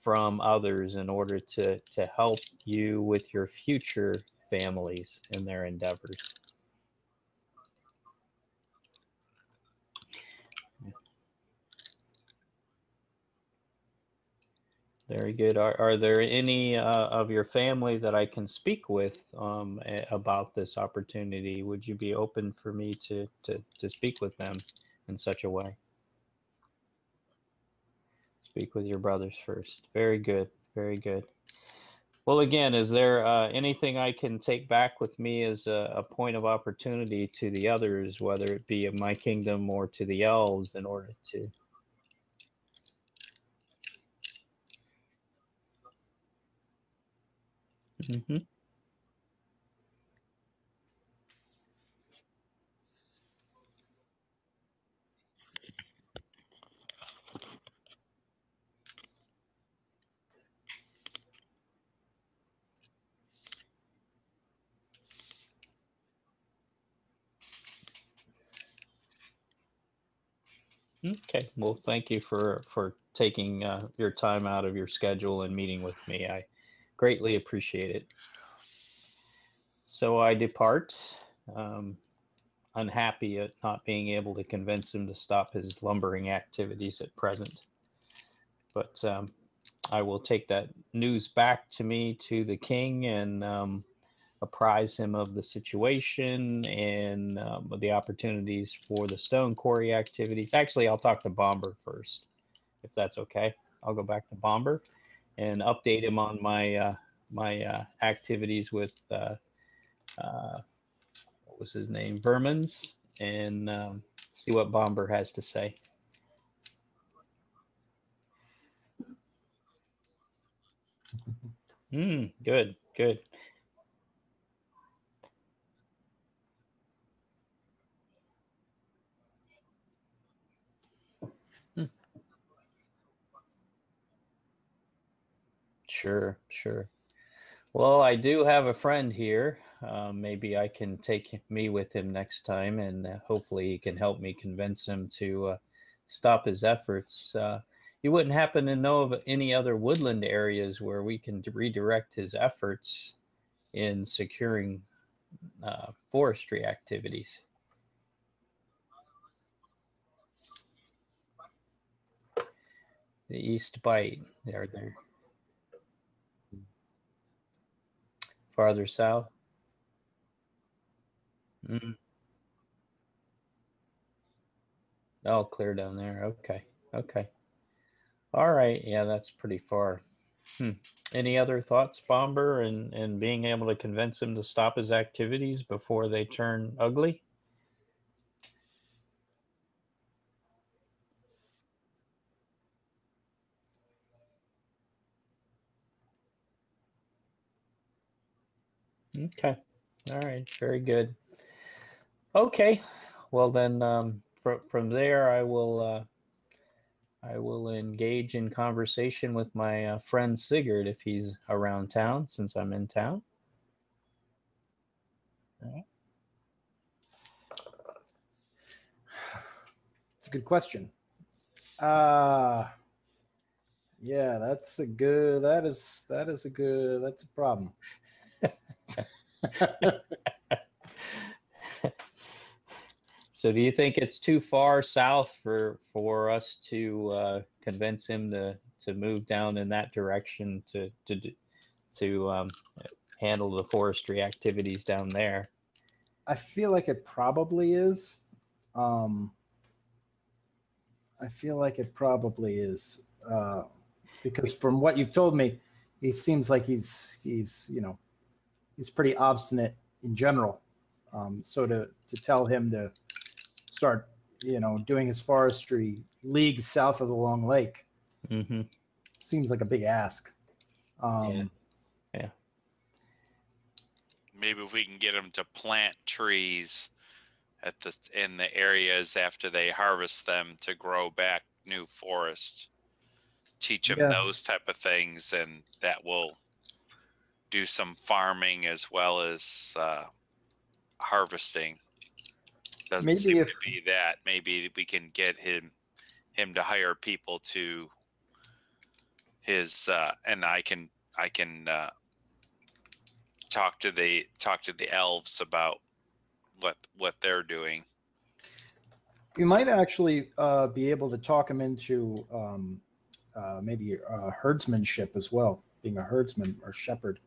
B: from others in order to help you with your future families in their endeavors? Very good. Are there any of your family that I can speak with about this opportunity? Would you be open for me to speak with them in such a way? Speak with your brothers first. Very good. Very good. Well, again, is there anything I can take back with me as a point of opportunity to the others, whether it be of my kingdom or to the elves, in order to... Mm-hmm. Okay. Well, thank you for taking your time out of your schedule and meeting with me. I greatly appreciate it. So I depart, unhappy at not being able to convince him to stop his lumbering activities at present. But I will take that news back to me to the king and apprise him of the situation and the opportunities for the stone quarry activities. Actually, I'll talk to Bomber first, if that's okay. I'll go back to Bomber and update him on my activities with what was his name, Vermins, and see what Bomber has to say. Good, good. Sure, sure. Well, I do have a friend here. Maybe I can take me with him next time, and hopefully he can help me convince him to stop his efforts. You wouldn't happen to know of any other woodland areas where we can redirect his efforts in securing forestry activities? The East Bight, they're there. Farther south? Mm. Oh, clear down there. Okay. Okay. All right. Yeah, that's pretty far. Any other thoughts, Bomber, and being able to convince him to stop his activities before they turn ugly? Okay. All right. Very good. Okay. Well, then from there, I will I will engage in conversation with my friend Sigurd if he's around town, since I'm in town.
C: It's a good question. Yeah, that's a problem.
B: So do you think it's too far south for us to convince him to move down in that direction to handle the forestry activities down there?
C: I feel like it probably is. Because from what you've told me, he seems like he's pretty obstinate in general. So to tell him to start doing his forestry leagues south of the Long Lake seems like a big ask.
B: Yeah.
A: Maybe if we can get them to plant trees in the areas after they harvest them to grow back new forest, teach them those type of things, and that will do some farming as well as harvesting. Doesn't seem to be that. Maybe we can get him to hire people to his and I can talk to the elves about what they're doing.
C: You might actually be able to talk him into maybe herdsmanship as well, being a herdsman or shepherd.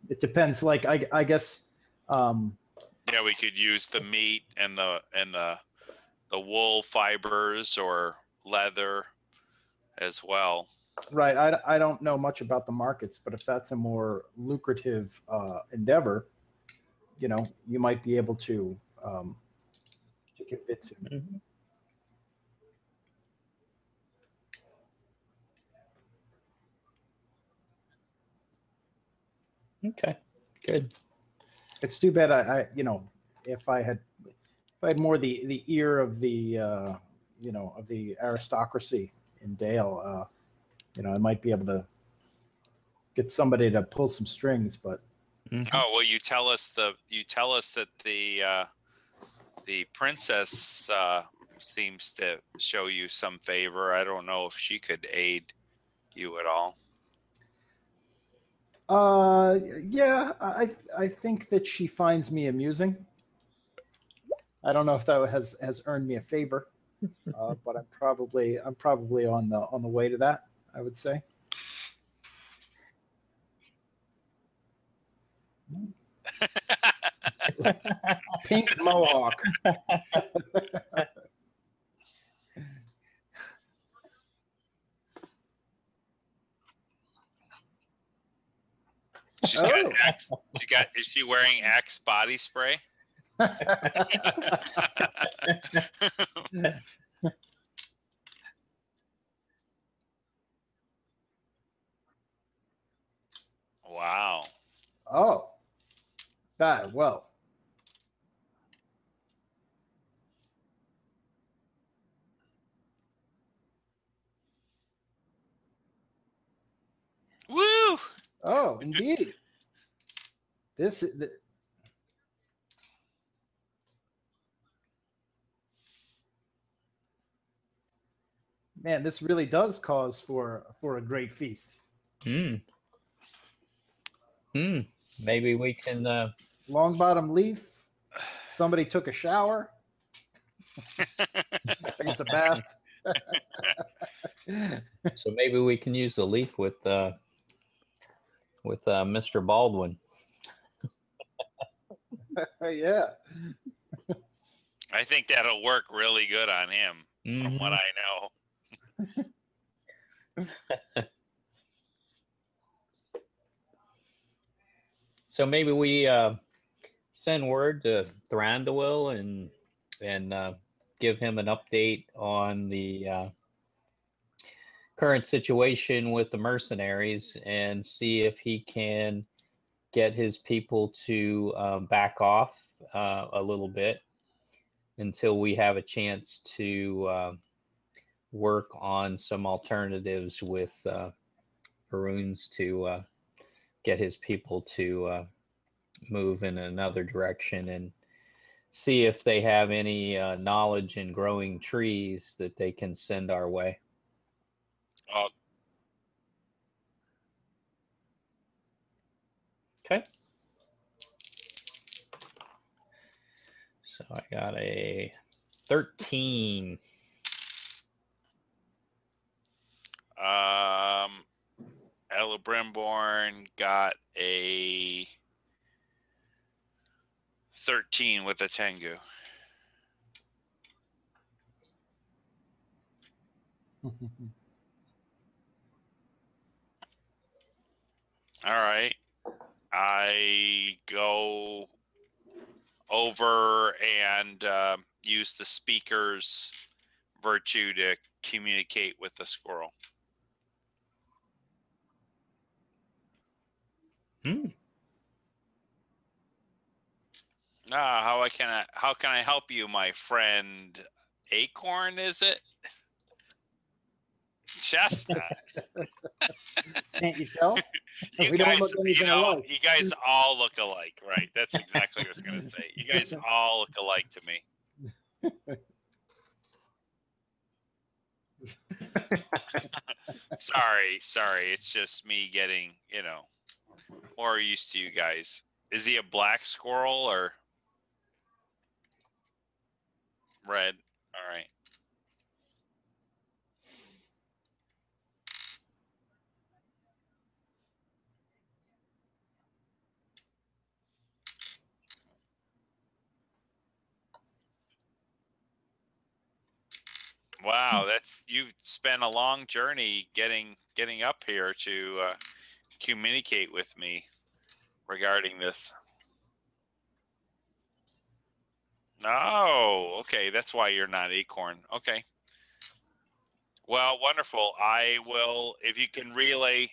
C: It depends. Like I guess.
A: Yeah, we could use the meat and the wool fibers or leather as well.
C: Right. I don't know much about the markets, but if that's a more lucrative endeavor, you might be able to convince him.
B: Okay, good.
C: It's too bad if I had more the ear of the of the aristocracy in Dale, I might be able to get somebody to pull some strings, but
A: oh well, you tell us that the princess seems to show you some favor. I don't know if she could aid you at all.
C: Yeah, I think that she finds me amusing. I don't know if that has earned me a favor, but I'm probably on the way to that, I would say. Pink mohawk.
A: Is she wearing Axe body spray? Wow.
C: Oh. That well.
A: Woo!
C: Oh, indeed. This is man. This really does cause for a great feast.
B: Maybe we can.
C: Long bottom leaf. Somebody took a shower. Takes a bath.
B: So maybe we can use the leaf with Mr. Baldwin.
C: Yeah.
A: I think that'll work really good on him, from what I know.
B: So maybe we send word to Thranduil and give him an update on the current situation with the mercenaries and see if he can get his people to back off a little bit until we have a chance to work on some alternatives with Varun's to get his people to move in another direction and see if they have any knowledge in growing trees that they can send our way.
A: Oh,
B: Okay. So I got a 13.
A: Ella Brimborn got a 13 with a Tengu. All right. I go over and use the speaker's virtue to communicate with the squirrel. How can I help you, my friend? Acorn, is it? Chestnut.
C: Can't you tell?
A: You
C: We
A: guys,
C: don't look anything alike.
A: you guys all look alike, right? That's exactly what I was gonna say. You guys all look alike to me. Sorry. It's just me getting, more used to you guys. Is he a black squirrel or red? All right. Wow, you've spent a long journey getting up here to communicate with me regarding this. Oh, okay. That's why you're not Acorn. Okay. Well, wonderful. I will, if you can relay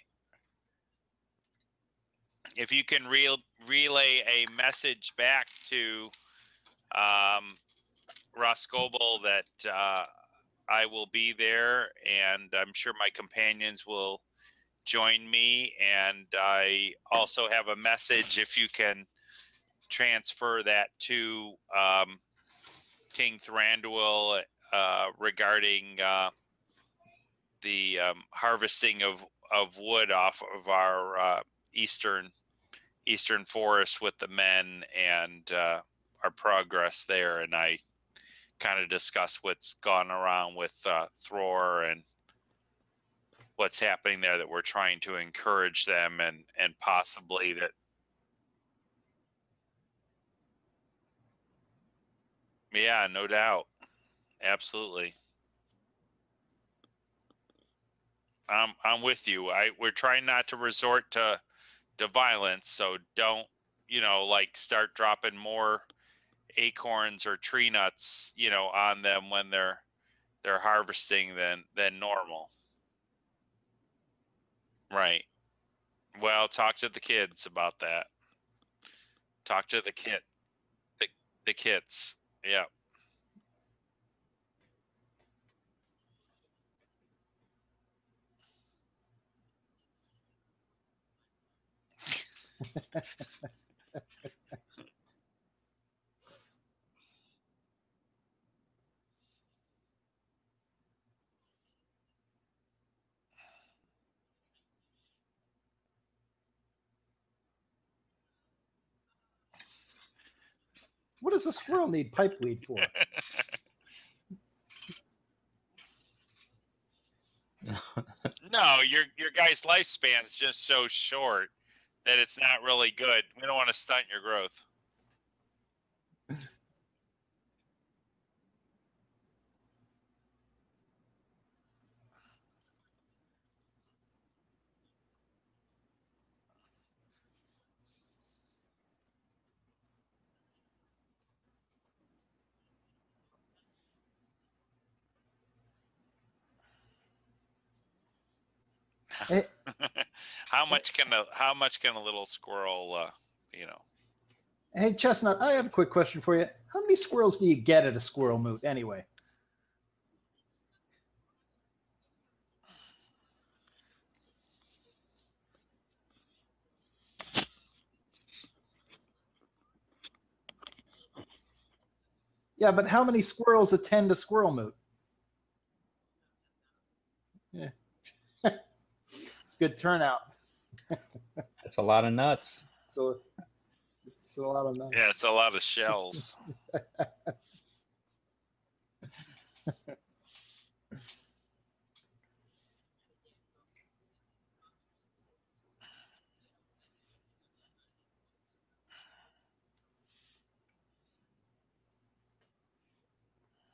A: a message back to Roscoble that I will be there, and I'm sure my companions will join me. And I also have a message, if you can transfer that to King Thranduil regarding the harvesting of wood off of our eastern forest with the men, and our progress there. And I kind of discuss what's gone around with Thror and what's happening there, that we're trying to encourage them and possibly that. Yeah, no doubt. Absolutely. I'm with you. We're trying not to resort to violence, so don't, start dropping more acorns or tree nuts, on them when they're harvesting than normal. Right. Well, talk to the kids about that. Talk to the kids. Yeah.
C: What does a squirrel need pipeweed for?
A: No, your guy's lifespan is just so short that it's not really good. We don't want to stunt your growth. How much can a little squirrel,
C: Hey, Chestnut, I have a quick question for you. How many squirrels do you get at a squirrel moot anyway? Yeah, but how many squirrels attend a squirrel moot? Yeah. It's a good turnout.
B: That's a lot of nuts.
C: So it's a lot of nuts.
A: Yeah, it's a lot of shells.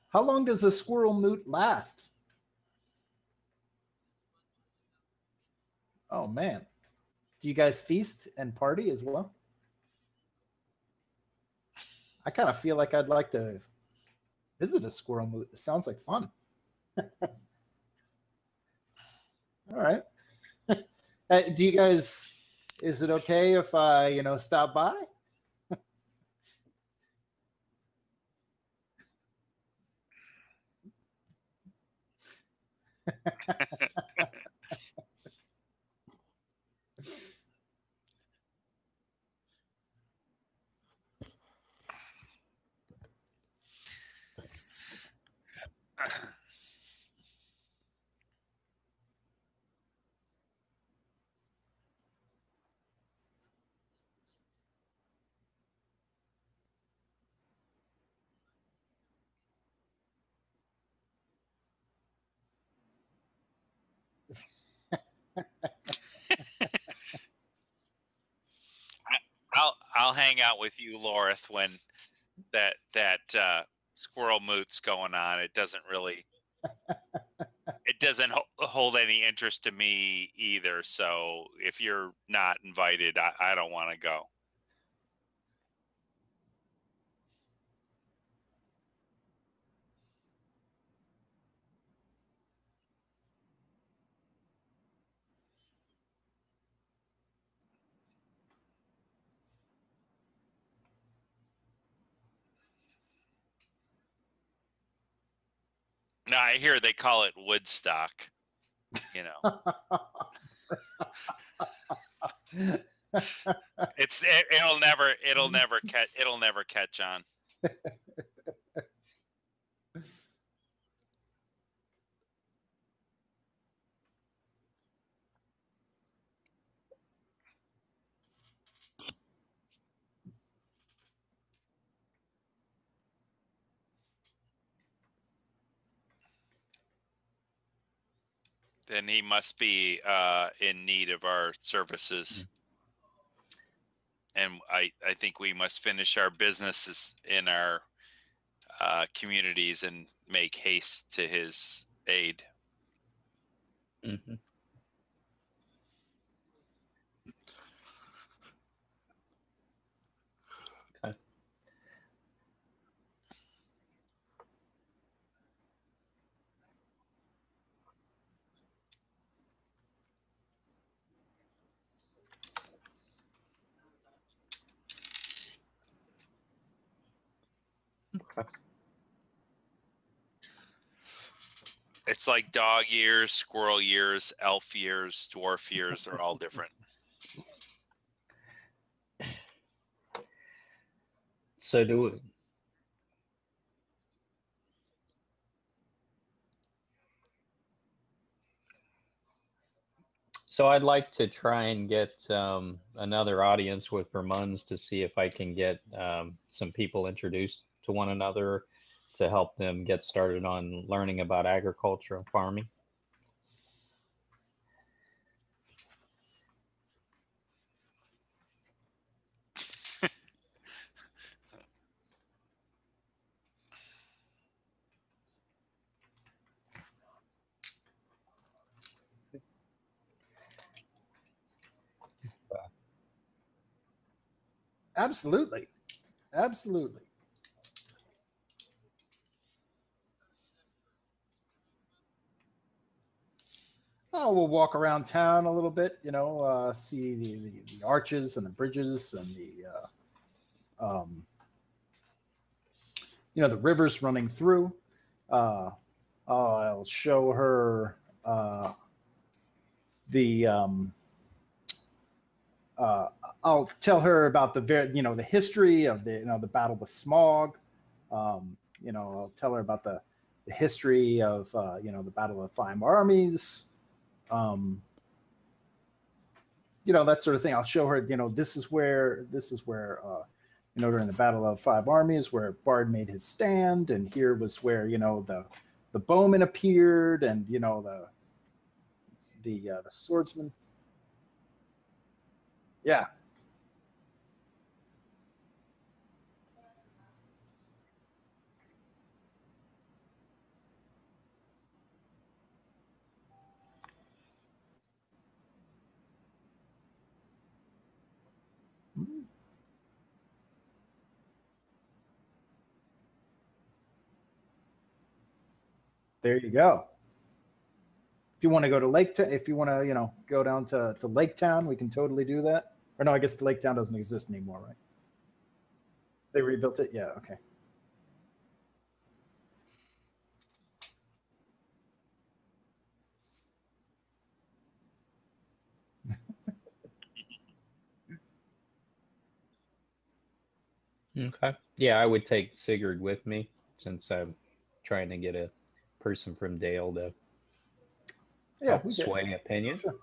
C: How long does a squirrel moot last? Oh man. Do you guys feast and party as well? I kind of feel like I'd like to visit a squirrel moot. It sounds like fun. All right. Do you guys, is it okay if I, stop by?
A: I'll hang out with you, Lorith, when that squirrel moot's going on. It doesn't hold any interest to me either. So if you're not invited, I don't want to go. Now I hear they call it Woodstock. It'll never catch on. Then he must be in need of our services. And I think we must finish our businesses in our communities and make haste to his aid.
B: Mm-hmm. Okay. Okay.
A: It's like dog years, squirrel years, elf years, dwarf years. They're all different.
B: So do we. So I'd like to try and get another audience with Vermuns to see if I can get some people introduced to one another to help them get started on learning about agriculture and farming.
C: Absolutely. Absolutely. Oh, we'll walk around town a little bit, see the arches and the bridges and the rivers running through. I'll show her the. I'll tell her about the history of the battle with Smog. I'll tell her about the history of the battle of 5 armies. That sort of thing. I'll show her. This is where during the battle of 5 armies where Bard made his stand, and here was where the bowman appeared, and the swordsman. Yeah. There you go. If you want to go to if you want to, go down to Lake Town, we can totally do that. Or no, I guess the Lake Town doesn't exist anymore, right? They rebuilt it? Yeah, okay.
B: Okay. Yeah, I would take Sigurd with me since I'm trying to get a person from Dale to help sway opinion.
C: Sure.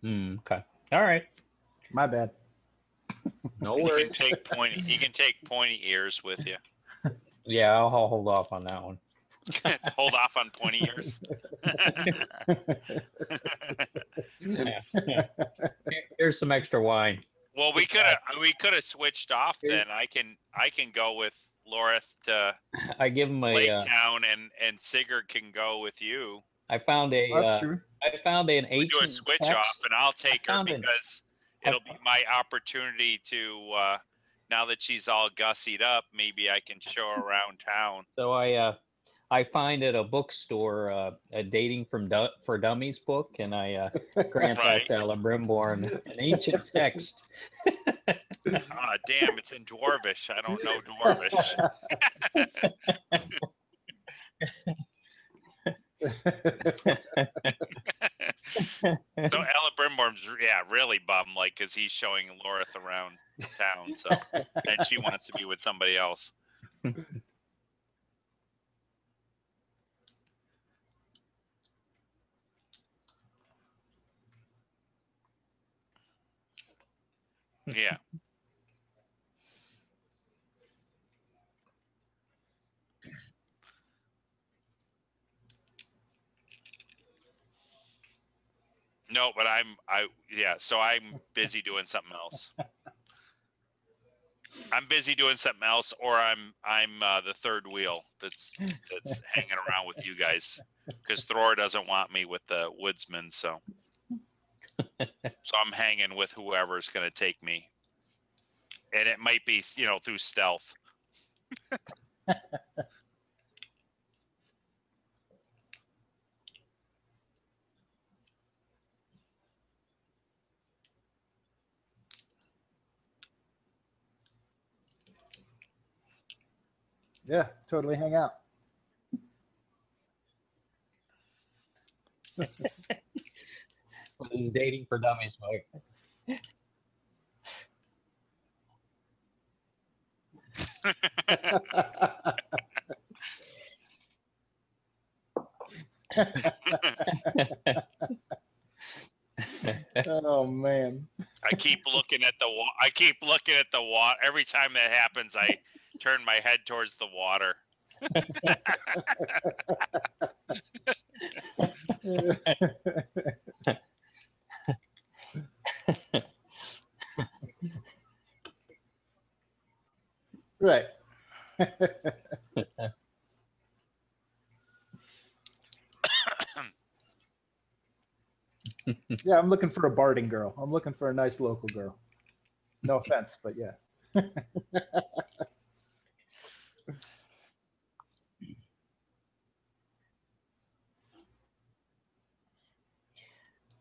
B: Okay. All right.
C: My bad.
B: No worries.
A: You can take pointy ears with you.
B: Yeah, I'll hold off on that one.
A: Hold off on pointy ears.
B: Here's some extra wine.
A: Well, we could have switched off then. I can go with Lorith to
B: I give him
A: Lake Town, and Sigurd can go with you.
B: I found
C: That's true.
B: I found an ancient
A: do a switch
B: text.
A: off, and I'll take her because it'll be my opportunity to. Now that she's all gussied up, maybe I can show her around town.
B: So I find at a bookstore a Dating for Dummies book, and I grant that to Ella Brimborn, an ancient text.
A: Damn, it's in Dwarvish. I don't know Dwarvish. So Ella Brimborn's really bummed, because he's showing Lorith around town, so and she wants to be with somebody else. Yeah. No, but so I'm busy doing something else. I'm busy doing something else, or I'm the third wheel that's hanging around with you guys, because Thror doesn't want me with the woodsman, so I'm hanging with whoever's going to take me, and it might be through stealth.
C: Yeah, totally hang out.
B: With his Dating for Dummies book.
C: Oh man!
A: I keep looking at the water. Every time that happens, I turn my head towards the water.
C: Right. Yeah, I'm looking for a barding girl. I'm looking for a nice local girl. No offense, but yeah.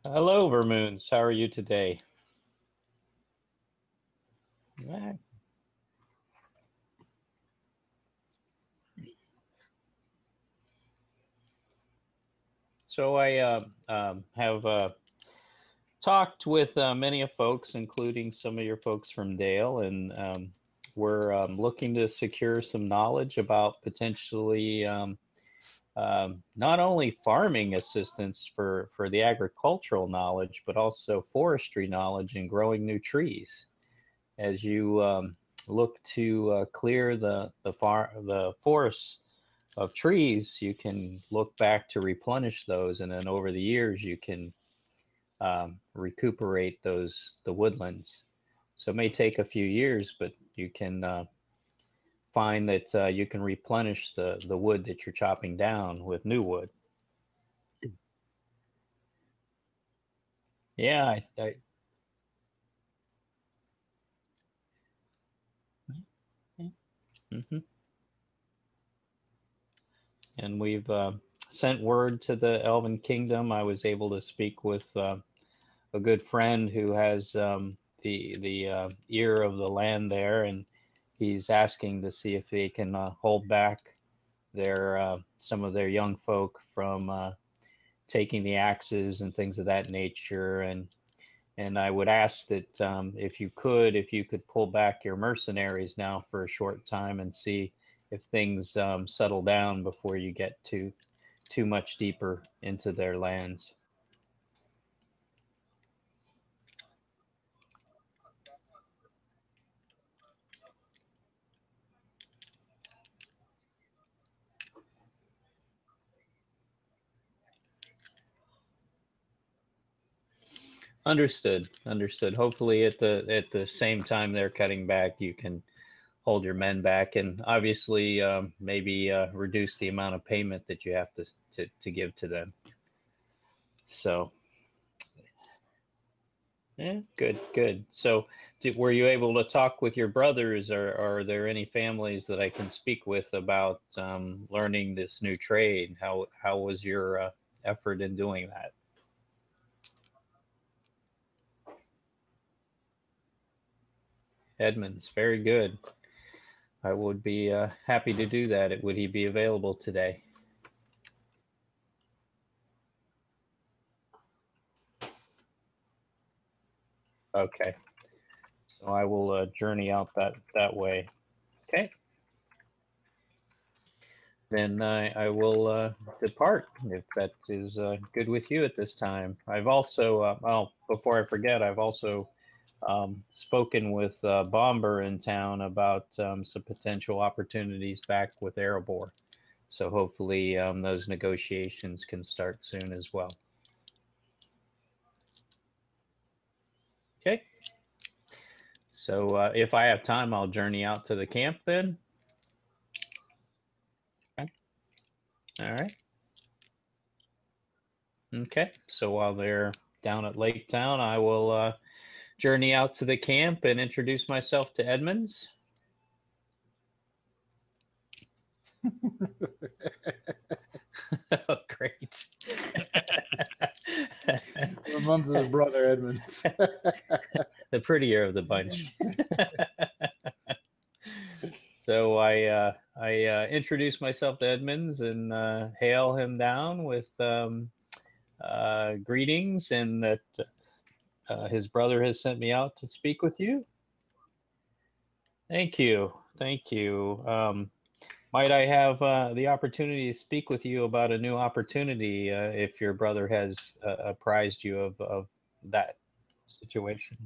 B: Hello, Vermoons. How are you today? Right. So I have talked with many of folks, including some of your folks from Dale, and we're looking to secure some knowledge about potentially not only farming assistance for the agricultural knowledge, but also forestry knowledge and growing new trees. As you look to clear the forests of trees, you can look back to replenish those, and then over the years you can recuperate the woodlands. So it may take a few years, but you can find that you can replenish the wood that you're chopping down with new wood. Yeah, mhm. And we've sent word to the Elven Kingdom. I was able to speak with a good friend who has the ear of the land there, and he's asking to see if he can hold back their some of their young folk from taking the axes and things of that nature. And I would ask that if you could pull back your mercenaries now for a short time and see if things settle down before you get too much deeper into their lands. Understood. Hopefully at the same time they're cutting back, you can hold your men back, and obviously maybe reduce the amount of payment that you have to give to them. So yeah, good. So were you able to talk with your brothers, or are there any families that I can speak with about learning this new trade? How was your effort in doing that? Edmonds, very good. I would be happy to do that. Would he be available today? Okay. So I will journey out that way. Okay. Then I will depart if that is good with you at this time. I've also, well, before I forget, I've also spoken with Bomber in town about some potential opportunities back with Erebor. So hopefully those negotiations can start soon as well. Okay. So if I have time, I'll journey out to the camp then. Okay. All right. Okay. So while they're down at Lake Town, I will journey out to the camp and introduce myself to Edmonds. Oh, great.
C: Ramon's his brother, Edmonds.
B: The prettier of the bunch. So I introduce myself to Edmonds and hail him down with greetings, and that his brother has sent me out to speak with you. Thank you. Might I have the opportunity to speak with you about a new opportunity if your brother has apprised you of that situation?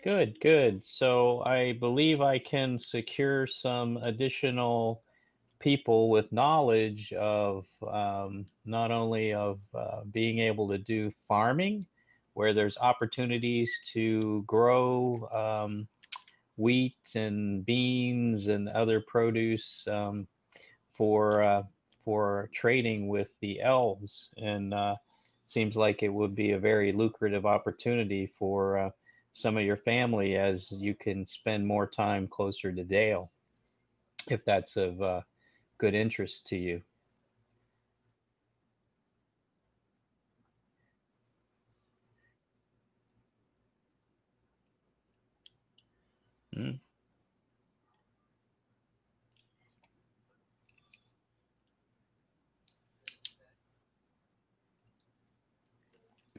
B: Good. So I believe I can secure some additional people with knowledge of not only of being able to do farming, where there's opportunities to grow wheat and beans and other produce for trading with the elves, and it seems like it would be a very lucrative opportunity for some of your family, as you can spend more time closer to Dale, if that's of good interest to you.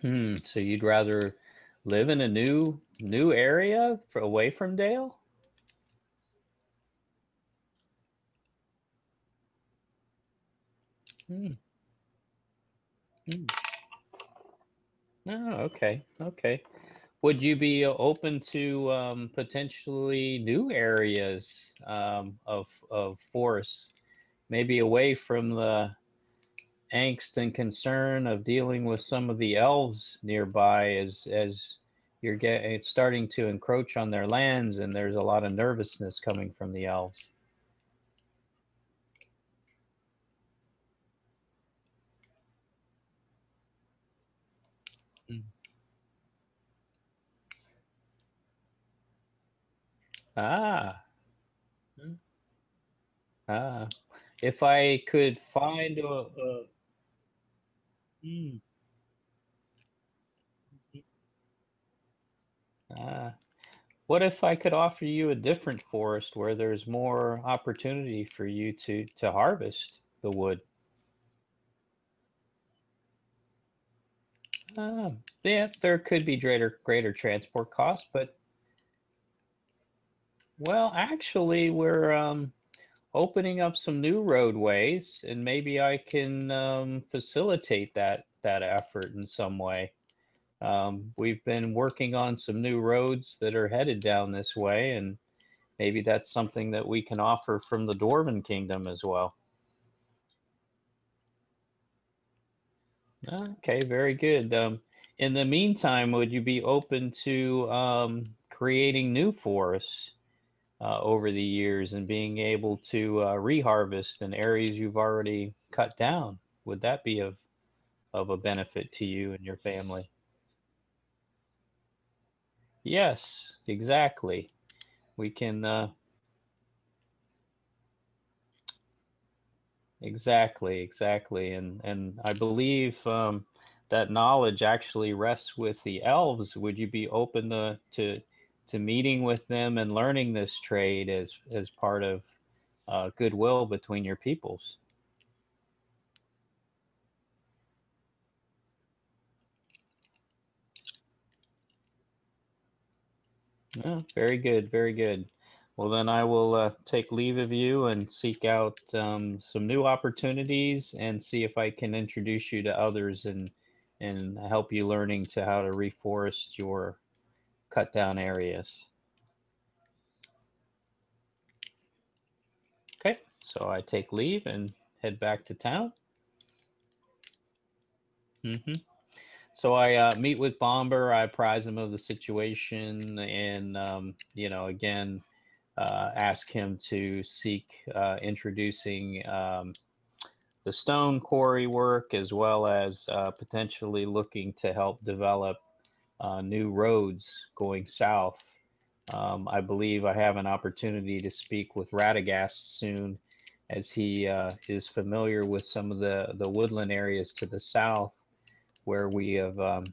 B: Mm. So you'd rather live in a new area away from Dale? Hmm. Hmm. Oh, okay. Okay. Would you be open to potentially new areas of forest, maybe away from the angst and concern of dealing with some of the elves nearby as you're getting it's starting to encroach on their lands and there's a lot of nervousness coming from the elves. Mm. Ah, mm, ah. If I could find mm, ah, what if I could offer you a different forest where there's more opportunity for you to harvest the wood? Yeah, there could be greater transport costs, but well, actually, we're opening up some new roadways, and maybe I can facilitate that effort in some way. We've been working on some new roads that are headed down this way, and maybe that's something that we can offer from the Dwarven Kingdom as well. Okay, very good. In the meantime, would you be open to creating new forests over the years and being able to reharvest in areas you've already cut down? Would that be of a benefit to you and your family? Yes, exactly. We can exactly, and I believe that knowledge actually rests with the elves. Would you be open to meeting with them and learning this trade as part of goodwill between your peoples? Yeah, very good, very good. Well, then I will take leave of you and seek out some new opportunities and see if I can introduce you to others and help you learning to how to reforest your cut down areas. Okay, so I take leave and head back to town. hmm So I meet with Bomber. I apprise him of the situation, and again, ask him to seek introducing the stone quarry work as well as potentially looking to help develop new roads going south. I believe I have an opportunity to speak with Radagast soon, as he is familiar with some of the woodland areas to the south where we have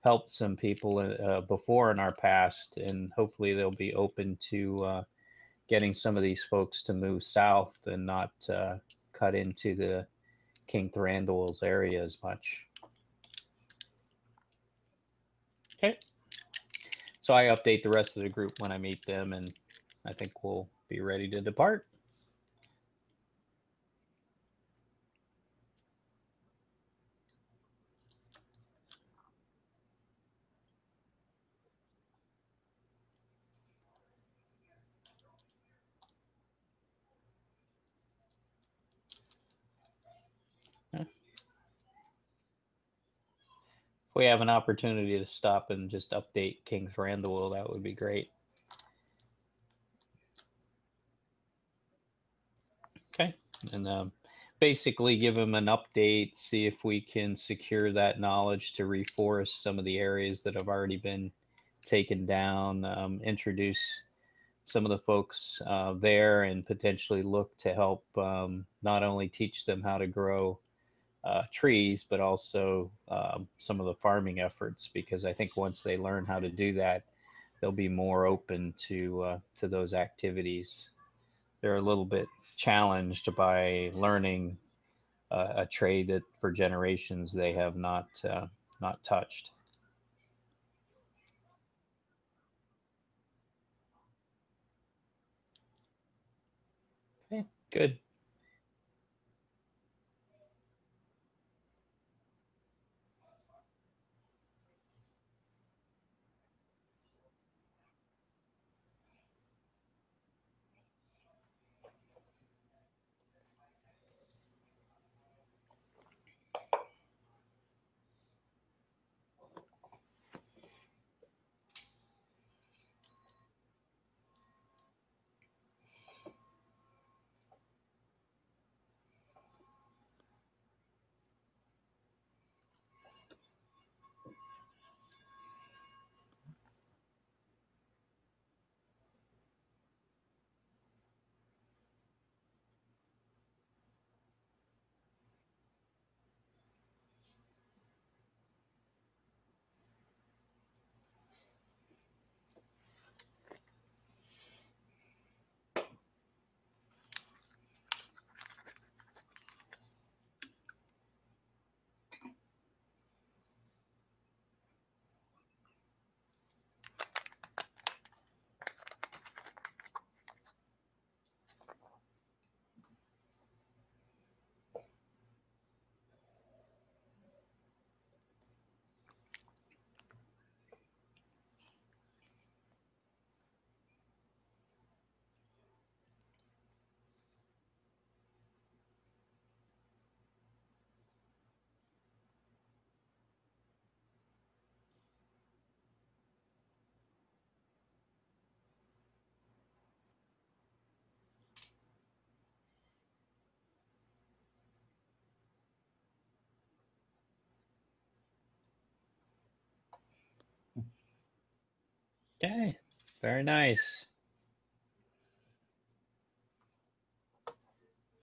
B: helped some people before in our past, and hopefully they'll be open to getting some of these folks to move south and not cut into the King Thranduil's area as much. Okay. So I update the rest of the group when I meet them, and I think we'll be ready to depart. If we have an opportunity to stop and just update King Thranduil, that would be great. Okay. And basically give him an update, see if we can secure that knowledge to reforest some of the areas that have already been taken down, introduce some of the folks there, and potentially look to help not only teach them how to grow trees, but also some of the farming efforts, because I think once they learn how to do that, they'll be more open to those activities. They're a little bit challenged by learning a trade that for generations they have not touched. Okay, good. Okay, very nice.